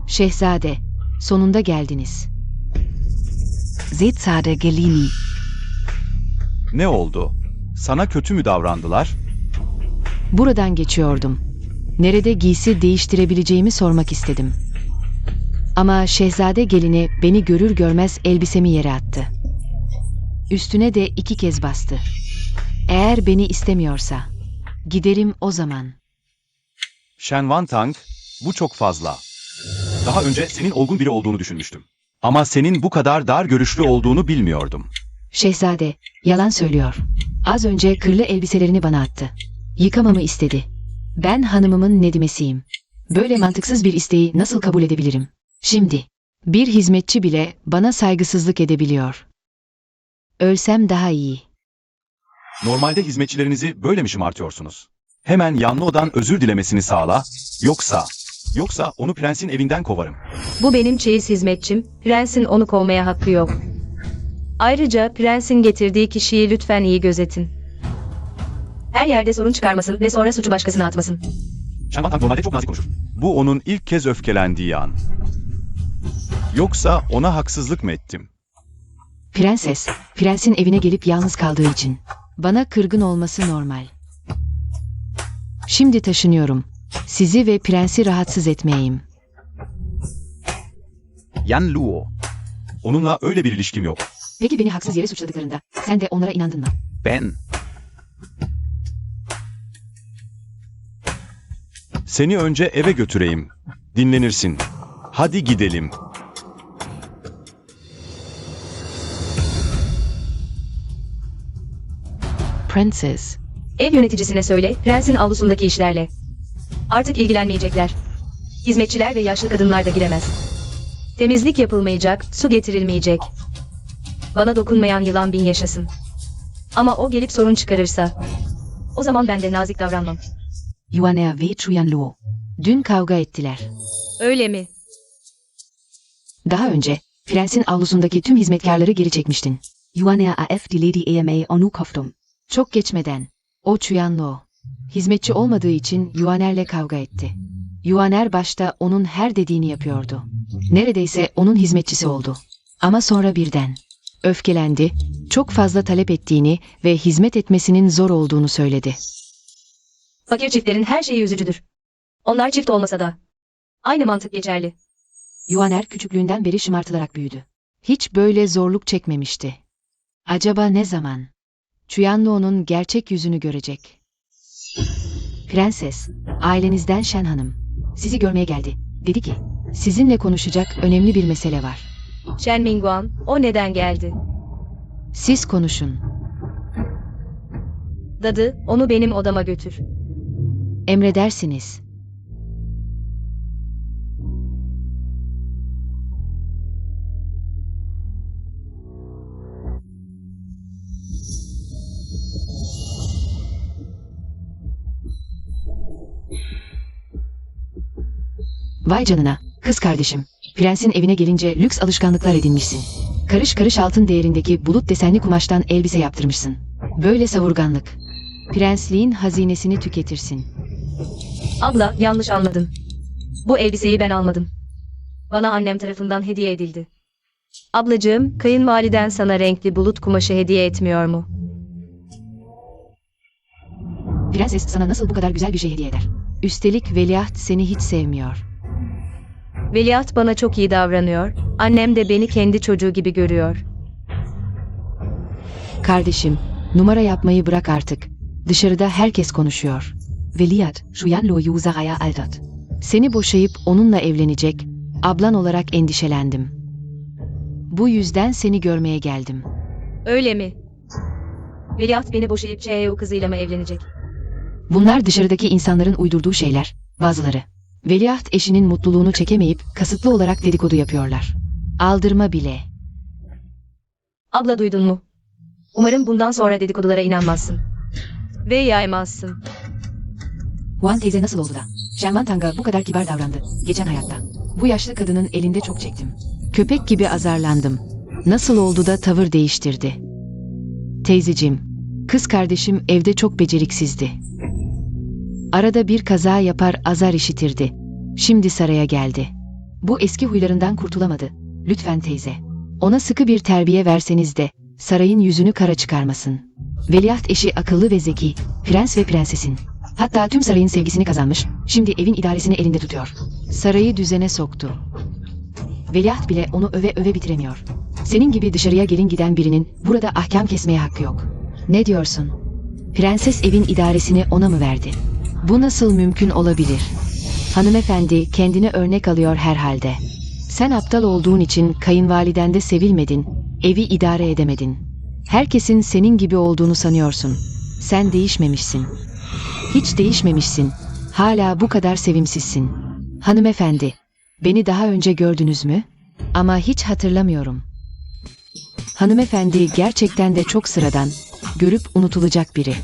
Şehzade, sonunda geldiniz. Şehzade gelini. Ne oldu? Sana kötü mü davrandılar? Buradan geçiyordum. Nerede giysi değiştirebileceğimi sormak istedim. Ama şehzade gelini beni görür görmez elbisemi yere attı. Üstüne de 2 kez bastı. Eğer beni istemiyorsa, giderim o zaman. Shen Wantang, bu çok fazla. Daha önce senin olgun biri olduğunu düşünmüştüm. Ama senin bu kadar dar görüşlü olduğunu bilmiyordum. Şehzade, yalan söylüyor. Az önce kırlı elbiselerini bana attı. Yıkamamı istedi. Ben hanımımın nedimesiyim. Böyle mantıksız bir isteği nasıl kabul edebilirim? Şimdi, bir hizmetçi bile bana saygısızlık edebiliyor. Ölsem daha iyi. Normalde hizmetçilerinizi böyle mi şımartıyorsunuz? Hemen Yanlo'dan özür dilemesini sağla, yoksa onu prensin evinden kovarım. Bu benim çeyiz hizmetçim, prensin onu kovmaya hakkı yok. Ayrıca prensin getirdiği kişiyi lütfen iyi gözetin. Her yerde sorun çıkarmasın ve sonra suçu başkasına atmasın. Shen Wantang normalde çok nazik konuşur. Bu onun ilk kez öfkelendiği an. Yoksa ona haksızlık mı ettim? Prenses, prensin evine gelip yalnız kaldığı için. Bana kırgın olması normal. Şimdi taşınıyorum. Sizi ve prensi rahatsız etmeyeyim. Yan Luo. Onunla öyle bir ilişkim yok. Peki beni haksız yere suçladıklarında sen de onlara inandın mı? Ben. Seni önce eve götüreyim. Dinlenirsin. Hadi gidelim. Prenses. Ev yöneticisine söyle, prensin avlusundaki işlerle. Artık ilgilenmeyecekler. Hizmetçiler ve yaşlı kadınlar da giremez. Temizlik yapılmayacak, su getirilmeyecek. Bana dokunmayan yılan bin yaşasın. Ama o gelip sorun çıkarırsa, o zaman ben de nazik davranmam. Yuaner ve Chuyanluo. Dün kavga ettiler. Öyle mi? Daha önce prensin avlusundaki tüm hizmetkarları geri çekmiştin. Yuaner af die Lady Ema onu koftum. Çok geçmeden o Chuyanluo hizmetçi olmadığı için Yuaner'le kavga etti. Yuaner başta onun her dediğini yapıyordu. Neredeyse onun hizmetçisi oldu. Ama sonra birden öfkelendi, çok fazla talep ettiğini ve hizmet etmesinin zor olduğunu söyledi. Fakir çiftlerin her şeyi üzücüdür. Onlar çift olmasa da. Aynı mantık geçerli. Yuaner küçüklüğünden beri şımartılarak büyüdü. Hiç böyle zorluk çekmemişti. Acaba ne zaman? Chuyanluo'nun gerçek yüzünü görecek. Prenses, ailenizden Shen Hanım. Sizi görmeye geldi. Dedi ki, sizinle konuşacak önemli bir mesele var. Shen Mingguan, o neden geldi? Siz konuşun. Dadı, onu benim odama götür. Emredersiniz. Vay canına, kız kardeşim. Prensin evine gelince lüks alışkanlıklar edinmişsin. Karış karış altın değerindeki bulut desenli kumaştan elbise yaptırmışsın. Böyle savurganlık. Prensliğin hazinesini tüketirsin. Abla, yanlış anladın. Bu elbiseyi ben almadım. Bana annem tarafından hediye edildi. Ablacığım, kayınvaliden sana renkli bulut kumaşı hediye etmiyor mu? Prenses sana nasıl bu kadar güzel bir şey hediye eder? Üstelik veliaht seni hiç sevmiyor. Veliaht bana çok iyi davranıyor. Annem de beni kendi çocuğu gibi görüyor. Kardeşim, numara yapmayı bırak artık. Dışarıda herkes konuşuyor. Veliaht, şu Yanluo'yu Zara'ya aldat. Seni boşayıp onunla evlenecek, ablan olarak endişelendim. Bu yüzden seni görmeye geldim. Öyle mi? Veliaht beni boşayıp Cheo kızıyla mı evlenecek? Bunlar dışarıdaki insanların uydurduğu şeyler, bazıları. Veliaht eşinin mutluluğunu çekemeyip kasıtlı olarak dedikodu yapıyorlar. Aldırma bile. Abla duydun mu? Umarım bundan sonra dedikodulara inanmazsın. Ve yaymazsın. Huan teyze nasıl oldu da? Shen Tang'a bu kadar kibar davrandı, geçen hayatta. Bu yaşlı kadının elinde çok çektim. Köpek gibi azarlandım. Nasıl oldu da tavır değiştirdi? Teyzeciğim, kız kardeşim evde çok beceriksizdi. Arada bir kaza yapar azar işitirdi. Şimdi saraya geldi. Bu eski huylarından kurtulamadı. Lütfen teyze. Ona sıkı bir terbiye verseniz de sarayın yüzünü kara çıkarmasın. Veliaht eşi akıllı ve zeki, prens ve prensesin. Hatta tüm sarayın sevgisini kazanmış, şimdi evin idaresini elinde tutuyor. Sarayı düzene soktu. Veliaht bile onu öve öve bitiremiyor. Senin gibi dışarıya gelin giden birinin burada ahkam kesmeye hakkı yok. Ne diyorsun? Prenses evin idaresini ona mı verdi? Bu nasıl mümkün olabilir? Hanımefendi kendine örnek alıyor herhalde. Sen aptal olduğun için kayınvalidende sevilmedin, evi idare edemedin. Herkesin senin gibi olduğunu sanıyorsun. Sen değişmemişsin. Hiç değişmemişsin. Hala bu kadar sevimsizsin. Hanımefendi, beni daha önce gördünüz mü? Ama hiç hatırlamıyorum. Hanımefendi gerçekten de çok sıradan, görüp unutulacak biri.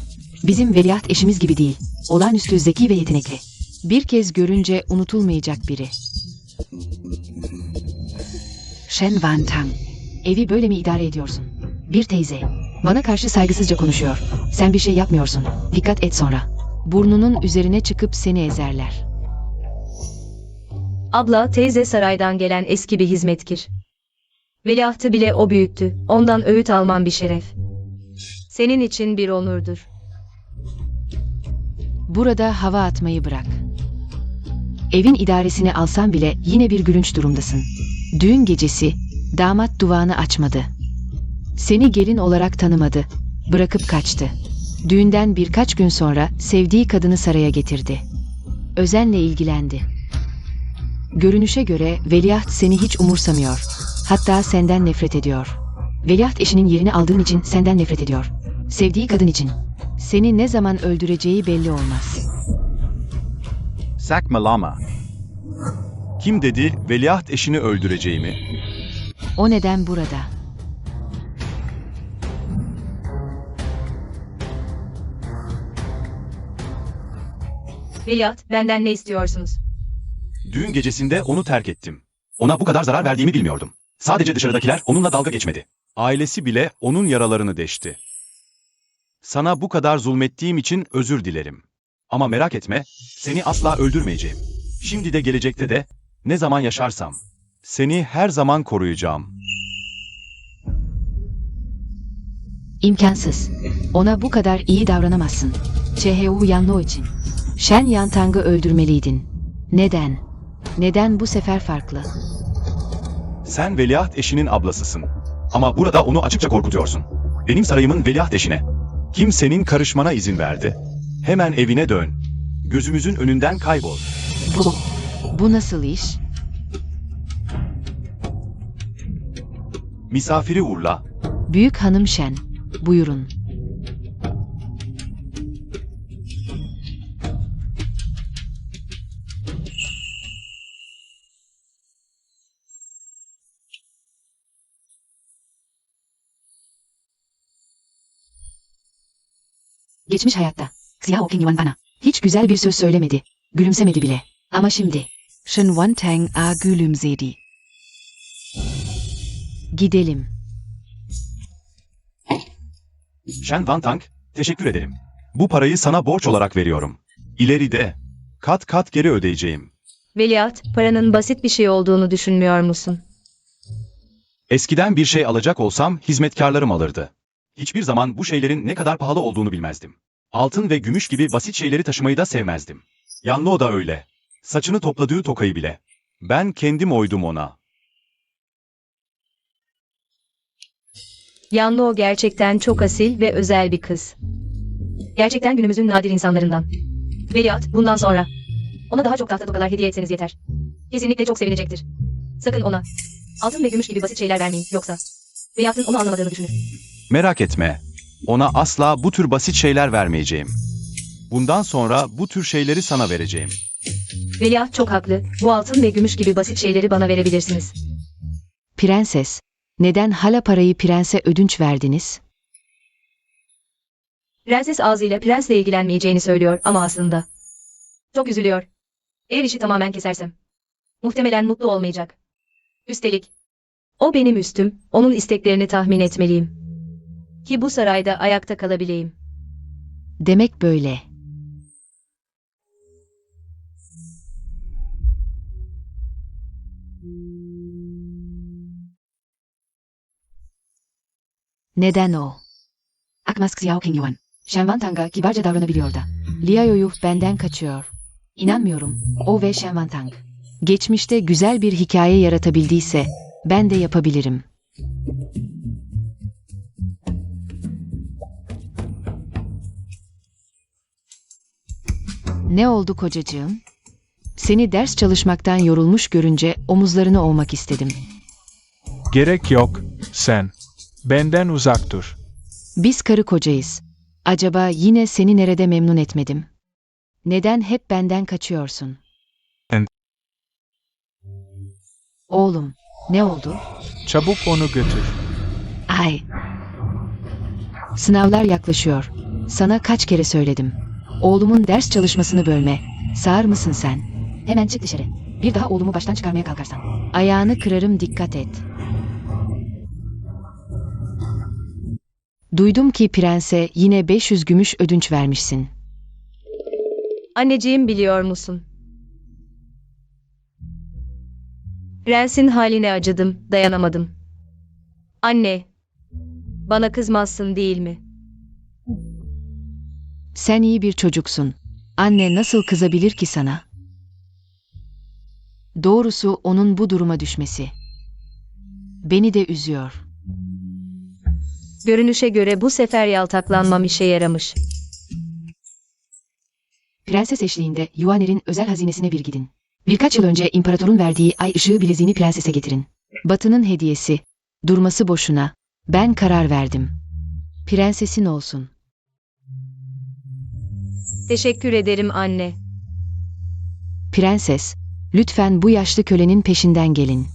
Bizim veliaht eşimiz gibi değil, olağanüstü zeki ve yetenekli. Bir kez görünce unutulmayacak biri. Shen Tang, evi böyle mi idare ediyorsun? Bir teyze, bana karşı saygısızca konuşuyor. Sen bir şey yapmıyorsun, dikkat et sonra. Burnunun üzerine çıkıp seni ezerler. Abla teyze saraydan gelen eski bir hizmetkir. Veliahtı bile o büyüttü. Ondan öğüt alman bir şeref. Senin için bir onurdur. Burada hava atmayı bırak. Evin idaresini alsan bile yine bir gülünç durumdasın. Düğün gecesi damat duvağını açmadı. Seni gelin olarak tanımadı. Bırakıp kaçtı. Düğünden birkaç gün sonra sevdiği kadını saraya getirdi. Özenle ilgilendi. Görünüşe göre veliaht seni hiç umursamıyor. Hatta senden nefret ediyor. Veliaht eşinin yerini aldığın için senden nefret ediyor. Sevdiği kadın için. Seni ne zaman öldüreceği belli olmaz. Sag mal Lama. Kim dedi veliaht eşini öldüreceğimi? O neden burada? Veliaht, benden ne istiyorsunuz? Düğün gecesinde onu terk ettim. Ona bu kadar zarar verdiğimi bilmiyordum. Sadece dışarıdakiler onunla dalga geçmedi. Ailesi bile onun yaralarını deşti. Sana bu kadar zulmettiğim için özür dilerim. Ama merak etme, seni asla öldürmeyeceğim. Şimdi de gelecekte de, ne zaman yaşarsam, seni her zaman koruyacağım. İmkansız. Ona bu kadar iyi davranamazsın. Cheo Yanluo için. Shen Yantang'ı öldürmeliydin. Neden? Neden bu sefer farklı? Sen veliaht eşinin ablasısın. Ama burada onu açıkça korkutuyorsun. Benim sarayımın veliaht eşine. Kimsenin karışmana izin verdi. Hemen evine dön. Gözümüzün önünden kaybol. Bu nasıl iş? Misafiri uğurla. Büyük hanım Shen, buyurun. Geçmiş hayatta, Xiao Qingyuan bana hiç güzel bir söz söylemedi, gülümsemedi bile. Ama şimdi, Shen Tang a gülümsedi. Gidelim. Shen Tang, teşekkür ederim. Bu parayı sana borç olarak veriyorum. İleride, kat kat geri ödeyeceğim. Veliaht, paranın basit bir şey olduğunu düşünmüyor musun? Eskiden bir şey alacak olsam hizmetkarlarım alırdı. Hiçbir zaman bu şeylerin ne kadar pahalı olduğunu bilmezdim. Altın ve gümüş gibi basit şeyleri taşımayı da sevmezdim. Yanlı o da öyle. Saçını topladığı tokayı bile. Ben kendim oydum ona. Yanlı o gerçekten çok asil ve özel bir kız. Gerçekten günümüzün nadir insanlarından. Veliaht, bundan sonra ona daha çok tahta tokalar hediye etseniz yeter. Kesinlikle çok sevinecektir. Sakın ona altın ve gümüş gibi basit şeyler vermeyin, yoksa Veliahtın onu anlamadığını düşünür. Merak etme. Ona asla bu tür basit şeyler vermeyeceğim. Bundan sonra bu tür şeyleri sana vereceğim. Veliaht çok haklı. Bu altın ve gümüş gibi basit şeyleri bana verebilirsiniz. Prenses, neden hala parayı prense ödünç verdiniz? Prenses ağzıyla prensle ilgilenmeyeceğini söylüyor ama aslında çok üzülüyor. Eğer işi tamamen kesersem muhtemelen mutlu olmayacak. Üstelik o benim üstüm, onun isteklerini tahmin etmeliyim. Ki bu sarayda ayakta kalabileyim. Demek böyle. Neden o? Akmask Xiao Qingyuan. Shenwan Tang'a kibarca davranabiliyor da. Liao'yu benden kaçıyor. İnanmıyorum. O ve Shenwan Tang. Geçmişte güzel bir hikaye yaratabildiyse ben de yapabilirim. Ne oldu kocacığım? Seni ders çalışmaktan yorulmuş görünce omuzlarını ovmak istedim. Gerek yok, sen. Benden uzak dur. Biz karı kocayız. Acaba yine seni nerede memnun etmedim? Neden hep benden kaçıyorsun? Oğlum, ne oldu? Çabuk onu götür. Ay. Sınavlar yaklaşıyor. Sana kaç kere söyledim. Oğlumun ders çalışmasını bölme. Sağır mısın sen? Hemen çık dışarı. Bir daha oğlumu baştan çıkarmaya kalkarsan. Ayağını kırarım, dikkat et. Duydum ki prense yine 500 gümüş ödünç vermişsin. Anneciğim, biliyor musun? Prensin haline acıdım, dayanamadım. Anne, bana kızmazsın değil mi? Sen iyi bir çocuksun. Anne nasıl kızabilir ki sana? Doğrusu onun bu duruma düşmesi beni de üzüyor. Görünüşe göre bu sefer yaltaklanmam işe yaramış. Prenses eşliğinde Yuaner'in özel hazinesine bir gidin. Birkaç yıl önce imparatorun verdiği ay ışığı bileziğini prensese getirin. Batı'nın hediyesi. Durması boşuna. Ben karar verdim. Prensesin olsun. Teşekkür ederim anne. Prenses, lütfen bu yaşlı kölenin peşinden gelin.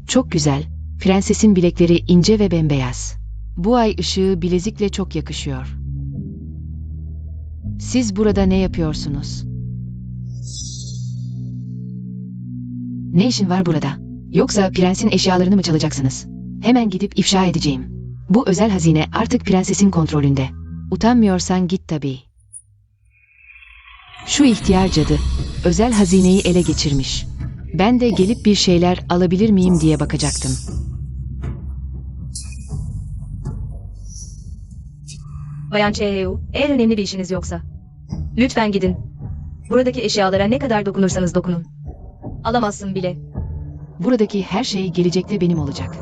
Çok güzel. Prensesin bilekleri ince ve bembeyaz. Bu ay ışığı bilezikle çok yakışıyor. Siz burada ne yapıyorsunuz? Ne işin var burada? Yoksa prensin eşyalarını mı çalacaksınız? Hemen gidip ifşa edeceğim. Bu özel hazine artık prensesin kontrolünde. Utanmıyorsan git tabii. Şu ihtiyar cadı özel hazineyi ele geçirmiş. Ben de gelip bir şeyler alabilir miyim diye bakacaktım. Bayan Cheheu, eğer önemli bir işiniz yoksa lütfen gidin. Buradaki eşyalara ne kadar dokunursanız dokunun. Alamazsın bile. Buradaki her şey gelecekte benim olacak.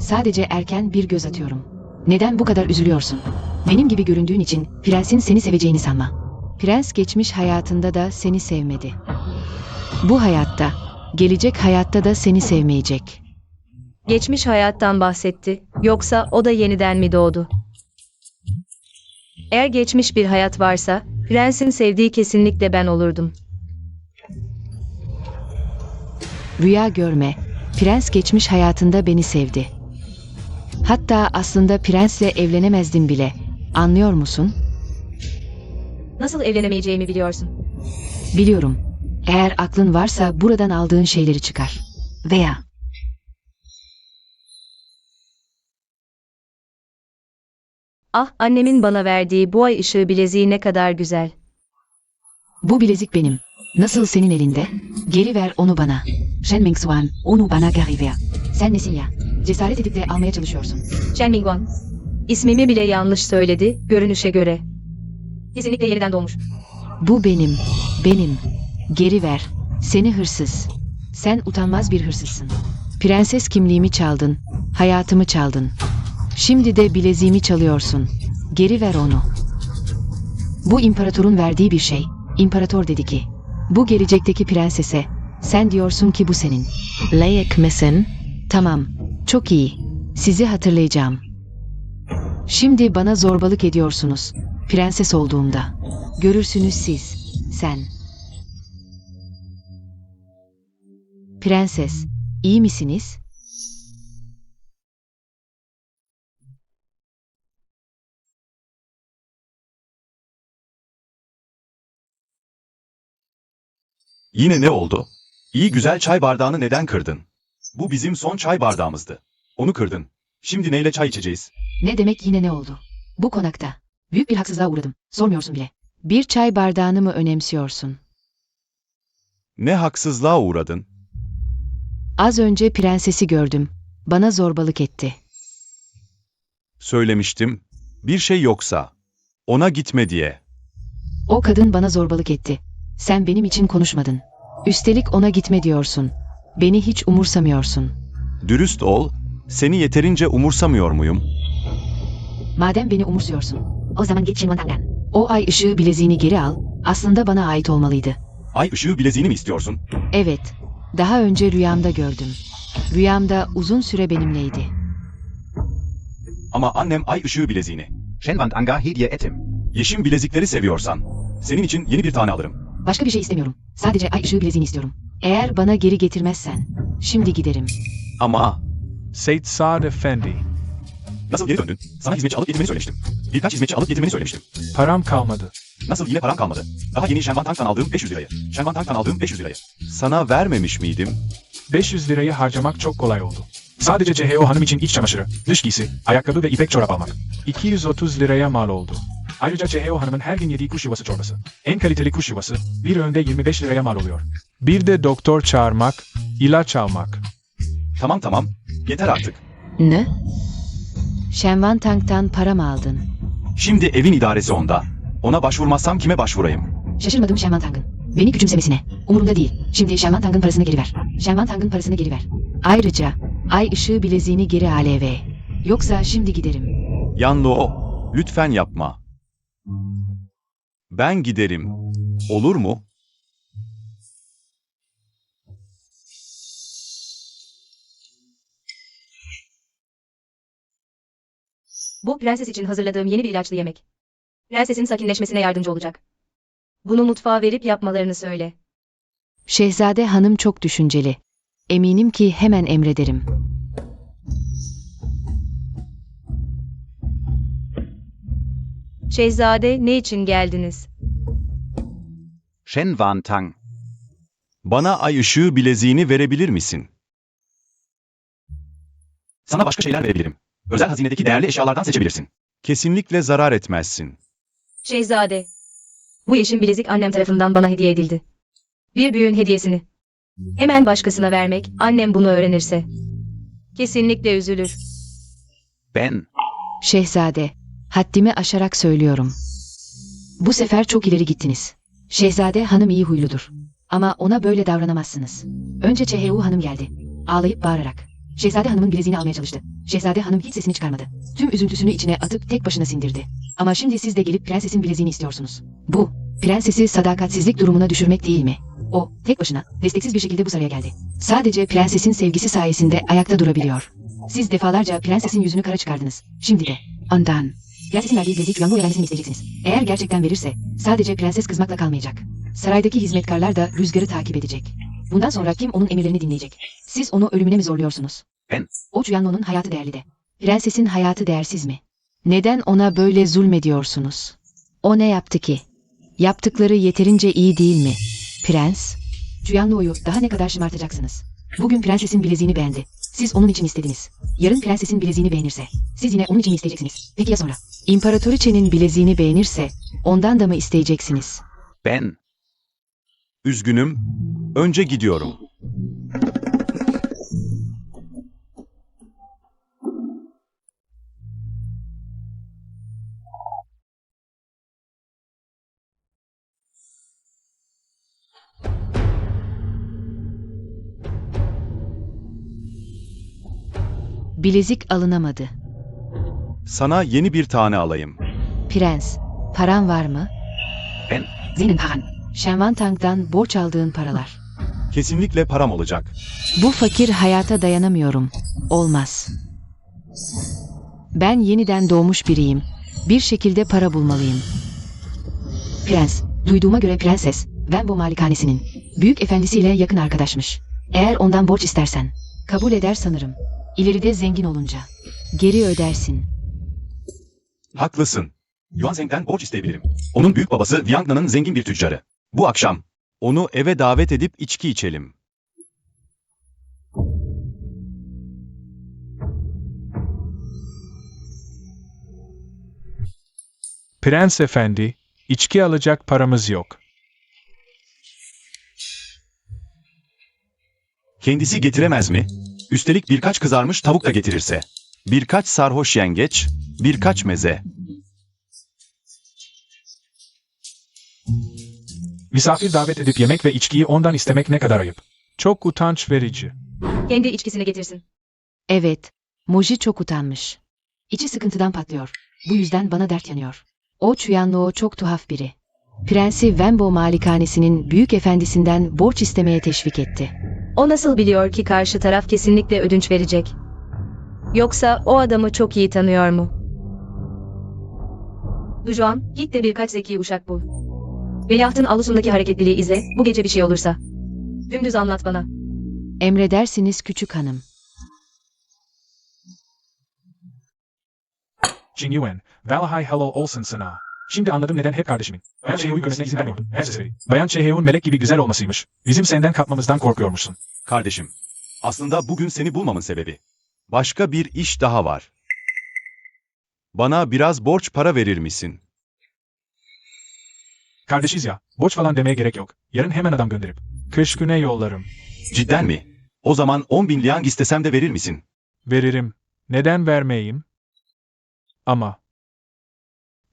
Sadece erken bir göz atıyorum. Neden bu kadar üzülüyorsun? Benim gibi göründüğün için prensin seni seveceğini sanma. Prens geçmiş hayatında da seni sevmedi. Bu hayatta, gelecek hayatta da seni sevmeyecek. Geçmiş hayattan bahsetti, yoksa o da yeniden mi doğdu? Eğer geçmiş bir hayat varsa, prensin sevdiği kesinlikle ben olurdum. Rüya görme, prens geçmiş hayatında beni sevdi. Hatta aslında prensle evlenemezdim bile. Anlıyor musun? Nasıl evlenemeyeceğimi biliyorsun. Biliyorum. Eğer aklın varsa buradan aldığın şeyleri çıkar. Veya... Ah, annemin bana verdiği bu ay ışığı bileziği ne kadar güzel. Bu bilezik benim. Nasıl senin elinde? Geri ver onu bana. Shen Mingxuan, onu bana geri ver. Sen nesin ya? Cesaret edip de almaya çalışıyorsun. Shen Mingguang. İsmimi bile yanlış söyledi, görünüşe göre. Kesinlikle yeniden doğmuş. Bu benim. Benim. Geri ver. Seni hırsız. Sen utanmaz bir hırsızsın. Prenses kimliğimi çaldın. Hayatımı çaldın. Şimdi de bileziğimi çalıyorsun. Geri ver onu. Bu imparatorun verdiği bir şey. İmparator dedi ki, bu gelecekteki prensese, sen diyorsun ki bu senin. Layık mısın? Tamam. Çok iyi. Sizi hatırlayacağım. Şimdi bana zorbalık ediyorsunuz. Prenses olduğumda. Görürsünüz siz. Sen. Prenses, iyi misiniz? Yine ne oldu? İyi güzel çay bardağını neden kırdın? Bu bizim son çay bardağımızdı. Onu kırdın. Şimdi neyle çay içeceğiz? Ne demek yine ne oldu? Bu konakta. Büyük bir haksızlığa uğradım. Sormuyorsun bile. Bir çay bardağını mı önemsiyorsun? Ne haksızlığa uğradın? Az önce prensesi gördüm. Bana zorbalık etti. Söylemiştim. Bir şey yoksa. Ona gitme diye. O kadın bana zorbalık etti. Sen benim için konuşmadın. Üstelik ona gitme diyorsun. Beni hiç umursamıyorsun. Dürüst ol. Seni yeterince umursamıyor muyum? Madem beni umursuyorsun, o zaman git Şinvan'dan. O ay ışığı bileziğini geri al. Aslında bana ait olmalıydı. Ay ışığı bileziğini mi istiyorsun? Evet. Daha önce rüyamda gördüm. Rüyamda uzun süre benimleydi. Ama annem ay ışığı bileziğini. Shenwand Anga hediye etim. Yeşim bilezikleri seviyorsan. Senin için yeni bir tane alırım. Başka bir şey istemiyorum. Sadece ay ışığı bileziğini istiyorum. Eğer bana geri getirmezsen, şimdi giderim. Ama Seyit Saad Efendi. nasıl geri döndün? Sana hizmetçi alıp getirmeni söylemiştim. Birkaç hizmetçi alıp getirmeni söylemiştim. Param kalmadı. Nasıl yine param kalmadı? Daha yeni Shenwan Tank'tan aldığım 500 lirayı. Shenwan Tank'tan aldığım 500 lirayı. Sana vermemiş miydim? 500 lirayı harcamak çok kolay oldu. Sadece CHO hanım için iç çamaşırı, dış giysi, ayakkabı ve ipek çorap almak. 230 liraya mal oldu. Ayrıca CHO hanımın her gün yediği kuş yuvası çorbası. En kaliteli kuş yuvası, bir öğünde 25 liraya mal oluyor. Bir de doktor çağırmak, ilaç almak. Tamam. Yeter artık. Ne? Shenwan Tank'tan para mı aldın? Şimdi evin idaresi onda. Ona başvurmazsam kime başvurayım? Şaşırmadım Shenwan Tank'ın. Beni küçümsemesine. Umurumda değil. Şimdi Shenwan Tank'ın parasını geri ver. Shenwan Tank'ın parasını geri ver. Ayrıca ay ışığı bileziğini geri al eve. Yoksa şimdi giderim. Yanlo, lütfen yapma. Ben giderim. Olur mu? Bu prenses için hazırladığım yeni bir ilaçlı yemek. Prensesin sakinleşmesine yardımcı olacak. Bunu mutfağa verip yapmalarını söyle. Şehzade hanım çok düşünceli. Eminim ki hemen emrederim. Şehzade, ne için geldiniz? Shenwan Tang. Bana ay ışığı bileziğini verebilir misin? Sana başka şeyler verebilirim. Özel hazinedeki değerli eşyalardan seçebilirsin. Kesinlikle zarar etmezsin. Şehzade. Bu yeşim bilezik annem tarafından bana hediye edildi. Bir büyüğün hediyesini. Hemen başkasına vermek, annem bunu öğrenirse. Kesinlikle üzülür. Ben. Şehzade, haddimi aşarak söylüyorum. Bu sefer çok ileri gittiniz. Şehzade hanım iyi huyludur. Ama ona böyle davranamazsınız. Önce Çeheu hanım geldi. Ağlayıp bağırarak. Şehzade hanımın bileziğini almaya çalıştı. Şehzade hanım hiç sesini çıkarmadı. Tüm üzüntüsünü içine atıp tek başına sindirdi. Ama şimdi siz de gelip prensesin bileziğini istiyorsunuz. Bu, prensesi sadakatsizlik durumuna düşürmek değil mi? O, tek başına, desteksiz bir şekilde bu saraya geldi. Sadece prensesin sevgisi sayesinde ayakta durabiliyor. Siz defalarca prensesin yüzünü kara çıkardınız. Şimdi de, ondan. Prensesin verdiği bileziği Yuanlu öğrenmesini isteyeceksiniz. Eğer gerçekten verirse, sadece prenses kızmakla kalmayacak. Saraydaki hizmetkarlar da rüzgarı takip edecek. Bundan sonra kim onun emirlerini dinleyecek? Siz onu ölümüne mi zorluyorsunuz? Ben. O Yuanlu'nun hayatı değerli de. Prensesin hayatı değersiz mi? Neden ona böyle zulmediyorsunuz? O ne yaptı ki? Yaptıkları yeterince iyi değil mi? Prens, Yuanlu'yu daha ne kadar şımartacaksınız? Bugün prensesin bileziğini beğendi. Siz onun için istediniz. Yarın prensesin bileziğini beğenirse, siz yine onun için mi isteyeceksiniz? Peki ya sonra? İmparatoriçenin bileziğini beğenirse, ondan da mı isteyeceksiniz? Ben. Üzgünüm. Önce gidiyorum. Bilezik alınamadı. Sana yeni bir tane alayım. Prens, paran var mı? Ben. Senin paran. Shenwan Tang'dan borç aldığın paralar. Kesinlikle param olacak. Bu fakir hayata dayanamıyorum. Olmaz. Ben yeniden doğmuş biriyim. Bir şekilde para bulmalıyım. Prens, duyduğuma göre prenses, Wenbo malikanesinin büyük efendisiyle yakın arkadaşmış. Eğer ondan borç istersen, kabul eder sanırım. İleride zengin olunca. Geri ödersin. Haklısın. Yuan Zeng'den borç isteyebilirim. Onun büyük babası Viangna'nın zengin bir tüccarı. Bu akşam onu eve davet edip içki içelim. Prens efendi, içki alacak paramız yok. Kendisi getiremez mi? Üstelik birkaç kızarmış tavuk da getirirse. Birkaç sarhoş yengeç, birkaç meze. Misafir davet edip yemek ve içkiyi ondan istemek ne kadar ayıp. Çok utanç verici. Kendi içkisini getirsin. Evet, Moji çok utanmış. İçi sıkıntıdan patlıyor. Bu yüzden bana dert yanıyor. O Chuyanlo çok tuhaf biri. Prensi Wenbo malikanesinin büyük efendisinden borç istemeye teşvik etti. O nasıl biliyor ki karşı taraf kesinlikle ödünç verecek? Yoksa o adamı çok iyi tanıyor mu? Dujuan, git de birkaç zeki uşak bul. Veliahtın avlusundaki hareketliliği izle, bu gece bir şey olursa. Dümdüz anlat bana. Emredersiniz küçük hanım. Jin Yuan, Valahay hello olsun sana. Şimdi anladım neden hep kardeşimin. Bayan Cheheun'u görmesine izin vermiyordum. Her seferi. Bayan Cheheun melek gibi güzel olmasıymış. Bizim senden kapmamızdan korkuyormuşsun. Kardeşim, aslında bugün seni bulmamın sebebi. Başka bir iş daha var. Bana biraz borç para verir misin? Kardeşiz ya, borç falan demeye gerek yok. Yarın hemen adam gönderip kış güne yollarım. Cidden mi? O zaman 10.000 liang istesem de verir misin? Veririm. Neden vermeyeyim? Ama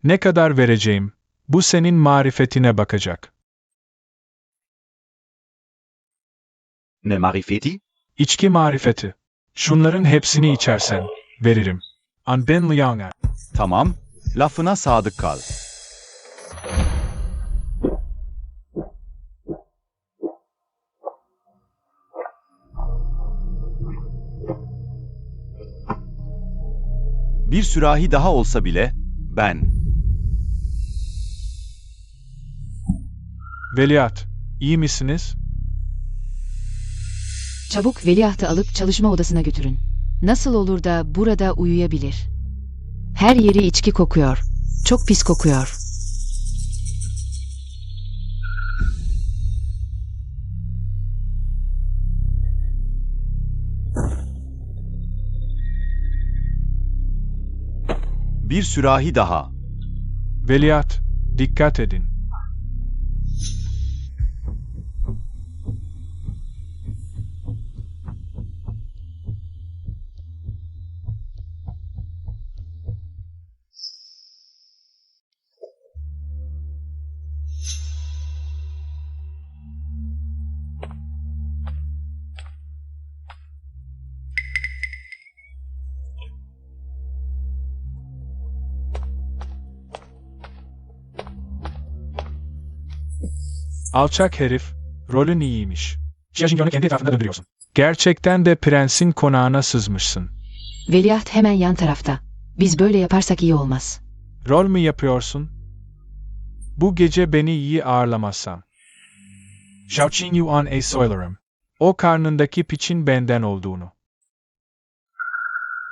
ne kadar vereceğim? Bu senin marifetine bakacak. Ne marifeti? İçki marifeti. Şunların hepsini içersen veririm. An Ben Liang'a. Tamam, lafına sadık kal. Bir sürahi daha olsa bile ben. Veliaht, iyi misiniz? Çabuk veliahtı alıp çalışma odasına götürün. Nasıl olur da burada uyuyabilir? Her yeri içki kokuyor. Çok pis kokuyor. Bir sürahi daha. Veliaht, dikkat edin. Alçak herif, rolün iyiymiş. Xia Jingyon'u kendi etrafında döndürüyorsun. Gerçekten de prensin konağına sızmışsın. Veliaht hemen yan tarafta. Biz böyle yaparsak iyi olmaz. Rol mü yapıyorsun? Bu gece beni iyi ağırlamazsan. Xiaoqing Yuan'a söylerim. O karnındaki piçin benden olduğunu.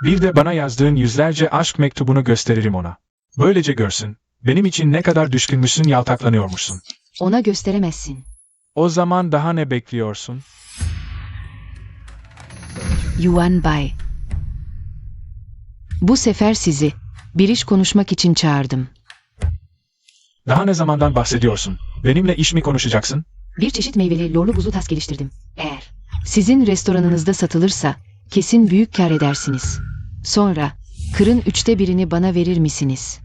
Bir de bana yazdığın yüzlerce aşk mektubunu gösteririm ona. Böylece görsün, benim için ne kadar düşkünmüşsün, yaltaklanıyormuşsun. Ona gösteremezsin. O zaman daha ne bekliyorsun? Yuan Bay. Bu sefer sizi bir iş konuşmak için çağırdım. Daha ne zamandan bahsediyorsun? Benimle iş mi konuşacaksın? Bir çeşit meyveli lorlu buzlu tas geliştirdim. Eğer sizin restoranınızda satılırsa kesin büyük kar edersiniz. Sonra kırın 1/3'ünü bana verir misiniz?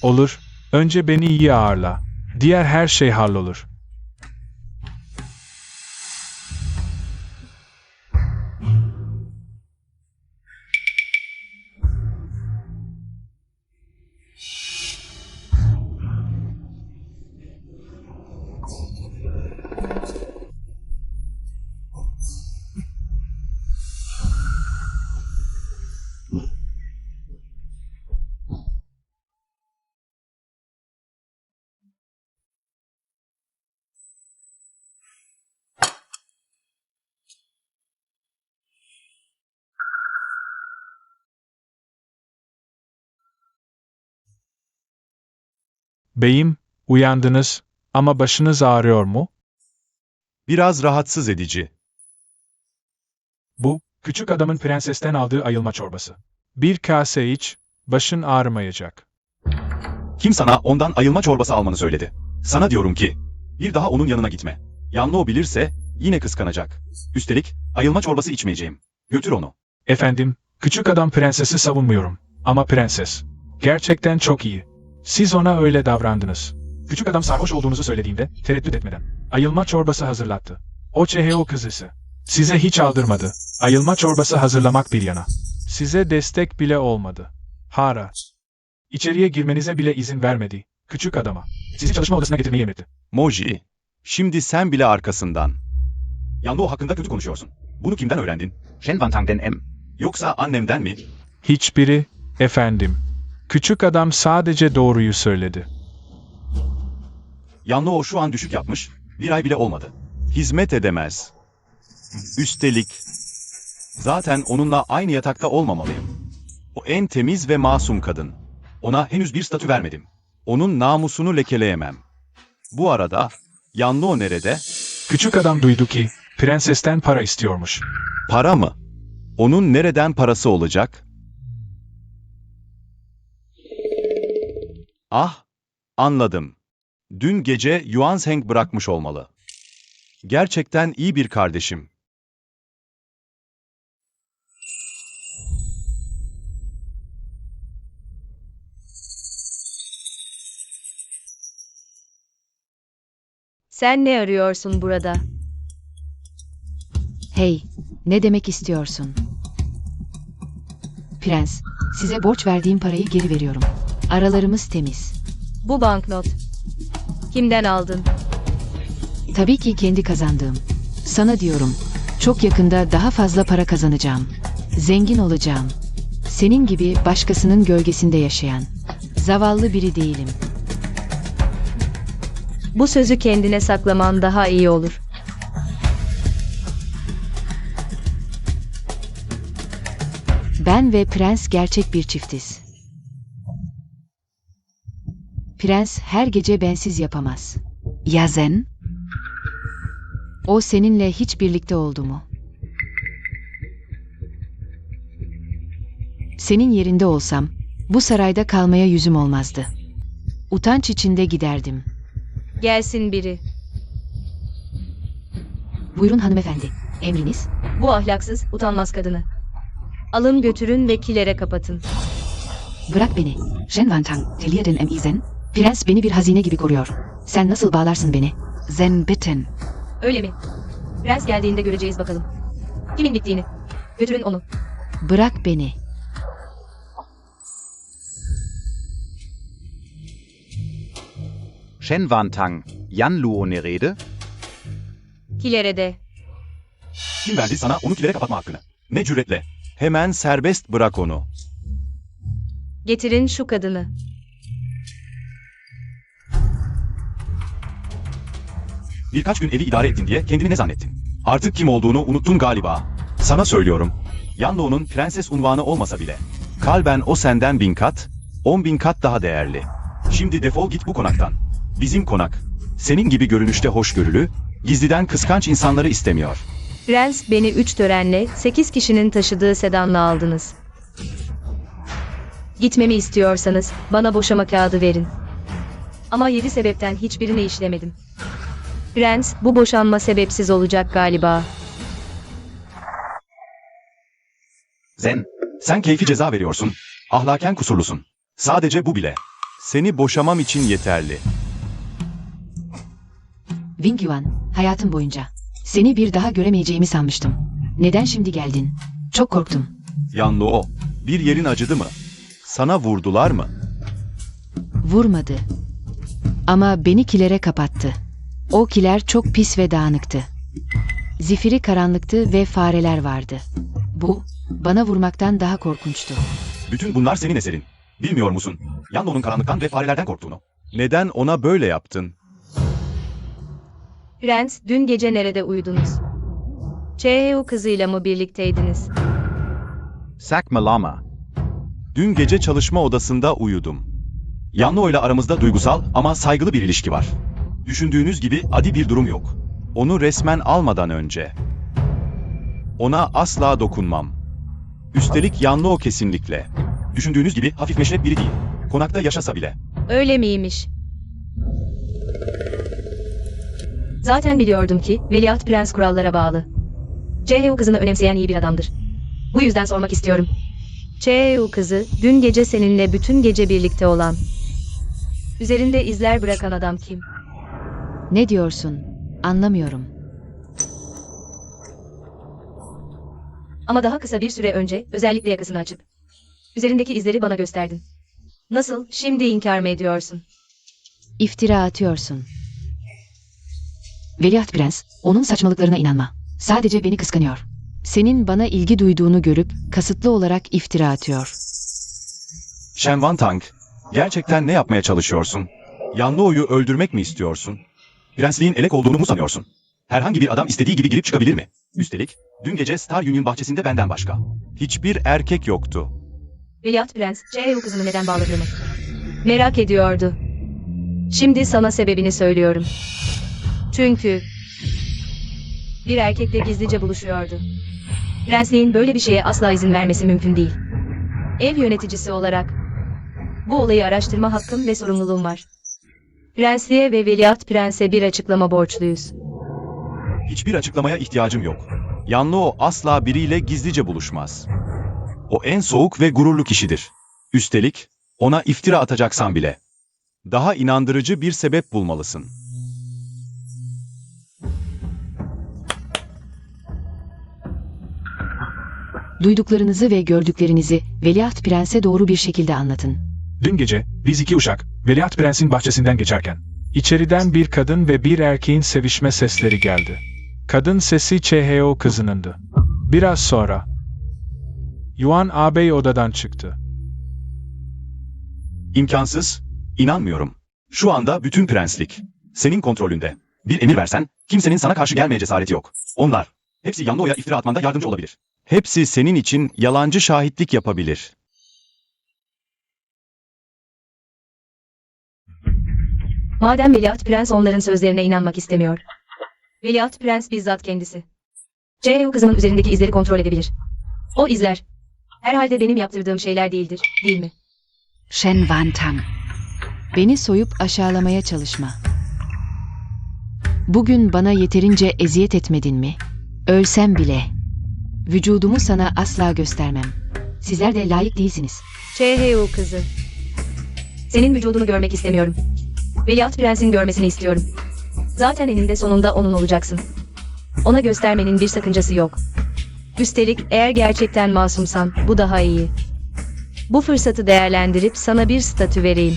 Olur. Önce beni iyi ağırla. Diğer her şey hallolur. Beyim, uyandınız ama başınız ağrıyor mu? Biraz rahatsız edici. Bu, küçük adamın prensesten aldığı ayılma çorbası. Bir kase iç, başın ağrımayacak. Kim sana ondan ayılma çorbası almanı söyledi? Sana diyorum ki, bir daha onun yanına gitme. Yanlı o bilirse, yine kıskanacak. Üstelik, ayılma çorbası içmeyeceğim. Götür onu. Efendim, küçük adam prensesi savunmuyorum. Ama prenses, gerçekten çok iyi. Siz ona öyle davrandınız. Küçük adam sarhoş olduğunuzu söylediğinde, tereddüt etmeden, ayılma çorbası hazırlattı. O Cheheo kızısı. Size hiç aldırmadı. Ayılma çorbası hazırlamak bir yana. Size destek bile olmadı. Hara. İçeriye girmenize bile izin vermedi. Küçük adama. Sizi çalışma odasına getirmeyi emretti. Moji, şimdi sen bile arkasından. Yanlı o hakkında kötü konuşuyorsun. Bunu kimden öğrendin? Shen Wantang den Yoksa annemden mi? Hiçbiri, efendim. Küçük adam sadece doğruyu söyledi. Yanlı o şu an düşük yapmış, bir ay bile olmadı. Hizmet edemez. Üstelik, zaten onunla aynı yatakta olmamalıyım. O en temiz ve masum kadın. Ona henüz bir statü vermedim. Onun namusunu lekeleyemem. Bu arada, Yanlı o nerede? Küçük adam duydu ki, prensesten para istiyormuş. Para mı? Onun nereden parası olacak? Ah, anladım. Dün gece Yuan Zheng bırakmış olmalı. Gerçekten iyi bir kardeşim. Sen ne arıyorsun burada? Hey, ne demek istiyorsun? Prens, size borç verdiğim parayı geri veriyorum. Aralarımız temiz. Bu banknot. Kimden aldın? Tabii ki kendi kazandığım. Sana diyorum, çok yakında daha fazla para kazanacağım. Zengin olacağım. Senin gibi başkasının gölgesinde yaşayan. Zavallı biri değilim. Bu sözü kendine saklaman daha iyi olur. Ben ve prens gerçek bir çiftiz. Prens her gece bensiz yapamaz. Ya Zen? O seninle hiç birlikte oldu mu? Senin yerinde olsam, bu sarayda kalmaya yüzüm olmazdı. Utanç içinde giderdim. Gelsin biri. Buyurun hanımefendi, emriniz? Bu ahlaksız, utanmaz kadını. Alın götürün ve kilere kapatın. Bırak beni. Shen Wantang, Telia'den em Zen. Prens beni bir hazine gibi koruyor. Sen nasıl bağlarsın beni? Zen bitten. Öyle mi? Prens geldiğinde göreceğiz bakalım. Kimin bittiğini. Götürün onu. Bırak beni. Shen Wantang, Yan Luo ne rede? Kilere de. Kim verdi sana onu kilere kapatma hakkını? Ne cüretle? Hemen serbest bırak onu. Getirin şu kadını. Birkaç gün evi idare ettin diye kendini ne zannettin? Artık kim olduğunu unuttun galiba. Sana söylüyorum. Yanluo'nun prenses unvanı olmasa bile. Kalben o senden 1000 kat, 10.000 kat daha değerli. Şimdi defol git bu konaktan. Bizim konak. Senin gibi görünüşte hoşgörülü, gizliden kıskanç insanları istemiyor. Prens beni 3 törenle 8 kişinin taşıdığı sedanla aldınız. Gitmemi istiyorsanız bana boşama kağıdı verin. Ama 7 sebepten hiçbirini işlemedim. Prens, bu boşanma sebepsiz olacak galiba. Zen, Sen keyfi ceza veriyorsun. Ahlaken kusurlusun. Sadece bu bile. Seni boşamam için yeterli. Wing Yuan, hayatım boyunca. Seni bir daha göremeyeceğimi sanmıştım. Neden şimdi geldin? Çok korktum. Yanluo, bir yerin acıdı mı? Sana vurdular mı? Vurmadı. Ama beni kilere kapattı. O kiler çok pis ve dağınıktı. Zifiri karanlıktı ve fareler vardı. Bu, bana vurmaktan daha korkunçtu. Bütün bunlar senin eserin. Bilmiyor musun? Yanluo'nun karanlıktan ve farelerden korktuğunu. Neden ona böyle yaptın? Prens, dün gece nerede uyudunuz? Cheheo kızıyla mı birlikteydiniz? Sak Malama. Dün gece çalışma odasında uyudum. Yanlo ile aramızda duygusal ama saygılı bir ilişki var. Düşündüğünüz gibi adi bir durum yok. Onu resmen almadan önce ona asla dokunmam. Üstelik Yanlo kesinlikle düşündüğünüz gibi hafif meşrep biri değil. Konakta yaşasa bile. Öyle miymiş? Zaten biliyordum ki Veliaht Prens kurallara bağlı. Cheo kızını önemseyen iyi bir adamdır. Bu yüzden sormak istiyorum. Cheo kızı dün gece seninle bütün gece birlikte olan, üzerinde izler bırakan adam kim? Ne diyorsun? Anlamıyorum. Ama daha kısa bir süre önce özellikle yakasını açıp üzerindeki izleri bana gösterdin. Nasıl? Şimdi inkar mı ediyorsun? İftira atıyorsun. Veliaht Prens, onun saçmalıklarına inanma. Sadece beni kıskanıyor. Senin bana ilgi duyduğunu görüp kasıtlı olarak iftira atıyor. Shen Wantang, gerçekten ne yapmaya çalışıyorsun? Yanlo'yu öldürmek mi istiyorsun? Prensliğin elek olduğunu mu sanıyorsun? Herhangi bir adam istediği gibi girip çıkabilir mi? Üstelik, dün gece Star Union bahçesinde benden başka hiçbir erkek yoktu. Veliaht Prens, Cheo kızını neden bağladığını merak ediyordu. Şimdi sana sebebini söylüyorum. Çünkü bir erkekle gizlice buluşuyordu. Prensliğin böyle bir şeye asla izin vermesi mümkün değil. Ev yöneticisi olarak bu olayı araştırma hakkım ve sorumluluğum var. Prensliğe ve Veliaht Prens'e bir açıklama borçluyuz. Hiçbir açıklamaya ihtiyacım yok. Yanlo asla biriyle gizlice buluşmaz. O en soğuk ve gururlu kişidir. Üstelik, ona iftira atacaksan bile daha inandırıcı bir sebep bulmalısın. Duyduklarınızı ve gördüklerinizi Veliaht Prens'e doğru bir şekilde anlatın. Dün gece biz iki uşak Veliaht Prens'in bahçesinden geçerken içeriden bir kadın ve bir erkeğin sevişme sesleri geldi. Kadın sesi Cheo kızınındı. Biraz sonra Yuan ağabey odadan çıktı. İmkansız, inanmıyorum. Şu anda bütün prenslik senin kontrolünde. Bir emir versen kimsenin sana karşı gelmeye cesareti yok. Onlar hepsi Yanlo'ya iftira atmanda yardımcı olabilir. Hepsi senin için yalancı şahitlik yapabilir. Madem Veliaht Prens onların sözlerine inanmak istemiyor. Veliaht Prens bizzat kendisi Cheo kızının üzerindeki izleri kontrol edebilir. O izler herhalde benim yaptırdığım şeyler değildir, değil mi? Shen Wantang. Beni soyup aşağılamaya çalışma. Bugün bana yeterince eziyet etmedin mi? Ölsem bile vücudumu sana asla göstermem. Sizler de layık değilsiniz. Cheo kızı. Senin vücudunu görmek istemiyorum. Veliaht Prens'in görmesini istiyorum. Zaten eninde sonunda onun olacaksın. Ona göstermenin bir sakıncası yok. Üstelik eğer gerçekten masumsan bu daha iyi. Bu fırsatı değerlendirip sana bir statü vereyim.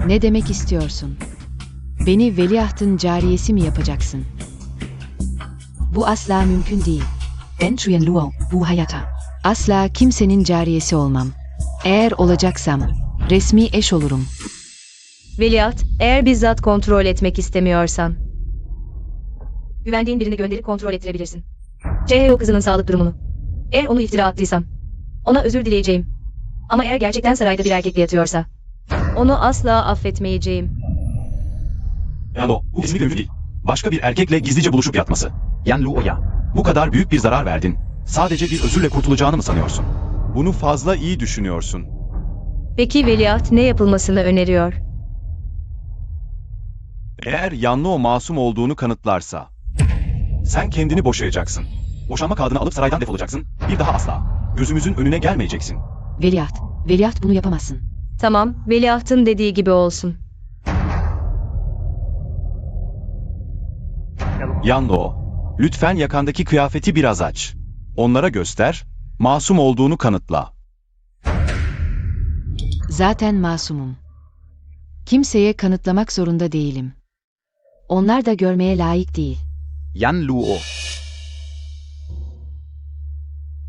Ne demek istiyorsun? Beni veliahtın cariyesi mi yapacaksın? Bu asla mümkün değil. Ben Chuyen Luo, bu hayata. Asla kimsenin cariyesi olmam. Eğer olacaksam, resmi eş olurum. Veliaht, eğer bizzat kontrol etmek istemiyorsan, güvendiğin birini gönderip kontrol ettirebilirsin. Cheo kızının sağlık durumunu. Eğer onu iftira attıysam, ona özür dileyeceğim. Ama eğer gerçekten sarayda bir erkekle yatıyorsa, onu asla affetmeyeceğim. Yanlo, bu kesinlikle mümkün değil. Başka bir erkekle gizlice buluşup yatması. Yanlo'ya bu kadar büyük bir zarar verdin. Sadece bir özürle kurtulacağını mı sanıyorsun? Bunu fazla iyi düşünüyorsun. Peki Veliaht ne yapılmasını öneriyor? Eğer Yanlo masum olduğunu kanıtlarsa, sen kendini boşayacaksın. Boşanma kağıdını alıp saraydan defolacaksın. Bir daha asla gözümüzün önüne gelmeyeceksin. Veliaht bunu yapamazsın. Tamam, Veliaht'ın dediği gibi olsun. Yanlo, lütfen yakandaki kıyafeti biraz aç. Onlara göster, masum olduğunu kanıtla. Zaten masumum. Kimseye kanıtlamak zorunda değilim. Onlar da görmeye layık değil. Yanluo.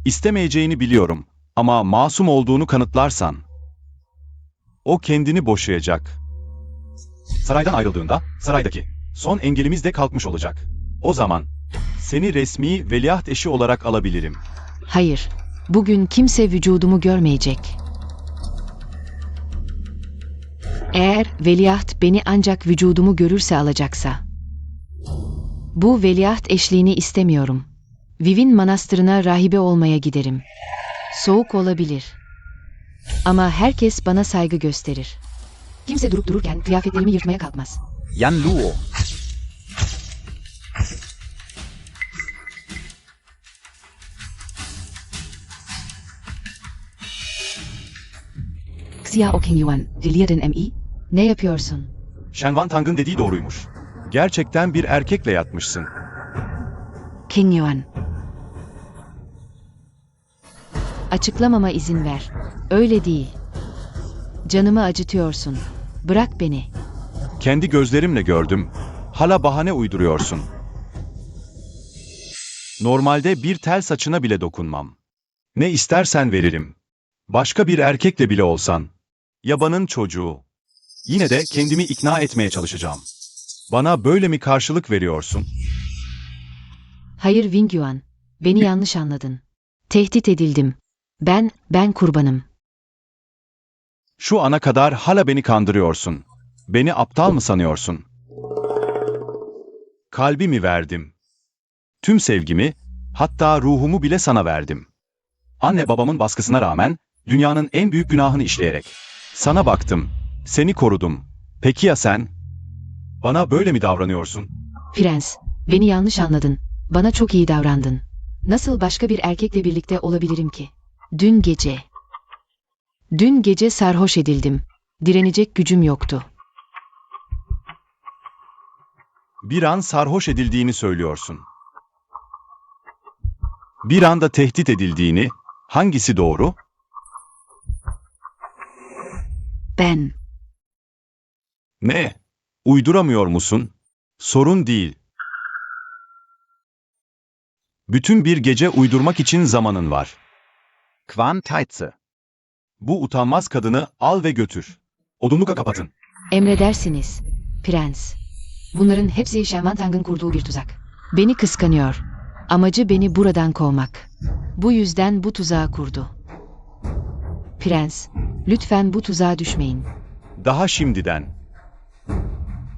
İstemeyeceğini biliyorum ama masum olduğunu kanıtlarsan, o kendini boşayacak. Saraydan ayrıldığında saraydaki son engelimiz de kalkmış olacak. O zaman seni resmi veliaht eşi olarak alabilirim. Hayır, bugün kimse vücudumu görmeyecek. Eğer veliaht beni ancak vücudumu görürse alacaksa. Bu veliaht eşliğini istemiyorum. Vivin manastırına rahibe olmaya giderim. Soğuk olabilir. Ama herkes bana saygı gösterir. Kimse durup dururken kıyafetlerimi yırtmaya kalkmaz. Yan Luo. Xia Oking Yuan, Liliaden Mi. Ne yapıyorsun? Shen Wantang'ın dediği doğruymuş. Gerçekten bir erkekle yatmışsın. King Yuan. Açıklamama izin ver. Öyle değil. Canımı acıtıyorsun. Bırak beni. Kendi gözlerimle gördüm. Hala bahane uyduruyorsun. Normalde bir tel saçına bile dokunmam. Ne istersen veririm. Başka bir erkekle bile olsan. Yabanın çocuğu. Yine de kendimi ikna etmeye çalışacağım. Bana böyle mi karşılık veriyorsun? Hayır Wing Yuan. Beni yanlış anladın. Tehdit edildim. Ben kurbanım. Şu ana kadar hala beni kandırıyorsun. Beni aptal mı sanıyorsun? Kalbimi verdim. Tüm sevgimi, hatta ruhumu bile sana verdim. Anne babamın baskısına rağmen, dünyanın en büyük günahını işleyerek. Sana baktım, seni korudum. Peki ya sen? Bana böyle mi davranıyorsun? Prens, beni yanlış anladın. Bana çok iyi davrandın. Nasıl başka bir erkekle birlikte olabilirim ki? Dün gece sarhoş edildim. Direnecek gücüm yoktu. Bir an sarhoş edildiğini söylüyorsun. Bir anda tehdit edildiğini, hangisi doğru? Ben. Ne? Uyduramıyor musun? Sorun değil. Bütün bir gece uydurmak için zamanın var. Quan Teize. Bu utanmaz kadını al ve götür. Odunluk'a kapatın. Emredersiniz, prens. Bunların hepsi Shen Wantang'ın kurduğu bir tuzak. Beni kıskanıyor. Amacı beni buradan kovmak. Bu yüzden bu tuzağı kurdu. Prens, lütfen bu tuzağa düşmeyin. Daha şimdiden.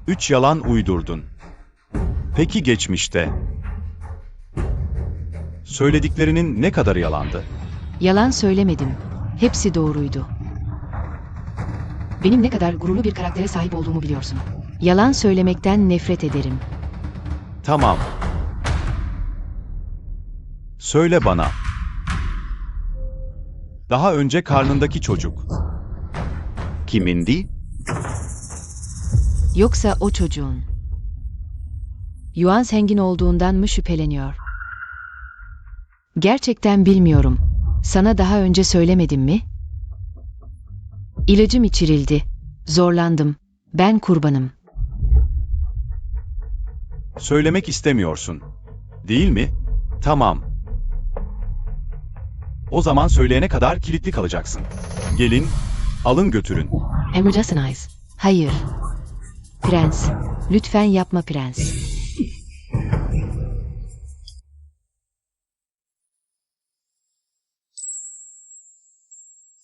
3 yalan uydurdun. Peki geçmişte? Söylediklerinin ne kadar yalandı? Yalan söylemedim. Hepsi doğruydu. Benim ne kadar gururlu bir karaktere sahip olduğumu biliyorsun. Yalan söylemekten nefret ederim. Tamam. Söyle bana. Daha önce karnındaki çocuk. Kimindi? Yoksa o çocuğun. Yuan Seng'in olduğundan mı şüpheleniyor? Gerçekten bilmiyorum. Sana daha önce söylemedim mi? İlacım içirildi. Zorlandım. Ben kurbanım. Söylemek istemiyorsun. Değil mi? Tamam. O zaman söyleyene kadar kilitli kalacaksın. Gelin, alın götürün. Emredersiniz. Hayır. Prens, lütfen yapma prens.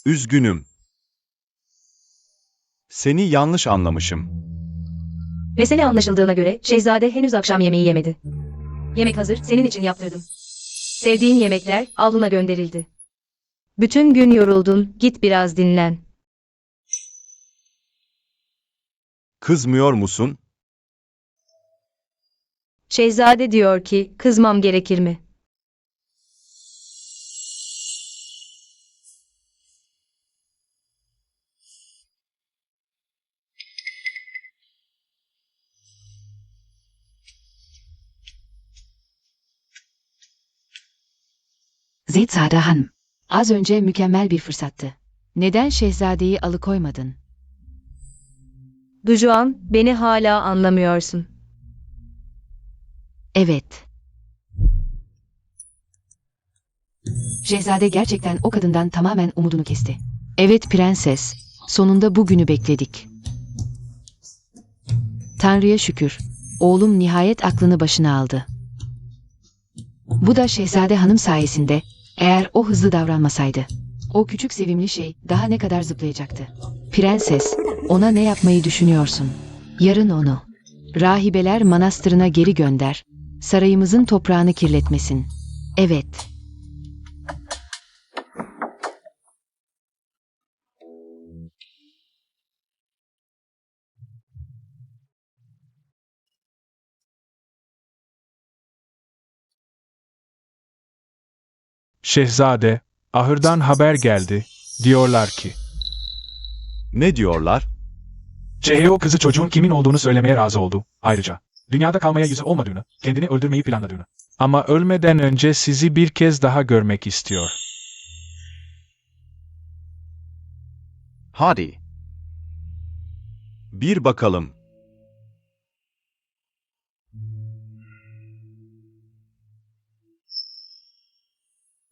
Üzgünüm. Seni yanlış anlamışım. Mesele anlaşıldığına göre şehzade henüz akşam yemeği yemedi. Yemek hazır, senin için yaptırdım. Sevdiğin yemekler avluna gönderildi. Bütün gün yoruldun, git biraz dinlen. Kızmıyor musun? Şehzade diyor ki, kızmam gerekir mi? Zeyzade Hanım, az önce mükemmel bir fırsattı. Neden şehzadeyi alıkoymadın? Dujuan, beni hala anlamıyorsun. Evet. Şehzade gerçekten o kadından tamamen umudunu kesti. Evet prenses, sonunda bugünü bekledik. Tanrı'ya şükür, oğlum nihayet aklını başına aldı. Bu da Şehzade Hanım sayesinde, eğer o hızlı davranmasaydı. O küçük sevimli şey daha ne kadar zıplayacaktı? Prenses, ona ne yapmayı düşünüyorsun? Yarın onu rahibeler manastırına geri gönder. Sarayımızın toprağını kirletmesin. Evet. Şehzade, ahırdan haber geldi. Diyorlar ki, Ne diyorlar? CEO kızı çocuğun kimin olduğunu söylemeye razı oldu. Ayrıca, dünyada kalmaya yüzü olmadığını, kendini öldürmeyi planladığını. Ama ölmeden önce sizi bir kez daha görmek istiyor. Hadi. Bir bakalım.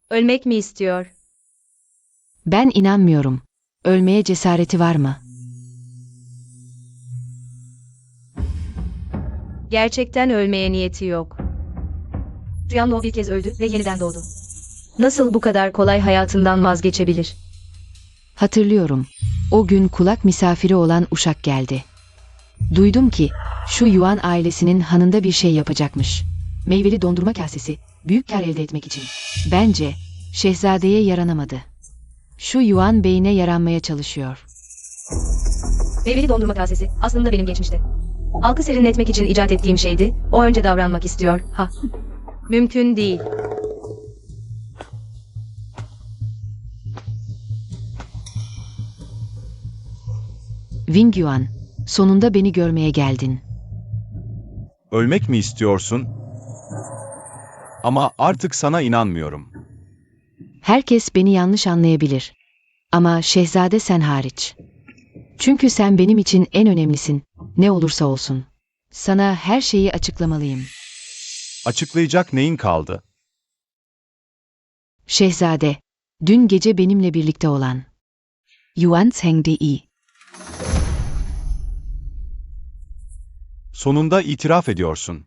Ölmek mi istiyor? Ben inanmıyorum. Ölmeye cesareti var mı? Gerçekten ölmeye niyeti yok. Yanlo bir kez öldü ve yeniden doğdu. Nasıl bu kadar kolay hayatından vazgeçebilir? Hatırlıyorum. O gün kulak misafiri olan uşak geldi. Duydum ki şu Yuan ailesinin hanında bir şey yapacakmış. Meyveli dondurma kasesi, büyük kar elde etmek için. Bence şehzadeye yaranamadı. Şu Yuan beyine yaranmaya çalışıyor. Meyveli dondurma kasesi aslında benim geçmişte. Halkı serinletmek için icat ettiğim şeydi. O önce davranmak istiyor. Ha. Mümkün değil. Wing Yuan, sonunda beni görmeye geldin. Ölmek mi istiyorsun? Ama artık sana inanmıyorum. Herkes beni yanlış anlayabilir. Ama şehzade sen hariç. Çünkü sen benim için en önemlisin, ne olursa olsun. Sana her şeyi açıklamalıyım. Açıklayacak neyin kaldı? Şehzade, dün gece benimle birlikte olan Yuan Chengdi. Sonunda itiraf ediyorsun.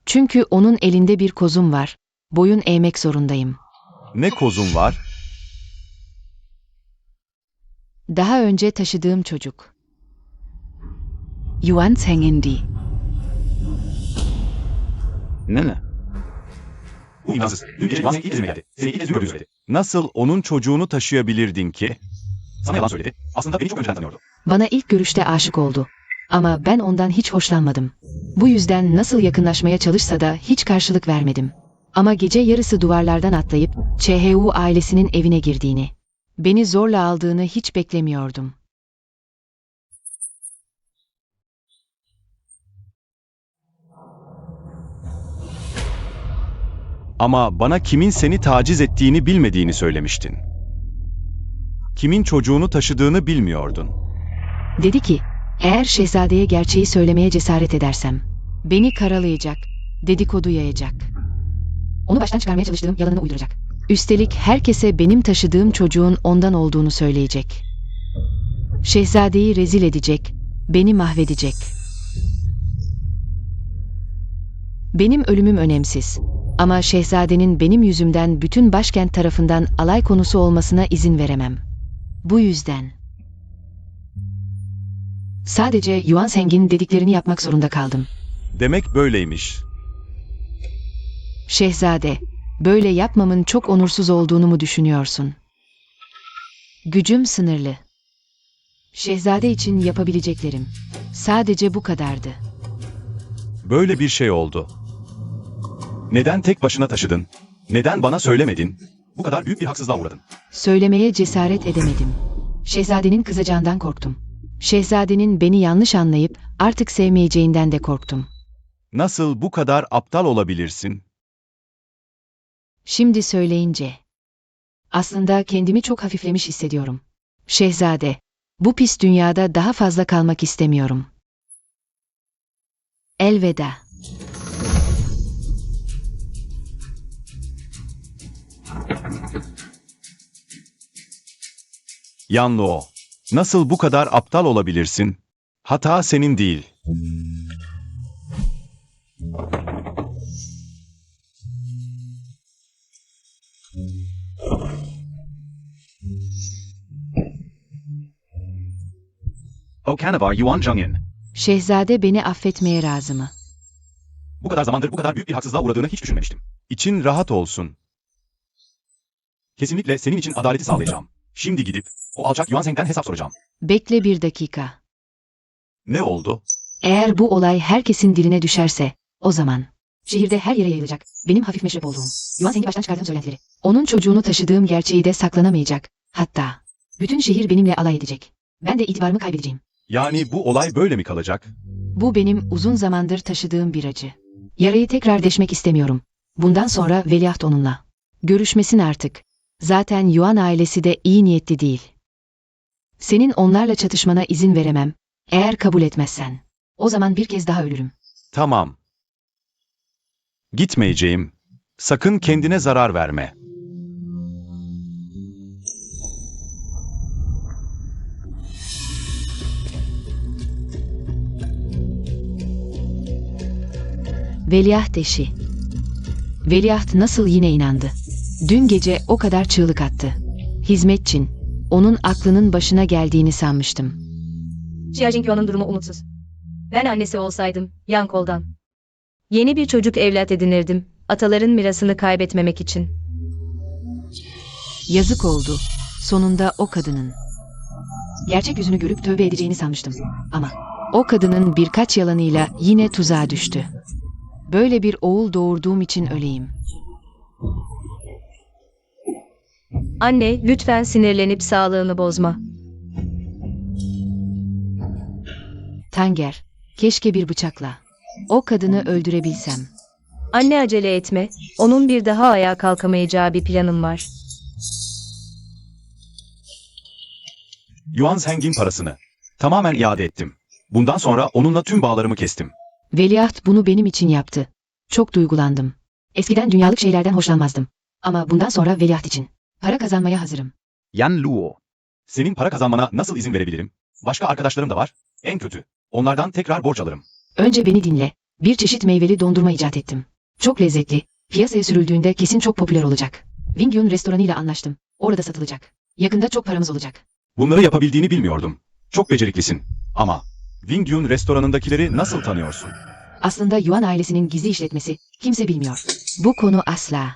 Çünkü onun elinde bir kozum var. Boyun eğmek zorundayım. Ne kozun var? Daha önce taşıdığım çocuk. Yuan Chengdi. Ne? Bu imkansız. Dün gece Yuan ilk İzmir'e geldi. Seni ilk kez gördüğünü söyledi. Nasıl onun çocuğunu taşıyabilirdin ki? Sana yalan söyledi. Aslında beni çok önceden tanıyordu. Bana ilk görüşte aşık oldu. Ama ben ondan hiç hoşlanmadım. Bu yüzden nasıl yakınlaşmaya çalışsa da hiç karşılık vermedim. Ama gece yarısı duvarlardan atlayıp CHU ailesinin evine girdiğini, beni zorla aldığını hiç beklemiyordum. Ama bana kimin seni taciz ettiğini bilmediğini söylemiştin. Kimin çocuğunu taşıdığını bilmiyordun. Dedi ki, eğer şehzadeye gerçeği söylemeye cesaret edersem, beni karalayacak, dedikodu yayacak. Onu baştan çıkarmaya çalıştığım yalanını uyduracak. Üstelik herkese benim taşıdığım çocuğun ondan olduğunu söyleyecek. Şehzadeyi rezil edecek, beni mahvedecek. Benim ölümüm önemsiz. Ama şehzadenin benim yüzümden bütün başkent tarafından alay konusu olmasına izin veremem. Bu yüzden sadece Yuan Seng'in dediklerini yapmak zorunda kaldım. Demek böyleymiş. Şehzade, böyle yapmamın çok onursuz olduğunu mu düşünüyorsun? Gücüm sınırlı. Şehzade için yapabileceklerim sadece bu kadardı. Böyle bir şey oldu. Neden tek başına taşıdın? Neden bana söylemedin? Bu kadar büyük bir haksızlığa uğradın. Söylemeye cesaret edemedim. Şehzadenin kızacağından korktum. Şehzadenin beni yanlış anlayıp artık sevmeyeceğinden de korktum. Nasıl bu kadar aptal olabilirsin? Şimdi söyleyince aslında kendimi çok hafiflemiş hissediyorum. Şehzade, bu pis dünyada daha fazla kalmak istemiyorum. Elveda. Yanlo, nasıl bu kadar aptal olabilirsin? Hata senin değil. O Canavar Yuan Jongin. Şehzade beni affetmeye razı mı? Bu kadar zamandır bu kadar büyük bir haksızlığa uğradığını hiç düşünmemiştim. İçin rahat olsun. Kesinlikle senin için adaleti sağlayacağım. Şimdi gidip o alçak Yuan Zheng'den hesap soracağım. Bekle bir dakika. Ne oldu? Eğer bu olay herkesin diline düşerse, o zaman şehirde her yere yayılacak. Benim hafif meşrep olduğum, Yuan Zeng'i baştan çıkardığım söylentileri. Onun çocuğunu taşıdığım gerçeği de saklanamayacak. Hatta bütün şehir benimle alay edecek. Ben de itibarımı kaybedeceğim. Yani bu olay böyle mi kalacak? Bu benim uzun zamandır taşıdığım bir acı. Yarayı tekrar deşmek istemiyorum. Bundan sonra veliaht onunla. Görüşmesin artık. Zaten Yuan ailesi de iyi niyetli değil. Senin onlarla çatışmana izin veremem. Eğer kabul etmezsen. O zaman bir kez daha ölürüm. Tamam. Gitmeyeceğim. Sakın kendine zarar verme. Veliaht eşi. Veliaht nasıl yine inandı? Dün gece o kadar çığlık attı. Hizmetçin, onun aklının başına geldiğini sanmıştım. Xia Jingyuan'ın durumu umutsuz. Ben annesi olsaydım, yan koldan. Yeni bir çocuk evlat edinirdim, ataların mirasını kaybetmemek için. Yazık oldu. Sonunda o kadının. Gerçek yüzünü görüp tövbe edeceğini sanmıştım. Ama o kadının birkaç yalanıyla yine tuzağa düştü. Böyle bir oğul doğurduğum için öleyim. Anne, lütfen sinirlenip sağlığını bozma. Tanger, keşke bir bıçakla. O kadını öldürebilsem. Anne acele etme, onun bir daha ayağa kalkamayacağı bir planım var. Yuan Zheng'in parasını tamamen iade ettim. Bundan sonra onunla tüm bağlarımı kestim. Veliaht bunu benim için yaptı. Çok duygulandım. Eskiden dünyalık şeylerden hoşlanmazdım. Ama bundan sonra veliaht için. Para kazanmaya hazırım. Yan Luo. Senin para kazanmana nasıl izin verebilirim? Başka arkadaşlarım da var. En kötü. Onlardan tekrar borç alırım. Önce beni dinle. Bir çeşit meyveli dondurma icat ettim. Çok lezzetli. Piyasaya sürüldüğünde kesin çok popüler olacak. Wingyun restoranıyla anlaştım. Orada satılacak. Yakında çok paramız olacak. Bunları yapabildiğini bilmiyordum. Çok beceriklisin. Ama Wingyun restoranındakileri nasıl tanıyorsun? Aslında Yuan ailesinin gizli işletmesi. Kimse bilmiyor. Bu konu asla.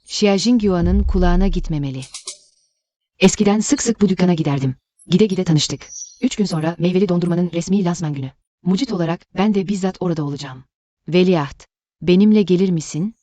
Xia Jingyuan'ın kulağına gitmemeli. Eskiden sık sık bu dükkana giderdim. Gide gide tanıştık. 3 gün sonra meyveli dondurmanın resmi lansman günü. Mucit olarak ben de bizzat orada olacağım. Veliaht, benimle gelir misin?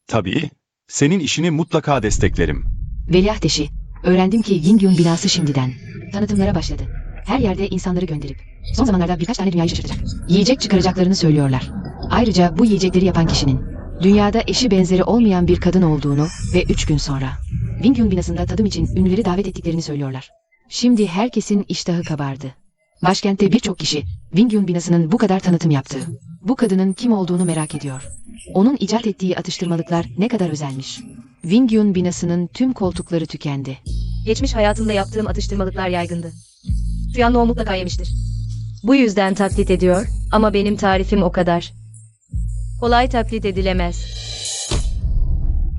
Tabii. Senin işini mutlaka desteklerim. Veliaht eşi, öğrendim ki Yingyun binası şimdiden tanıtımlara başladı. Her yerde insanları gönderip son zamanlarda birkaç tane dünyayı şaşırtacak yiyecek çıkaracaklarını söylüyorlar. Ayrıca bu yiyecekleri yapan kişinin dünyada eşi benzeri olmayan bir kadın olduğunu ve 3 gün sonra Wingyun binasında tadım için ünlüleri davet ettiklerini söylüyorlar. Şimdi herkesin iştahı kabardı. Başkentte birçok kişi Wingyun binasının bu kadar tanıtım yaptığı, bu kadının kim olduğunu merak ediyor. Onun icat ettiği atıştırmalıklar ne kadar özelmiş. Wingyun binasının tüm koltukları tükendi. Geçmiş hayatımda yaptığım atıştırmalıklar yaygındı. Tuyanlı o mutlaka yemiştir. Bu yüzden taklit ediyor ama benim tarifim o kadar. Kolay taklit edilemez.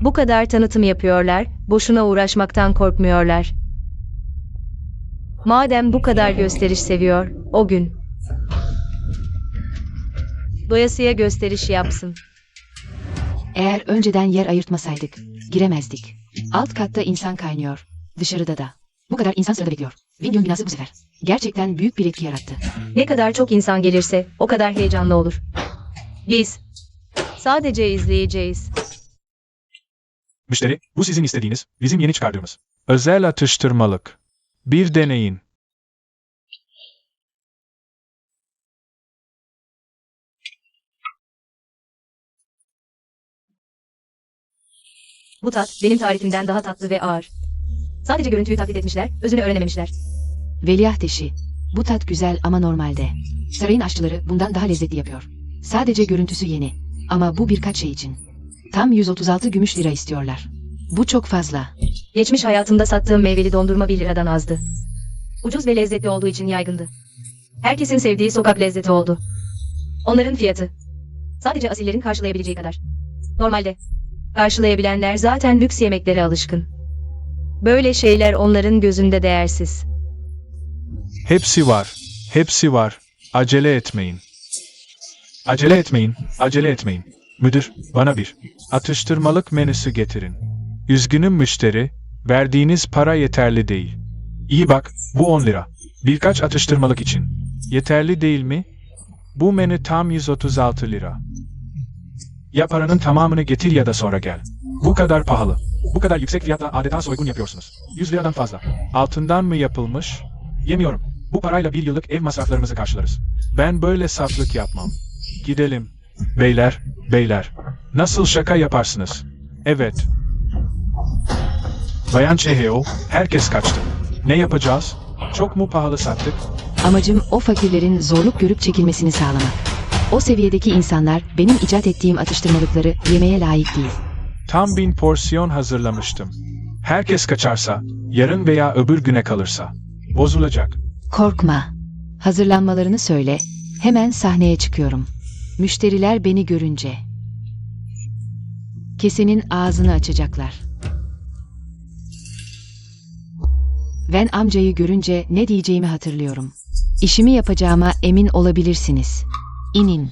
Bu kadar tanıtım yapıyorlar, boşuna uğraşmaktan korkmuyorlar. Madem bu kadar gösteriş seviyor, o gün doyasıya gösteriş yapsın. Eğer önceden yer ayırtmasaydık, giremezdik. Alt katta insan kaynıyor, dışarıda da. Bu kadar insan sırada bekliyor. Wingyun binası bu sefer gerçekten büyük bir etki yarattı. Ne kadar çok insan gelirse, o kadar heyecanlı olur. Biz sadece izleyeceğiz. Müşteri, bu sizin istediğiniz, bizim yeni çıkardığımız özel atıştırmalık. Bir deneyin. Bu tat, benim tarifimden daha tatlı ve ağır. Sadece görüntüyü taklit etmişler, özünü öğrenememişler. Veliaht eşi, bu tat güzel ama normalde. Sarayın aşçıları bundan daha lezzetli yapıyor. Sadece görüntüsü yeni. Ama bu birkaç şey için. Tam 136 gümüş lira istiyorlar. Bu çok fazla. Geçmiş hayatımda sattığım meyveli dondurma 1 liradan azdı. Ucuz ve lezzetli olduğu için yaygındı. Herkesin sevdiği sokak lezzeti oldu. Onların fiyatı sadece asillerin karşılayabileceği kadar. Normalde karşılayabilenler zaten lüks yemeklere alışkın. Böyle şeyler onların gözünde değersiz. Hepsi var. Hepsi var. Acele etmeyin. Acele etmeyin. Acele etmeyin. Müdür, bana bir atıştırmalık menüsü getirin. Üzgünüm müşteri, verdiğiniz para yeterli değil. İyi bak, bu 10 lira. Birkaç atıştırmalık için. Yeterli değil mi? Bu menü tam 136 lira. Ya paranın tamamını getir ya da sonra gel. Bu kadar pahalı. Bu kadar yüksek fiyatla adeta soygun yapıyorsunuz. 100 liradan fazla. Altından mı yapılmış? Yemiyorum. Bu parayla bir yıllık ev masraflarımızı karşılarız. Ben böyle saflık yapmam. Gidelim. Beyler, beyler. Nasıl şaka yaparsınız? Evet. Bayan Cheheo, herkes kaçtı. Ne yapacağız? Çok mu pahalı sattık? Amacım o fakirlerin zorluk görüp çekilmesini sağlamak. O seviyedeki insanlar benim icat ettiğim atıştırmalıkları yemeye layık değil. Tam 1000 porsiyon hazırlamıştım. Herkes kaçarsa, yarın veya öbür güne kalırsa, bozulacak. Korkma. Hazırlanmalarını söyle. Hemen sahneye çıkıyorum. Müşteriler beni görünce kesenin ağzını açacaklar. Ben amcayı görünce ne diyeceğimi hatırlıyorum. İşimi yapacağıma emin olabilirsiniz. İnin.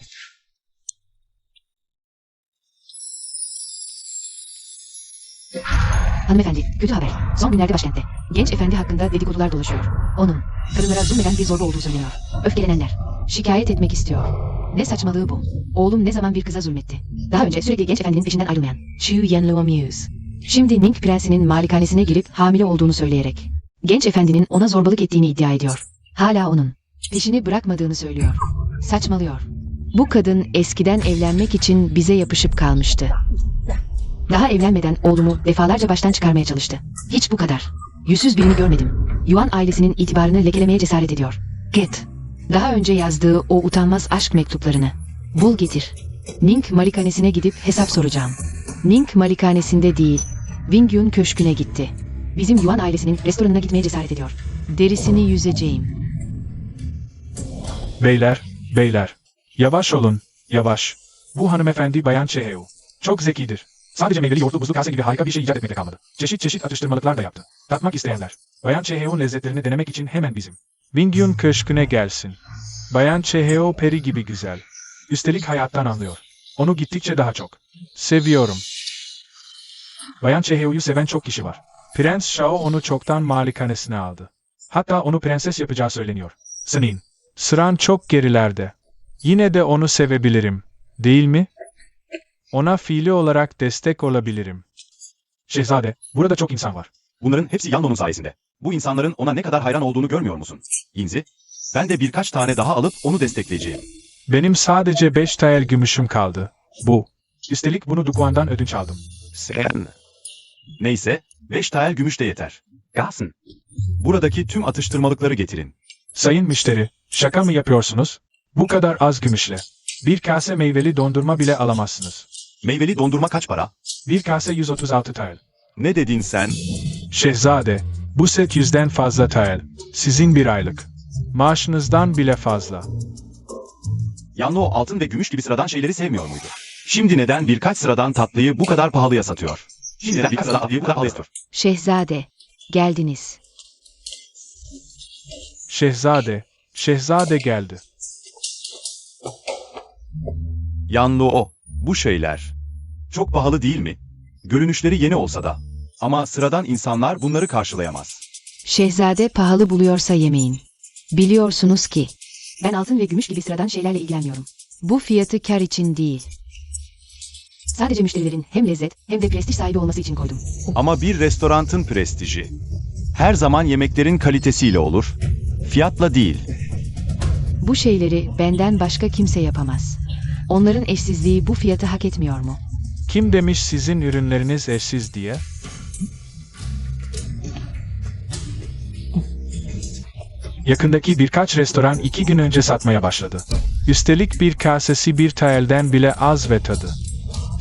Hanımefendi, kötü haber. Son günlerde başkentte genç efendi hakkında dedikodular dolaşıyor. Onun kadınlara zulmeden bir zorba olduğu söyleniyor. Öfkelenenler şikayet etmek istiyor. Ne saçmalığı bu? Oğlum ne zaman bir kıza zulmetti? Daha önce sürekli genç efendinin peşinden ayrılmayan Chu Yanluo Muse. Şimdi Ning prensinin malikanesine girip hamile olduğunu söyleyerek genç efendinin ona zorbalık ettiğini iddia ediyor. Hala onun peşini bırakmadığını söylüyor. Saçmalıyor. Bu kadın eskiden evlenmek için bize yapışıp kalmıştı. Daha evlenmeden oğlumu defalarca baştan çıkarmaya çalıştı. Hiç bu kadar yüzsüz birini görmedim. Yuan ailesinin itibarını lekelemeye cesaret ediyor. Git. Daha önce yazdığı o utanmaz aşk mektuplarını bul getir. Ning malikanesine gidip hesap soracağım. Ning malikanesinde değil, Wingyun köşküne gitti. Bizim Yuan ailesinin restoranına gitmeye cesaret ediyor. Derisini yüzeceğim. Beyler, beyler. Yavaş olun, yavaş. Bu hanımefendi Bayan Cheheo. Çok zekidir. Sadece meyveli yoğurtlu buzlu kase gibi harika bir şey icat etmekle kalmadı. Çeşit çeşit atıştırmalıklar da yaptı. Tatmak isteyenler, Bayan Cheheo'nun lezzetlerini denemek için hemen bizim Wingyun köşküne gelsin. Bayan Cheheo peri gibi güzel. Üstelik hayattan anlıyor. Onu gittikçe daha çok seviyorum. Bayan Cheheo'yu seven çok kişi var. Prens Shao onu çoktan malikanesine aldı. Hatta onu prenses yapacağı söyleniyor. Senin sıran çok gerilerde. Yine de onu sevebilirim, değil mi? Ona fiili olarak destek olabilirim. Şehzade, burada çok insan var. Bunların hepsi Yanlo'nun sayesinde. Bu insanların ona ne kadar hayran olduğunu görmüyor musun? Yinzi, ben de birkaç tane daha alıp onu destekleyeceğim. Benim sadece 5 tael gümüşüm kaldı. Bu. Üstelik bunu Duguan'dan ödünç aldım. Sen. Neyse, 5 tael gümüş de yeter. Gassen. Buradaki tüm atıştırmalıkları getirin. Sayın müşteri, şaka mı yapıyorsunuz? Bu kadar az gümüşle bir kase meyveli dondurma bile alamazsınız. Meyveli dondurma kaç para? Bir kase 136 tael. Ne dedin sen? Şehzade, bu set 100'den fazla tael. Sizin bir aylık maaşınızdan bile fazla. Yanlo altın ve gümüş gibi sıradan şeyleri sevmiyor muydu? Şimdi neden birkaç sıradan tatlıyı bu kadar pahalıya satıyor? Şimdi neden birkaç sıradan tatlıyı bu kadar pahalıya satıyor? Şehzade, geldiniz. Şehzade geldi. Yanlo, bu şeyler çok pahalı değil mi? Görünüşleri yeni olsa da. Ama sıradan insanlar bunları karşılayamaz. Şehzade pahalı buluyorsa yemeyin. Biliyorsunuz ki ben altın ve gümüş gibi sıradan şeylerle ilgilenmiyorum. Bu fiyatı kar için değil. Sadece müşterilerin hem lezzet hem de prestij sahibi olması için koydum. Ama bir restoranın prestiji her zaman yemeklerin kalitesiyle olur, fiyatla değil. Bu şeyleri benden başka kimse yapamaz. Onların eşsizliği bu fiyatı hak etmiyor mu? Kim demiş sizin ürünleriniz eşsiz diye? Yakındaki birkaç restoran 2 gün önce satmaya başladı. Üstelik bir kasesi bir taelden bile az ve tadı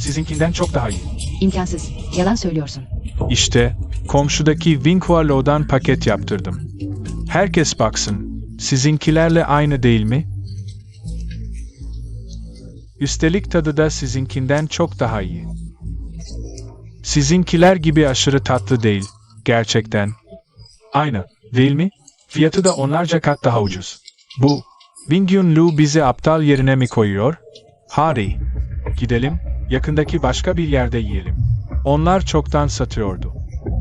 sizinkinden çok daha iyi. İmkansız. Yalan söylüyorsun. İşte komşudaki Winkualo'dan paket yaptırdım. Herkes baksın. Sizinkilerle aynı değil mi? Üstelik tadı da sizinkinden çok daha iyi. Sizinkiler gibi aşırı tatlı değil. Gerçekten. Aynı, değil mi? Fiyatı da onlarca kat daha ucuz. Bu, Wingyun Lu bizi aptal yerine mi koyuyor? Hadi. Gidelim, yakındaki başka bir yerde yiyelim. Onlar çoktan satıyordu.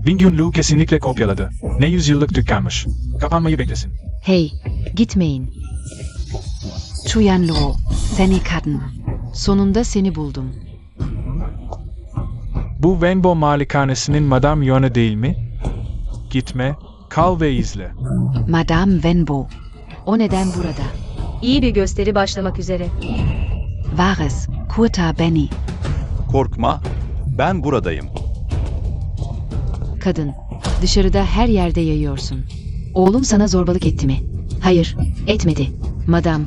Wingyun Lu kesinlikle kopyaladı. Ne yüzyıllık dükkanmış. Kapanmayı beklesin. Hey, gitmeyin. Chuyanluo, seni kadın. Sonunda seni buldum. Bu Wenbo malikanesinin Madame Yuan'ı değil mi? Gitme, kal ve izle. Madame Wenbo. O neden burada? İyi bir gösteri başlamak üzere. Wahres, Kurta Benny. Korkma, ben buradayım. Kadın, dışarıda her yerde yayıyorsun. Oğlum sana zorbalık etti mi? Hayır, etmedi. Madam,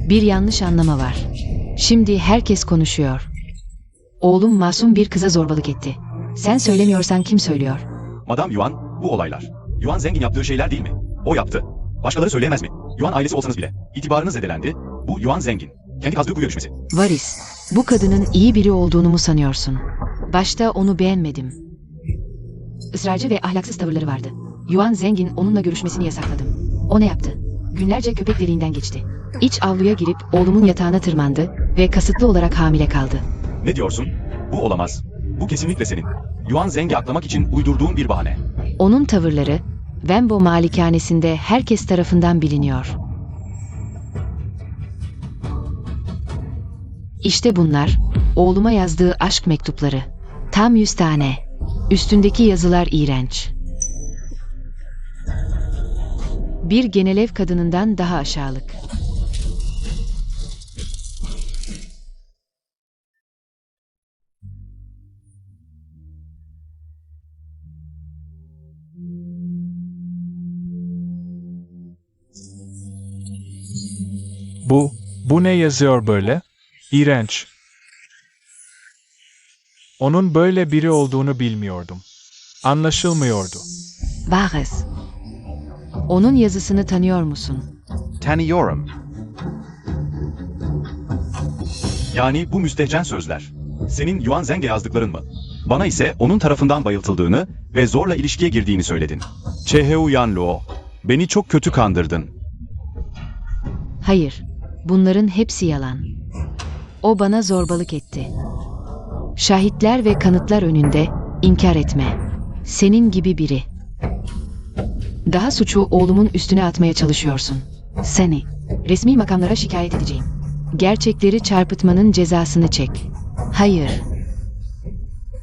bir yanlış anlama var. Şimdi herkes konuşuyor. Oğlum masum bir kıza zorbalık etti. Sen söylemiyorsan kim söylüyor? Madame Yuan, bu olaylar. Yuan Zengin yaptığı şeyler değil mi? O yaptı. Başkaları söyleyemez mi? Yuan ailesi olsanız bile. İtibarınız zedelendi. Bu Yuan Zengin. Kendi kazdığı kuyuya düşmesi. Varis, bu kadının iyi biri olduğunu mu sanıyorsun? Başta onu beğenmedim. Israrcı ve ahlaksız tavırları vardı. Yuan Zengin onunla görüşmesini yasakladım. O ne yaptı? Günlerce köpek deliğinden geçti. İç avluya girip oğlumun yatağına tırmandı ve kasıtlı olarak hamile kaldı. Ne diyorsun? Bu olamaz. Bu kesinlikle senin. Yuan Zeng'i aklamak için uydurduğun bir bahane. Onun tavırları, Wenbo malikanesinde herkes tarafından biliniyor. İşte bunlar, oğluma yazdığı aşk mektupları. Tam 100 tane. Üstündeki yazılar iğrenç. Bir genelev kadınından daha aşağılık. Bu ne yazıyor böyle? İğrenç. Onun böyle biri olduğunu bilmiyordum. Anlaşılmıyordu. Wahres, Onun yazısını tanıyor musun? Tanıyorum. Yani bu müstehcen sözler. Senin Yuan Zeng'e yazdıkların mı? Bana ise onun tarafından bayıltıldığını ve zorla ilişkiye girdiğini söyledin. Cheheu Yanluo, beni çok kötü kandırdın. Hayır, bunların hepsi yalan. O bana zorbalık etti. Şahitler ve kanıtlar önünde inkar etme. Senin gibi biri. Daha suçu oğlumun üstüne atmaya çalışıyorsun. seni. Resmi makamlara şikayet edeceğim. Gerçekleri çarpıtmanın cezasını çek. Hayır.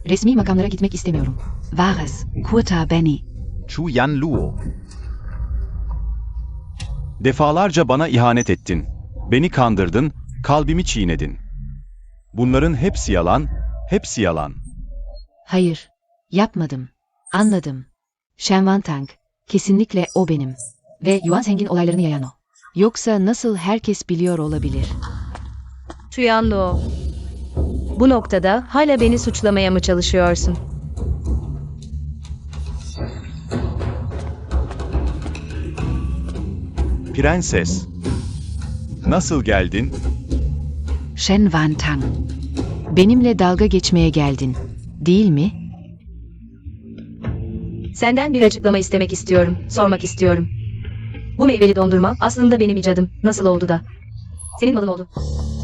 Resmi makamlara gitmek istemiyorum. Wahres, Kurta Benny. Chuyanluo. Defalarca bana ihanet ettin. Beni kandırdın, kalbimi çiğnedin. Bunların hepsi yalan, hepsi yalan. Hayır, yapmadım. Anladım. Shenwan Tang, kesinlikle o benim. Ve Yuan Zeng'in olaylarını yayan o. Yoksa nasıl herkes biliyor olabilir? Chuyanluo. Bu noktada hala beni suçlamaya mı çalışıyorsun? Prenses, nasıl geldin? Shenwan Tang. Benimle dalga geçmeye geldin, değil mi? Senden bir açıklama istemek istiyorum, sormak istiyorum. Bu meyveli dondurma aslında benim icadım. Nasıl oldu da? Senin malın oldu.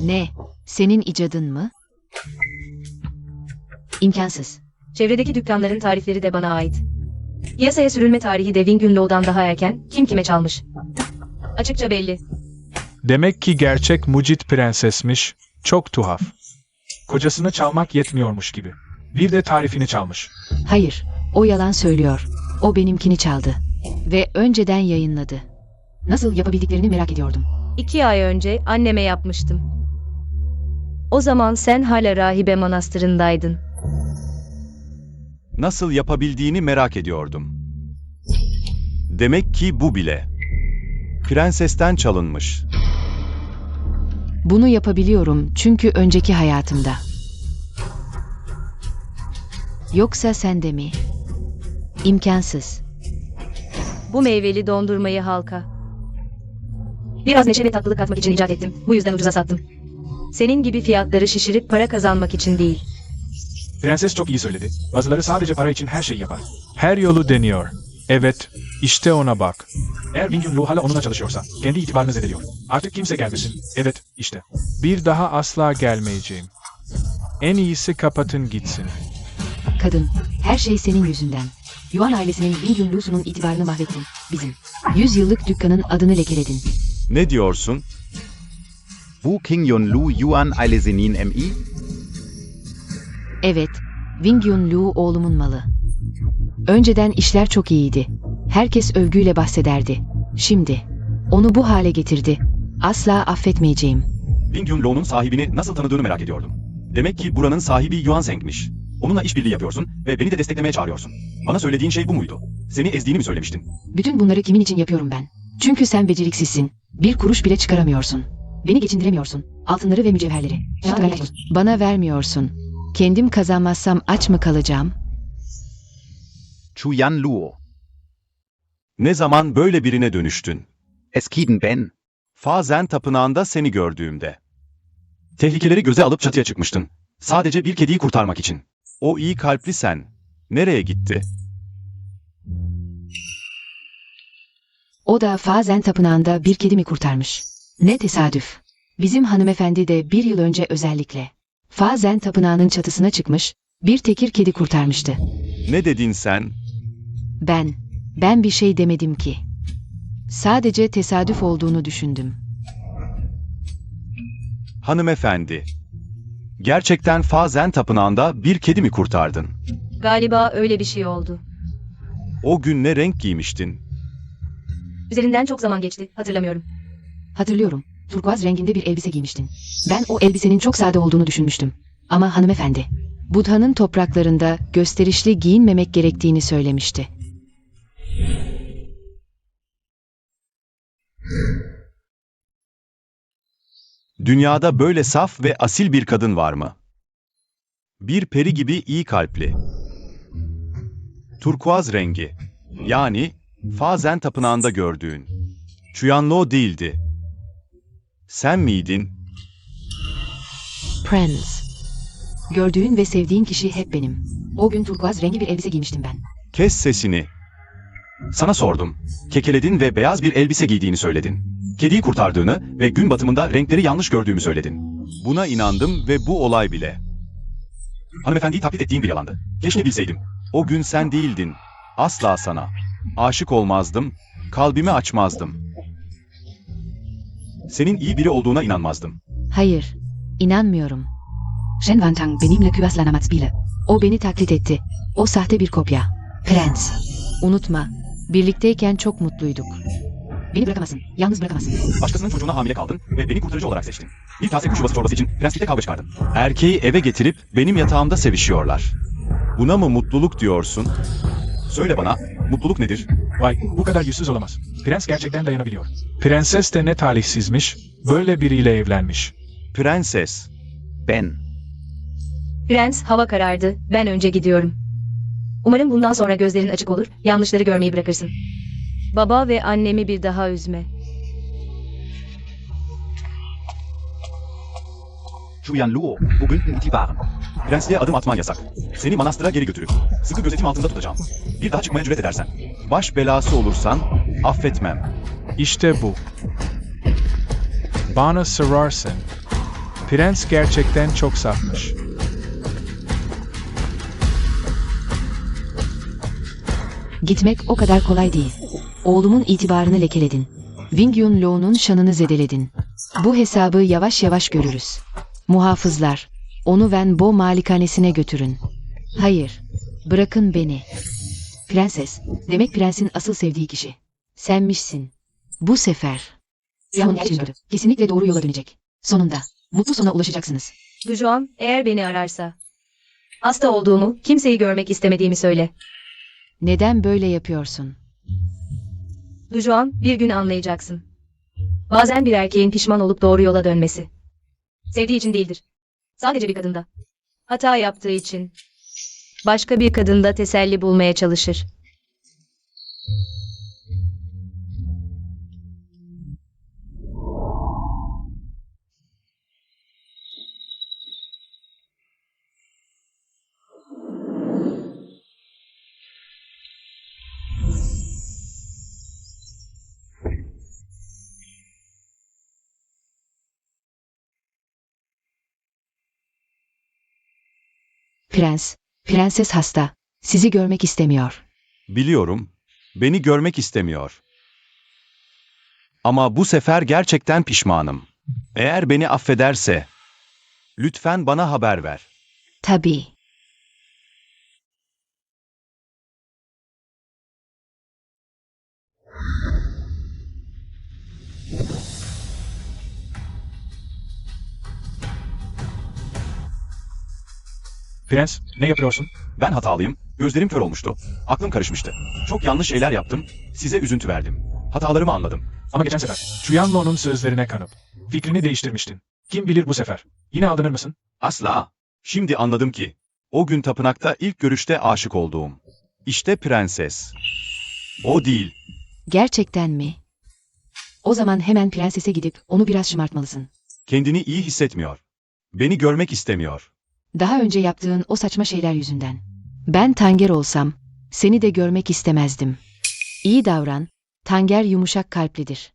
Ne? Senin icadın mı? İmkansız. Çevredeki dükkanların tarifleri de bana ait. Piyasaya sürülme tarihi de Wingyun Luo'dan daha erken, kim kime çalmış? Açıkça belli. Demek ki gerçek mucit prensesmiş. Çok tuhaf. Kocasını çalmak yetmiyormuş gibi. Bir de tarifini çalmış. Hayır, o yalan söylüyor. O benimkini çaldı. Ve önceden yayınladı. Nasıl yapabildiklerini merak ediyordum. 2 ay önce anneme yapmıştım. O zaman sen hala rahibe manastırındaydın. Nasıl yapabildiğini merak ediyordum. Demek ki bu bile. Prensesten çalınmış. Bunu yapabiliyorum çünkü önceki hayatımda. Yoksa sen de mi? İmkansız. Bu meyveli dondurmayı halka. Biraz neşe ve tatlılık katmak için icat ettim. Bu yüzden ucuza sattım. Senin gibi fiyatları şişirip para kazanmak için değil. Prenses çok iyi söyledi. Bazıları sadece para için her şeyi yapar. Her yolu deniyor. Evet, İşte ona bak. Eğer Wing Yun hala onunla çalışıyorsa, kendi itibarını zedeliyor. Artık kimse gelmesin. Evet, işte. Bir daha asla gelmeyeceğim. En iyisi kapatın gitsin. Kadın, her şey senin yüzünden. Yuan ailesinin Wing Yun Lu'sunun itibarını mahvettin. Bizim 100 yıllık dükkanın adını lekeledin. Ne diyorsun? Bu King Yun Lu Yuan Ailesenin Mi? Evet, Wing Yun Lu oğlumun malı. Önceden işler çok iyiydi. Herkes övgüyle bahsederdi. Şimdi, onu bu hale getirdi. Asla affetmeyeceğim. Wing Yun Lo'nun sahibini nasıl tanıdığını merak ediyordum. Demek ki buranın sahibi Yuan Zeng'miş. Onunla işbirliği yapıyorsun ve beni de desteklemeye çağırıyorsun. Bana söylediğin şey bu muydu? Seni ezdiğini mi söylemiştin? Bütün bunları kimin için yapıyorum ben? Çünkü sen beceriksizsin. Bir kuruş bile çıkaramıyorsun. Beni geçindiremiyorsun. Altınları ve mücevherleri. Bana vermiyorsun. Kendim kazanmazsam aç mı kalacağım? Chu Yan Luo. Ne zaman böyle birine dönüştün? Eskiden ben. Fa Zen tapınağında seni gördüğümde. Tehlikeleri göze alıp çatıya çıkmıştın. Sadece bir kediyi kurtarmak için. O iyi kalpli sen. Nereye gitti? O da Fazen tapınağında bir kedi mi kurtarmış? Ne tesadüf. Bizim hanımefendi de bir yıl önce özellikle Fazen tapınağının çatısına çıkmış, bir tekir kedi kurtarmıştı. Ne dedin sen? Ben bir şey demedim ki. Sadece tesadüf olduğunu düşündüm. Hanımefendi. Gerçekten Fa Zen tapınağında bir kedi mi kurtardın? Galiba öyle bir şey oldu. O gün ne renk giymiştin? Üzerinden çok zaman geçti, hatırlamıyorum. Hatırlıyorum, turkuaz renginde bir elbise giymiştin. Ben o elbisenin çok sade olduğunu düşünmüştüm. Ama hanımefendi, Budha'nın topraklarında gösterişli giyinmemek gerektiğini söylemişti. Dünyada böyle saf ve asil bir kadın var mı? Bir peri gibi iyi kalpli. Turkuaz rengi. Yani Fa Zen tapınağında gördüğün. Chuyanlo değildi. Sen miydin? Prince. Gördüğün ve sevdiğin kişi hep benim. O gün turkuaz rengi bir elbise giymiştim ben. Kes sesini. Sana sordum. Kekeledin ve beyaz bir elbise giydiğini söyledin. Kediyi kurtardığını ve gün batımında renkleri yanlış gördüğümü söyledin. Buna inandım ve bu olay bile. Hanımefendiyi taklit ettiğin bir yalandı. Keşke bilseydim. O gün sen değildin. Asla sana. Aşık olmazdım, kalbimi açmazdım. Senin iyi biri olduğuna inanmazdım. Hayır, inanmıyorum. Shen Wantang benimle kıyaslanamaz bile. O beni taklit etti. O sahte bir kopya. Prens. Unutma, birlikteyken çok mutluyduk. Beni bırakamazsın, yalnız bırakamazsın. Başkasının çocuğuna hamile kaldın ve beni kurtarıcı olarak seçtin. Bir kase kuş yuvası çorbası için prenslikle kavga çıkardın. Erkeği eve getirip benim yatağımda sevişiyorlar. Buna mı mutluluk diyorsun? Söyle bana, mutluluk nedir? Vay, bu kadar yüzsüz olamaz. Prens gerçekten dayanabiliyor. Prenses de ne talihsizmiş, böyle biriyle evlenmiş. Prenses. Ben. Prens, hava karardı, ben önce gidiyorum. Umarım bundan sonra gözlerin açık olur, yanlışları görmeyi bırakırsın. Baba ve annemi bir daha üzme. Chu Yan Luo. Bugün itibarım. Prensliğe adım atman yasak. Seni manastıra geri götürüp sıkı gözetim altında tutacağım. Bir daha çıkmaya cüret edersen, baş belası olursan affetmem. İşte bu. Bana sorarsın. Prens gerçekten çok safmış. Gitmek o kadar kolay değil. Oğlumun itibarını lekeledin. Wing Yun Lo'nun şanını zedeledin. Bu hesabı yavaş yavaş görürüz. Muhafızlar, onu Wen Bo malikanesine götürün. Hayır, bırakın beni. Prenses, demek prensin asıl sevdiği kişi. Senmişsin. Bu sefer. Yahun gerçekten kesinlikle doğru yola dönecek. Sonunda, mutlu sona ulaşacaksınız. Dujuan, eğer beni ararsa. Hasta olduğumu, kimseyi görmek istemediğimi söyle. Neden böyle yapıyorsun? Dujuan, bir gün anlayacaksın. Bazen bir erkeğin pişman olup doğru yola dönmesi. Sevdiği için değildir. Sadece bir kadında. Hata yaptığı için. Başka bir kadında teselli bulmaya çalışır. Prenses hasta. Sizi görmek istemiyor. Biliyorum. Beni görmek istemiyor. Ama bu sefer gerçekten pişmanım. Eğer beni affederse, lütfen bana haber ver. Tabii. Prens, ne yapıyorsun? Ben hatalıyım. Gözlerim kör olmuştu. Aklım karışmıştı. Çok yanlış şeyler yaptım. Size üzüntü verdim. Hatalarımı anladım. Ama geçen sefer, Chuyanlo'nun sözlerine kanıp, fikrini değiştirmiştin. Kim bilir bu sefer, yine aldanır mısın? Asla. Şimdi anladım ki, o gün tapınakta ilk görüşte aşık olduğum. İşte prenses. O değil. Gerçekten mi? O zaman hemen prensese gidip onu biraz şımartmalısın. Kendini iyi hissetmiyor. Beni görmek istemiyor. Daha önce yaptığın o saçma şeyler yüzünden. Ben Tanger olsam, seni de görmek istemezdim. İyi davran, Tanger yumuşak kalplidir.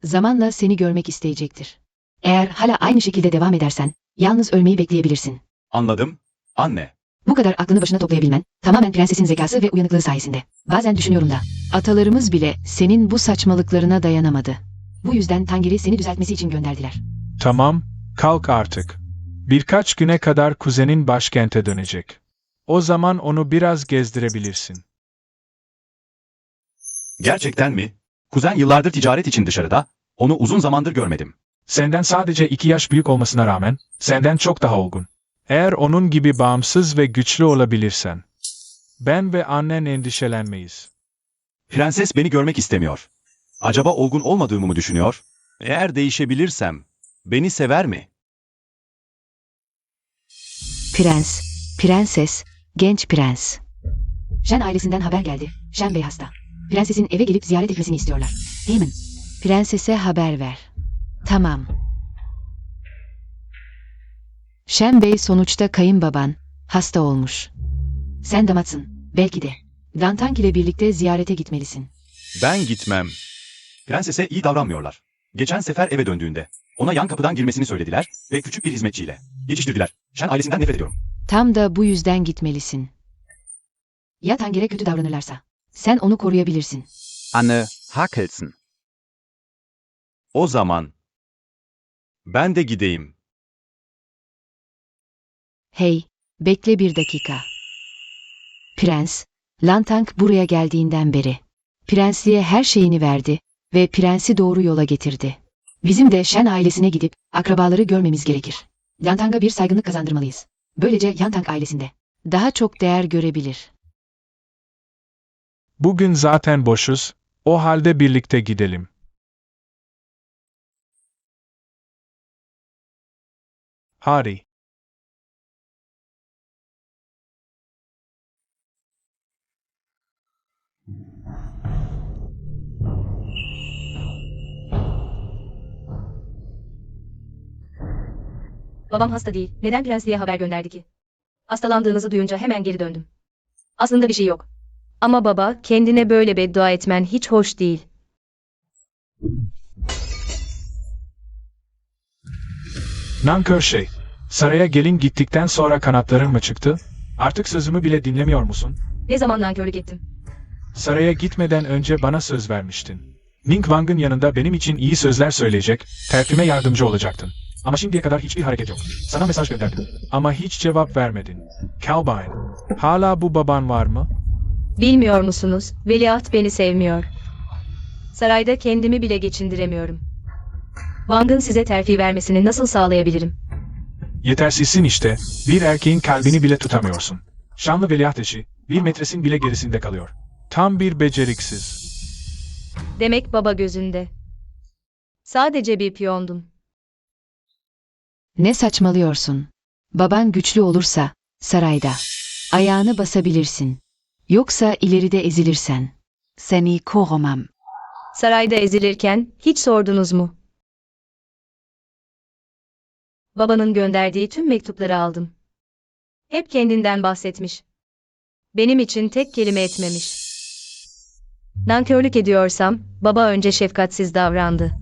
Zamanla seni görmek isteyecektir. Eğer hala aynı şekilde devam edersen, yalnız ölmeyi bekleyebilirsin. Anladım. Anne. Bu kadar aklını başına toplayabilmen, tamamen prensesin zekası ve uyanıklığı sayesinde. Bazen düşünüyorum da, atalarımız bile senin bu saçmalıklarına dayanamadı. Bu yüzden Tanger'i seni düzeltmesi için gönderdiler. Tamam, kalk artık. Birkaç güne kadar kuzenin başkente dönecek. O zaman onu biraz gezdirebilirsin. Gerçekten mi? Kuzen yıllardır ticaret için dışarıda. Onu uzun zamandır görmedim. Senden sadece 2 yaş büyük olmasına rağmen, senden çok daha olgun. Eğer onun gibi bağımsız ve güçlü olabilirsen, ben ve annen endişelenmeyiz. Prenses beni görmek istemiyor. Acaba olgun olmadığımı mı düşünüyor? Eğer değişebilirsem, beni sever mi? Prenses, genç prens. Shen ailesinden haber geldi. Shen Bey hasta. Prensesin eve gelip ziyaret etmesini istiyorlar. Heyman, prensese haber ver. Tamam. Shen Bey sonuçta kayınbaban, hasta olmuş. Sen damatsın, belki de. Dantank ile birlikte ziyarete gitmelisin. Ben gitmem. Prensese iyi davranmıyorlar. Geçen sefer eve döndüğünde, ona yan kapıdan girmesini söylediler ve küçük bir hizmetçiyle geçiştirdiler. Shen ailesinden nefret ediyorum. Tam da bu yüzden gitmelisin. Ya Tanger'e kötü davranırlarsa? Sen onu koruyabilirsin. Anne Hakelsen. O zaman, ben de gideyim. Hey, bekle bir dakika. Prens, Lantank buraya geldiğinden beri prensliğe her şeyini verdi ve prensi doğru yola getirdi. Bizim de Shen ailesine gidip akrabaları görmemiz gerekir. Lantank'a bir saygınlık kazandırmalıyız. Böylece Lantank ailesinde daha çok değer görebilir. Bugün zaten boşuz, o halde birlikte gidelim. Hadi. Babam hasta değil. Neden prensliğe haber gönderdi ki? Hastalandığınızı duyunca hemen geri döndüm. Aslında bir şey yok. Ama baba, kendine böyle beddua etmen hiç hoş değil. Nankör şey, saraya gelin gittikten sonra kanatların mı çıktı? Artık sözümü bile dinlemiyor musun? Ne zaman nankörlük ettim? Saraya gitmeden önce bana söz vermiştin. Ning Wang'ın yanında benim için iyi sözler söyleyecek, terfime yardımcı olacaktın. Ama şimdiye kadar hiçbir hareket yok. Sana mesaj gönderdim. Ama hiç cevap vermedin. Calvin, hala bu baban var mı? Bilmiyor musunuz? Veliaht beni sevmiyor. Sarayda kendimi bile geçindiremiyorum. Wang'ın size terfi vermesini nasıl sağlayabilirim? Yetersizsin işte. Bir erkeğin kalbini bile tutamıyorsun. Şanlı veliaht eşi, 1 metresin bile gerisinde kalıyor. Tam bir beceriksiz. Demek baba gözünde. Sadece bir piyondum. Ne saçmalıyorsun? Baban güçlü olursa, sarayda ayağını basabilirsin. Yoksa ileride ezilirsen. Seni korumam. Sarayda ezilirken hiç sordunuz mu? Babanın gönderdiği tüm mektupları aldım. Hep kendinden bahsetmiş. Benim için tek kelime etmemiş. Nankörlük ediyorsam, baba önce şefkatsiz davrandı.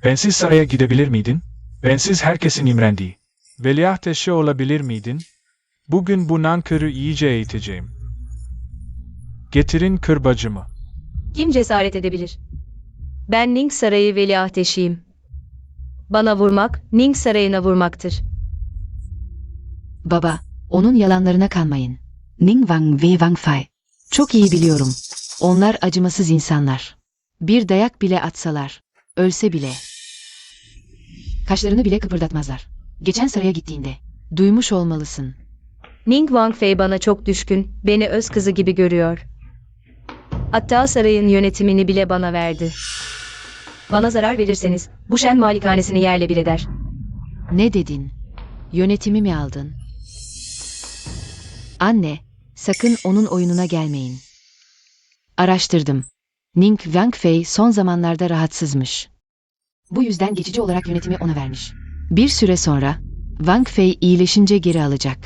Bensiz saraya gidebilir miydin? Bensiz herkesin imrendiği. Veliaht eşi olabilir miydin? Bugün bu nankörü iyice eğiteceğim. Getirin kırbacımı. Kim cesaret edebilir? Ben Ning Sarayı veliahteşiyim. Bana vurmak, Ning Sarayı'na vurmaktır. Baba, onun yalanlarına kanmayın. Ningwang ve Wang Fei. Çok iyi biliyorum. Onlar acımasız insanlar. Bir dayak bile atsalar, ölse bile. Kaşlarını bile kıpırdatmazlar. Geçen saraya gittiğinde, duymuş olmalısın. Ning Wangfei bana çok düşkün, beni öz kızı gibi görüyor. Hatta sarayın yönetimini bile bana verdi. Bana zarar verirseniz, bu Shen malikanesini yerle bir eder. Ne dedin? Yönetimi mi aldın? Anne, sakın onun oyununa gelmeyin. Araştırdım. Ning Wangfei son zamanlarda rahatsızmış. Bu yüzden geçici olarak yönetimi ona vermiş. Bir süre sonra, Wangfei iyileşince geri alacak.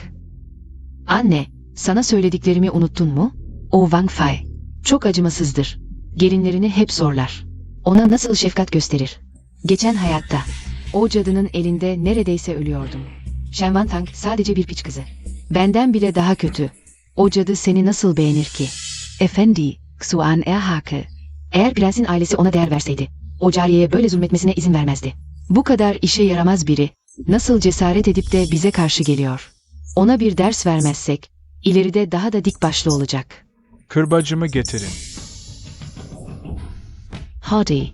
Anne, sana söylediklerimi unuttun mu? O Wangfei çok acımasızdır. Gelinlerini hep zorlar. Ona nasıl şefkat gösterir? Geçen hayatta, o cadının elinde neredeyse ölüyordum. Shen Wantang sadece bir piç kızı. Benden bile daha kötü. O cadı seni nasıl beğenir ki? Efendi, Xuan Erhake. Eğer prensin ailesi ona değer verseydi, o cariyeye böyle zulmetmesine izin vermezdi. Bu kadar işe yaramaz biri, nasıl cesaret edip de bize karşı geliyor? Ona bir ders vermezsek, ileride daha da dik başlı olacak. Kırbacımı getirin. Hadi.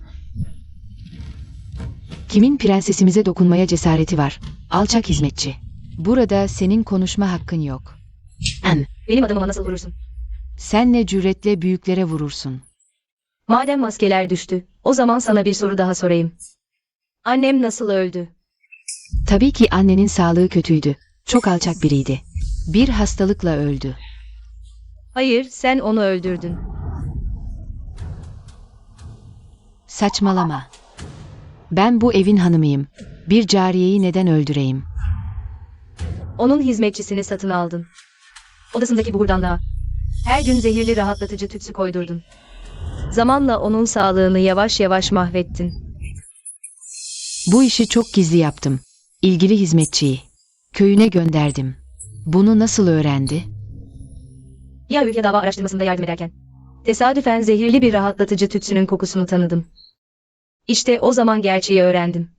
Kimin prensesimize dokunmaya cesareti var? Alçak hizmetçi. Burada senin konuşma hakkın yok. Benim adamıma nasıl vurursun? Sen ne cüretle büyüklere vurursun? Madem maskeler düştü, o zaman sana bir soru daha sorayım. Annem nasıl öldü? Tabii ki annenin sağlığı kötüydü. Çok alçak biriydi. Bir hastalıkla öldü. Hayır, sen onu öldürdün. Saçmalama. Ben bu evin hanımıyım. Bir cariyeyi neden öldüreyim? Onun hizmetçisini satın aldın. Odasındaki buhurdanlığa. Her gün zehirli rahatlatıcı tütsü koydurdun. Zamanla onun sağlığını yavaş yavaş mahvettin. Bu işi çok gizli yaptım. İlgili hizmetçiyi. Köyüne gönderdim. Bunu nasıl öğrendi? Ya ülke dava araştırmasında yardım ederken? Tesadüfen zehirli bir rahatlatıcı tütsünün kokusunu tanıdım. İşte o zaman gerçeği öğrendim.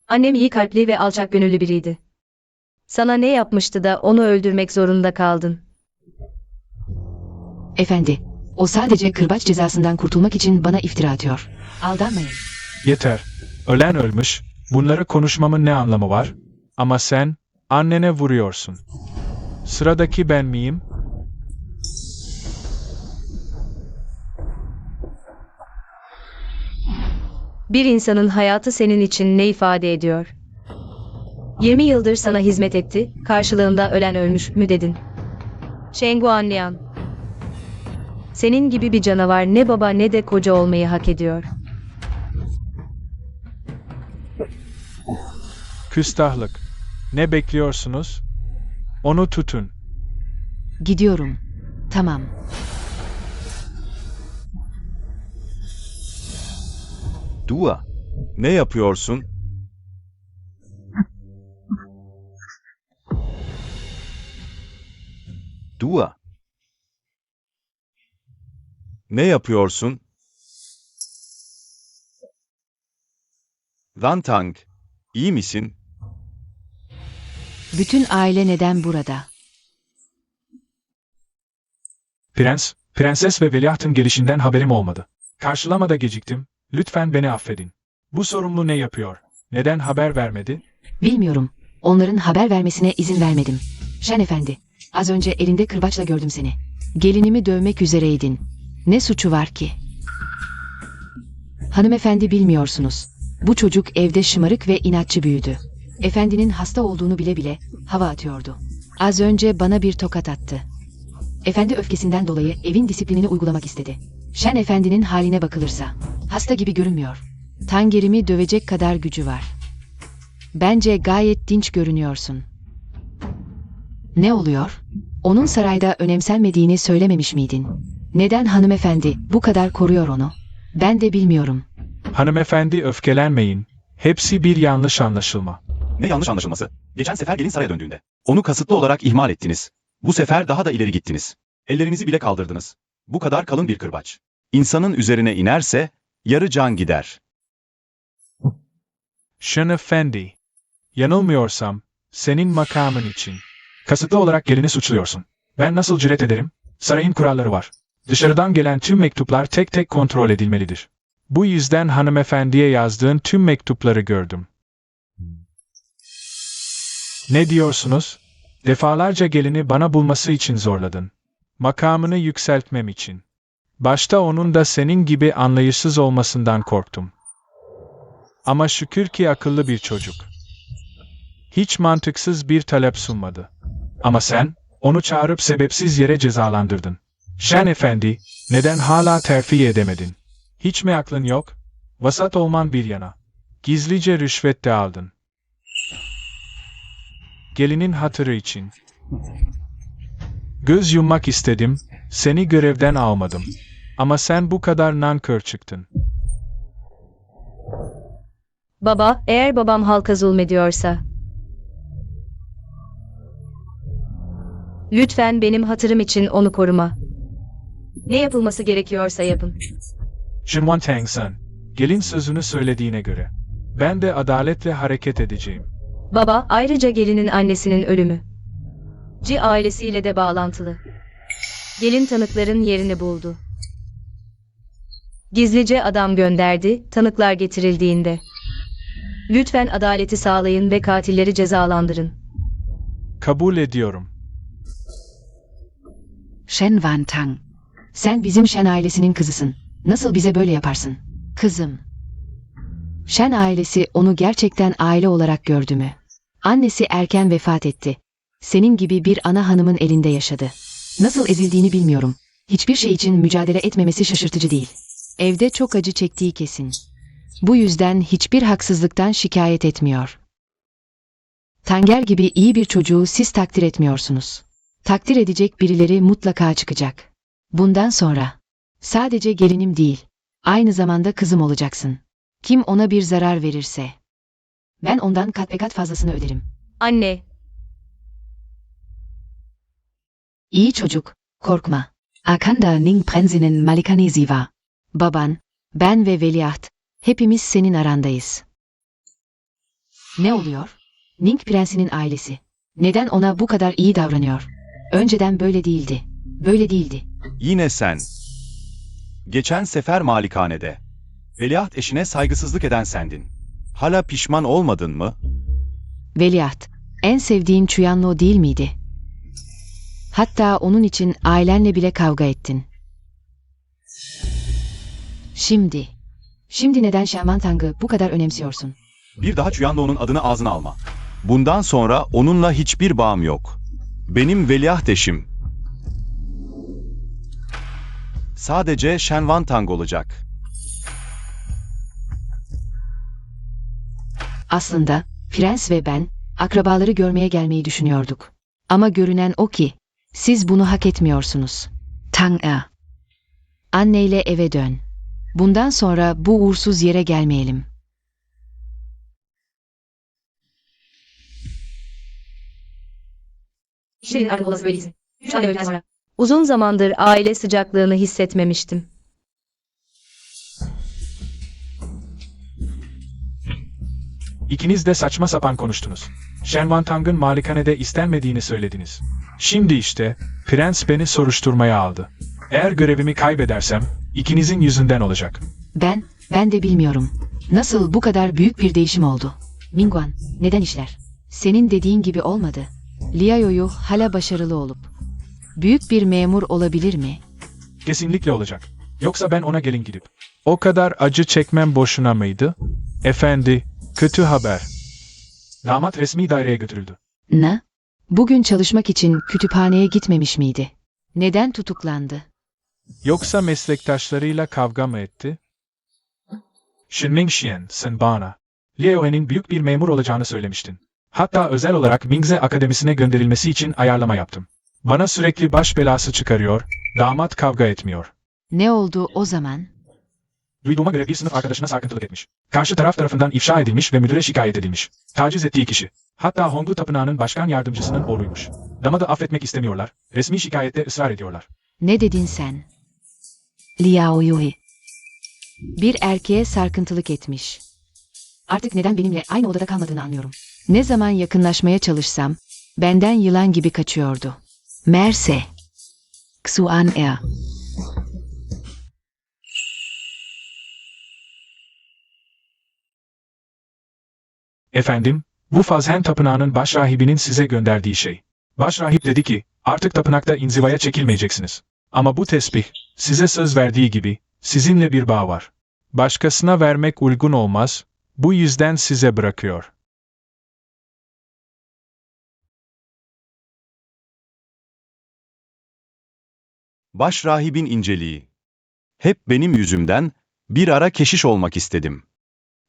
Annem iyi kalpli ve alçak gönüllü biriydi. Sana ne yapmıştı da onu öldürmek zorunda kaldın? Efendi, o sadece kırbaç cezasından kurtulmak için bana iftira atıyor. Aldanmayın. Yeter. Ölen ölmüş. Bunları konuşmamın ne anlamı var? Ama sen, annene vuruyorsun. Sıradaki ben miyim? Bir insanın hayatı senin için ne ifade ediyor? 20 yıldır sana hizmet etti, karşılığında ölen ölmüş mü dedin? Shen Guanlian. Senin gibi bir canavar ne baba ne de koca olmayı hak ediyor. Küstahlık. Ne bekliyorsunuz? Onu tutun. Gidiyorum. Tamam. Dua. Ne yapıyorsun? Dua. Ne yapıyorsun? Wantang, iyi misin? Bütün aile neden burada? Prens, prenses ve veliahtın gelişinden haberim olmadı. Karşılamada geciktim. Lütfen beni affedin. Bu sorumlu ne yapıyor? Neden haber vermedi? Bilmiyorum. Onların haber vermesine izin vermedim. Shen efendi, az önce elinde kırbaçla gördüm seni. Gelinimi dövmek üzereydin. Ne suçu var ki? Hanımefendi bilmiyorsunuz. Bu çocuk evde şımarık ve inatçı büyüdü. Efendinin hasta olduğunu bile bile hava atıyordu. Az önce bana bir tokat attı. Efendi öfkesinden dolayı evin disiplinini uygulamak istedi. Shen efendinin haline bakılırsa hasta gibi görünmüyor. Tangerimi dövecek kadar gücü var. Bence gayet dinç görünüyorsun. Ne oluyor? Onun sarayda önemsenmediğini söylememiş miydin? Neden hanımefendi bu kadar koruyor onu? Ben de bilmiyorum. Hanımefendi öfkelenmeyin. Hepsi bir yanlış anlaşılma. Ne yanlış anlaşılması. Geçen sefer gelin saraya döndüğünde. Onu kasıtlı olarak ihmal ettiniz. Bu sefer daha da ileri gittiniz. Ellerinizi bile kaldırdınız. Bu kadar kalın bir kırbaç. İnsanın üzerine inerse yarı can gider. Shen Efendi. Yanılmıyorsam, senin makamın için. Kasıtlı olarak gelini suçluyorsun. Ben nasıl cüret ederim? Sarayın kuralları var. Dışarıdan gelen tüm mektuplar tek tek kontrol edilmelidir. Bu yüzden hanımefendiye yazdığın tüm mektupları gördüm. Ne diyorsunuz? Defalarca gelini bana bulması için zorladın. Makamını yükseltmem için. Başta onun da senin gibi anlayışsız olmasından korktum. Ama şükür ki akıllı bir çocuk. Hiç mantıksız bir talep sunmadı. Ama sen, onu çağırıp sebepsiz yere cezalandırdın. Shen Efendi, neden hala terfi edemedin? Hiç mi aklın yok? Vasat olman bir yana. Gizlice rüşvet de aldın. Gelinin hatırı için. Göz yummak istedim, seni görevden almadım. Ama sen bu kadar nankör çıktın. Baba, eğer babam halka zulmediyorsa, lütfen benim hatırım için onu koruma. Ne yapılması gerekiyorsa yapın. Shinwan Tangsan, gelin sözünü söylediğine göre. Ben de adaletle hareket edeceğim. Baba, ayrıca gelinin annesinin ölümü Ci ailesiyle de bağlantılı. Gelin tanıkların yerini buldu. Gizlice adam gönderdi, tanıklar getirildiğinde. Lütfen adaleti sağlayın ve katilleri cezalandırın. Kabul ediyorum. Shen Wantang. Sen bizim Shen ailesinin kızısın. Nasıl bize böyle yaparsın? Kızım. Shen ailesi onu gerçekten aile olarak gördü mü? Annesi erken vefat etti. Senin gibi bir ana hanımın elinde yaşadı. Nasıl ezildiğini bilmiyorum. Hiçbir şey için mücadele etmemesi şaşırtıcı değil. Evde çok acı çektiği kesin. Bu yüzden hiçbir haksızlıktan şikayet etmiyor. Tanger gibi iyi bir çocuğu siz takdir etmiyorsunuz. Takdir edecek birileri mutlaka çıkacak. Bundan sonra sadece gelinim değil, aynı zamanda kızım olacaksın. Kim ona bir zarar verirse, ben ondan kat be kat fazlasını öderim. Anne, İyi çocuk, korkma. Akanda Ning Prensinnen Malikanesi var. Baban, ben ve veliaht, hepimiz senin arandayız. Ne oluyor? Ning Prensi'nin ailesi. Neden ona bu kadar iyi davranıyor? Önceden böyle değildi. Böyle değildi. Yine sen. Geçen sefer malikanede. Veliaht eşine saygısızlık eden sendin. Hala pişman olmadın mı? Veliaht, en sevdiğin Chuyanlo değil miydi? Hatta onun için ailenle bile kavga ettin. Şimdi neden Shenwan Tang'ı bu kadar önemsiyorsun? Bir daha Chuyanlo'nun adını ağzına alma. Bundan sonra onunla hiçbir bağım yok. Benim veliaht eşim. Sadece Shenwan Tang olacak. Aslında, prens ve ben, akrabaları görmeye gelmeyi düşünüyorduk. Ama görünen o ki, siz bunu hak etmiyorsunuz. Tang-er. Anneyle eve dön. Bundan sonra bu uğursuz yere gelmeyelim. işlerin artık olası böyleyse. 3 ay öğleden sonra. Uzun zamandır aile sıcaklığını hissetmemiştim. İkiniz de saçma sapan konuştunuz. Shenwan Tang'ın malikanede istenmediğini söylediniz. Şimdi işte, prens beni soruşturmaya aldı. Eğer görevimi kaybedersem, ikinizin yüzünden olacak. Ben de bilmiyorum. Nasıl bu kadar büyük bir değişim oldu? Mingguan, neden işler? Senin dediğin gibi olmadı. Liao'yu hala başarılı olup büyük bir memur olabilir mi? Kesinlikle olacak. Yoksa ben ona gelin gidip. O kadar acı çekmem boşuna mıydı? Efendi, kötü haber. Damat resmi daireye götürüldü. Ne? Bugün çalışmak için kütüphaneye gitmemiş miydi? Neden tutuklandı? Yoksa meslektaşlarıyla kavga mı etti? Shinmingxian, sen bana Liao'nun büyük bir memur olacağını söylemiştin. Hatta özel olarak Mingze Akademisi'ne gönderilmesi için ayarlama yaptım. Bana sürekli baş belası çıkarıyor, damat kavga etmiyor. Ne oldu o zaman? Duyduğuma göre bir sınıf arkadaşına sarkıntılık etmiş. Karşı taraf tarafından ifşa edilmiş ve müdüre şikayet edilmiş. Taciz ettiği kişi. Hatta Hongu Tapınağı'nın başkan yardımcısının oğluymuş. Damadı affetmek istemiyorlar. Resmi şikayette ısrar ediyorlar. Ne dedin sen? Liao Yui. Bir erkeğe sarkıntılık etmiş. Artık neden benimle aynı odada kalmadığını anlıyorum. Ne zaman yakınlaşmaya çalışsam, benden yılan gibi kaçıyordu. Merse. Xuan Er. Efendim, bu Fazhen Tapınağı'nın başrahibinin size gönderdiği şey. Başrahip dedi ki, artık tapınakta inzivaya çekilmeyeceksiniz. Ama bu tesbih, size söz verdiği gibi, sizinle bir bağ var. Başkasına vermek uygun olmaz, bu yüzden size bırakıyor. Başrahibin inceliği. Hep benim yüzümden bir ara keşiş olmak istedim.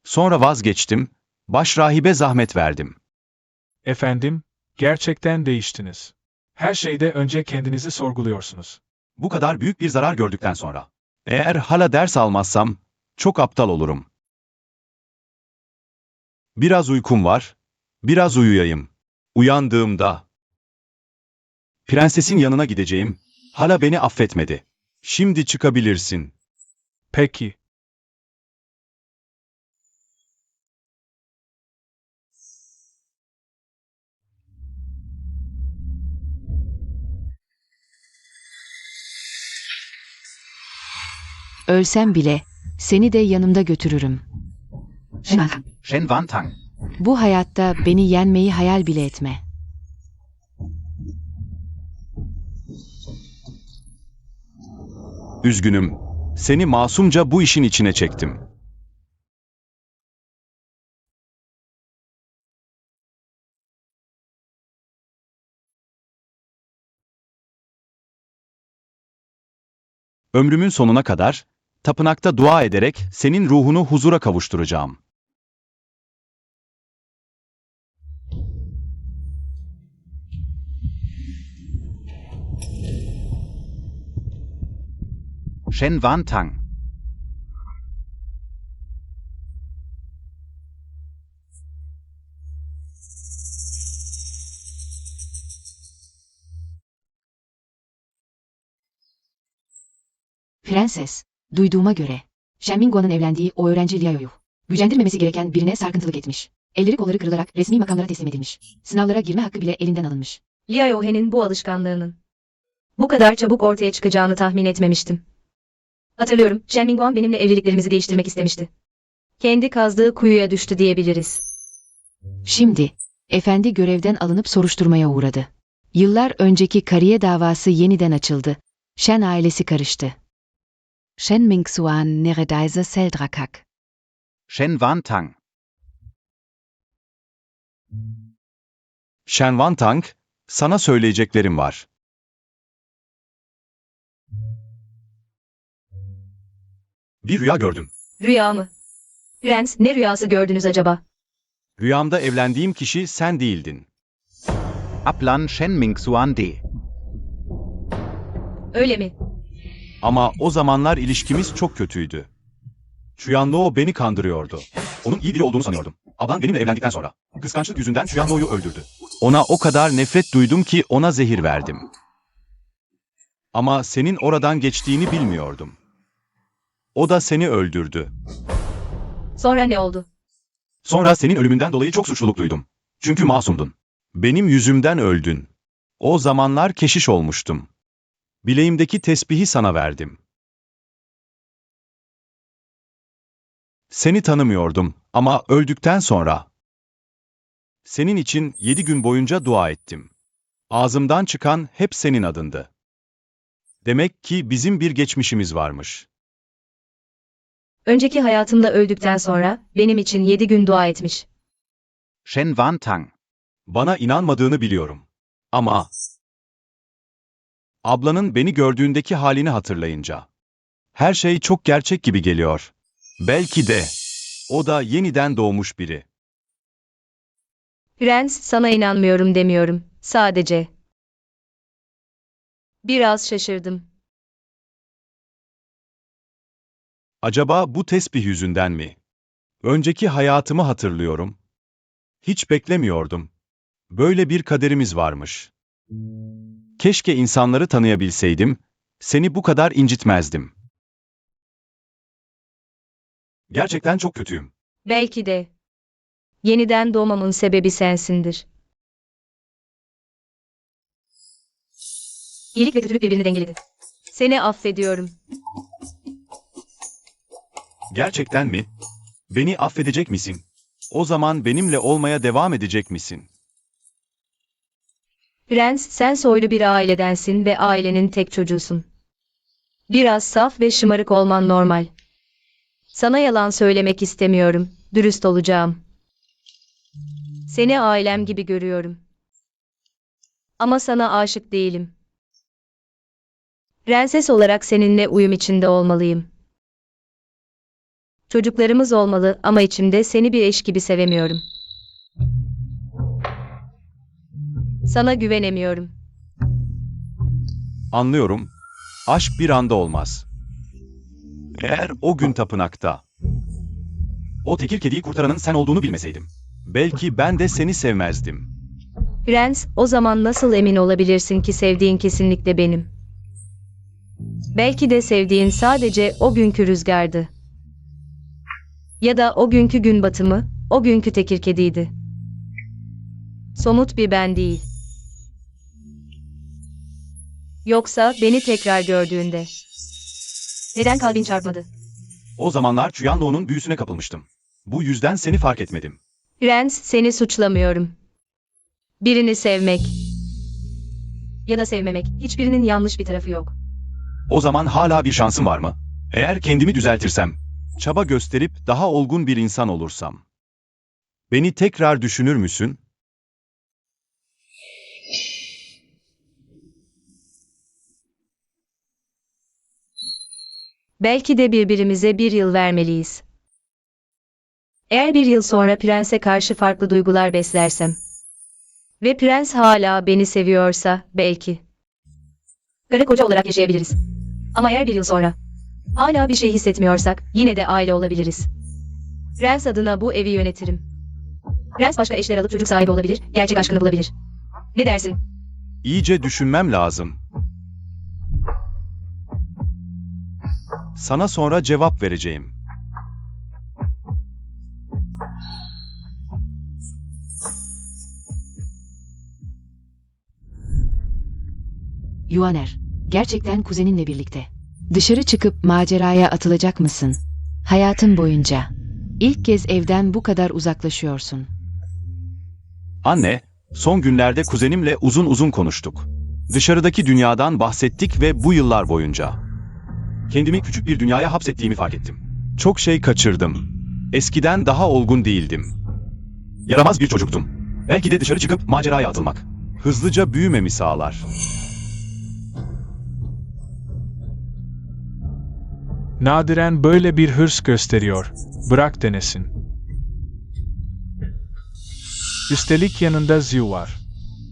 Sonra vazgeçtim, başrahibe zahmet verdim. Efendim, gerçekten değiştiniz. Her şeyde önce kendinizi sorguluyorsunuz. Bu kadar büyük bir zarar gördükten sonra. Eğer hala ders almazsam, çok aptal olurum. Biraz uykum var, biraz uyuyayım. Uyandığımda, prensesin yanına gideceğim, hala beni affetmedi. Şimdi çıkabilirsin. Peki. Ölsem bile, seni de yanımda götürürüm. Shen Wantang. Bu hayatta beni yenmeyi hayal bile etme. Üzgünüm, seni masumca bu işin içine çektim. Ömrümün sonuna kadar, tapınakta dua ederek senin ruhunu huzura kavuşturacağım. Shen Wantang. Prenses, duyduğuma göre, Shen Mingua'nın evlendiği o öğrenci Liao'yu, gücendirmemesi gereken birine sarkıntılık etmiş. Elleri kolları kırılarak resmi makamlara teslim edilmiş. Sınavlara girme hakkı bile elinden alınmış. Liao He'nin bu alışkanlığının bu kadar çabuk ortaya çıkacağını tahmin etmemiştim. Hatırlıyorum, Shen Minguan benimle evliliklerimizi değiştirmek istemişti. Kendi kazdığı kuyuya düştü diyebiliriz. Şimdi, efendi görevden alınıp soruşturmaya uğradı. Yıllar önceki kariye davası yeniden açıldı. Shen ailesi karıştı. Shen Mingxuan Neredaise Seldrakak. Shen Wantang. Shen Wantang, sana söyleyeceklerim var. Bir rüya gördüm. Rüya mı? Prens, ne rüyası gördünüz acaba? Rüyamda evlendiğim kişi sen değildin. Aplan Shen Mingxuan D. Öyle mi? Ama o zamanlar ilişkimiz çok kötüydü. Chuyanluo beni kandırıyordu. Onun iyi biri olduğunu sanıyordum. Ablan benimle evlendikten sonra kıskançlık yüzünden Chuyanluo'yu öldürdü. Ona o kadar nefret duydum ki ona zehir verdim. Ama senin oradan geçtiğini bilmiyordum. O da seni öldürdü. Sonra ne oldu? Sonra senin ölümünden dolayı çok suçluluk duydum. Çünkü masumdun. Benim yüzümden öldün. O zamanlar keşiş olmuştum. Bileğimdeki tesbihi sana verdim. Seni tanımıyordum ama öldükten sonra senin için 7 gün boyunca dua ettim. Ağzımdan çıkan hep senin adındı. Demek ki bizim bir geçmişimiz varmış. Önceki hayatımda öldükten sonra benim için 7 gün dua etmiş. Shen Wantang. Bana inanmadığını biliyorum. Ama ablanın beni gördüğündeki halini hatırlayınca her şey çok gerçek gibi geliyor. Belki de o da yeniden doğmuş biri. Prens, sana inanmıyorum demiyorum. Sadece biraz şaşırdım. Acaba bu tesbih yüzünden mi? Önceki hayatımı hatırlıyorum. Hiç beklemiyordum. Böyle bir kaderimiz varmış. Keşke insanları tanıyabilseydim, seni bu kadar incitmezdim. Gerçekten çok kötüyüm. Belki de. Yeniden doğmamın sebebi sensindir. İyilik ve kötülük birbirini dengeledi. Seni affediyorum. Gerçekten mi? Beni affedecek misin? O zaman benimle olmaya devam edecek misin? Prens, sen soylu bir ailedensin ve ailenin tek çocuğusun. Biraz saf ve şımarık olman normal. Sana yalan söylemek istemiyorum, dürüst olacağım. Seni ailem gibi görüyorum. Ama sana aşık değilim. Prenses olarak seninle uyum içinde olmalıyım. Çocuklarımız olmalı ama içimde seni bir eş gibi sevemiyorum. Sana güvenemiyorum. Anlıyorum. Aşk bir anda olmaz. Eğer o gün tapınakta o tekir kediyi kurtaranın sen olduğunu bilmeseydim, belki ben de seni sevmezdim. Prens, o zaman nasıl emin olabilirsin ki sevdiğin kesinlikle benim? Belki de sevdiğin sadece o günkü rüzgardı. Ya da o günkü gün batımı, o günkü tekir kediydi. Somut bir ben değil. Yoksa beni tekrar gördüğünde neden kalbin çarpmadı? O zamanlar Chuyanlou'nun büyüsüne kapılmıştım. Bu yüzden seni fark etmedim. Prens, seni suçlamıyorum. Birini sevmek ya da sevmemek, hiçbirinin yanlış bir tarafı yok. O zaman hala bir şansım var mı? Eğer kendimi düzeltirsem, çaba gösterip daha olgun bir insan olursam. Beni tekrar düşünür müsün? Belki de birbirimize 1 yıl vermeliyiz. Eğer 1 yıl sonra prense karşı farklı duygular beslersem ve prens hala beni seviyorsa belki karı koca olarak yaşayabiliriz. Ama eğer 1 yıl sonra hala bir şey hissetmiyorsak yine de aile olabiliriz. Prens adına bu evi yönetirim. Prens başka eşler alıp çocuk sahibi olabilir, gerçek aşkını bulabilir. Ne dersin? İyice düşünmem lazım. Sana sonra cevap vereceğim. Yuaner, gerçekten kuzeninle birlikte. Dışarı çıkıp maceraya atılacak mısın? Hayatın boyunca. İlk kez evden bu kadar uzaklaşıyorsun. Anne, son günlerde kuzenimle uzun uzun konuştuk. Dışarıdaki dünyadan bahsettik ve bu yıllar boyunca kendimi küçük bir dünyaya hapsettiğimi fark ettim. Çok şey kaçırdım. Eskiden daha olgun değildim. Yaramaz bir çocuktum. Belki de dışarı çıkıp maceraya atılmak hızlıca büyümemi sağlar. Nadiren böyle bir hırs gösteriyor. Bırak denesin. Üstelik yanında Ziu var.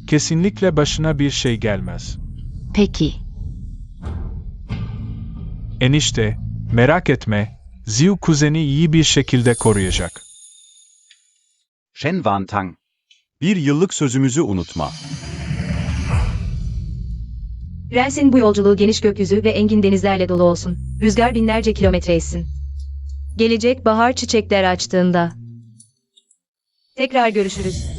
Kesinlikle başına bir şey gelmez. Peki. Enişte, merak etme, Ziu kuzeni iyi bir şekilde koruyacak. Shen Wan Tang. 1 yıllık sözümüzü unutma. Prensin bu yolculuğu geniş gökyüzü ve engin denizlerle dolu olsun. Rüzgar binlerce kilometre essin. Gelecek bahar çiçekler açtığında. Tekrar görüşürüz.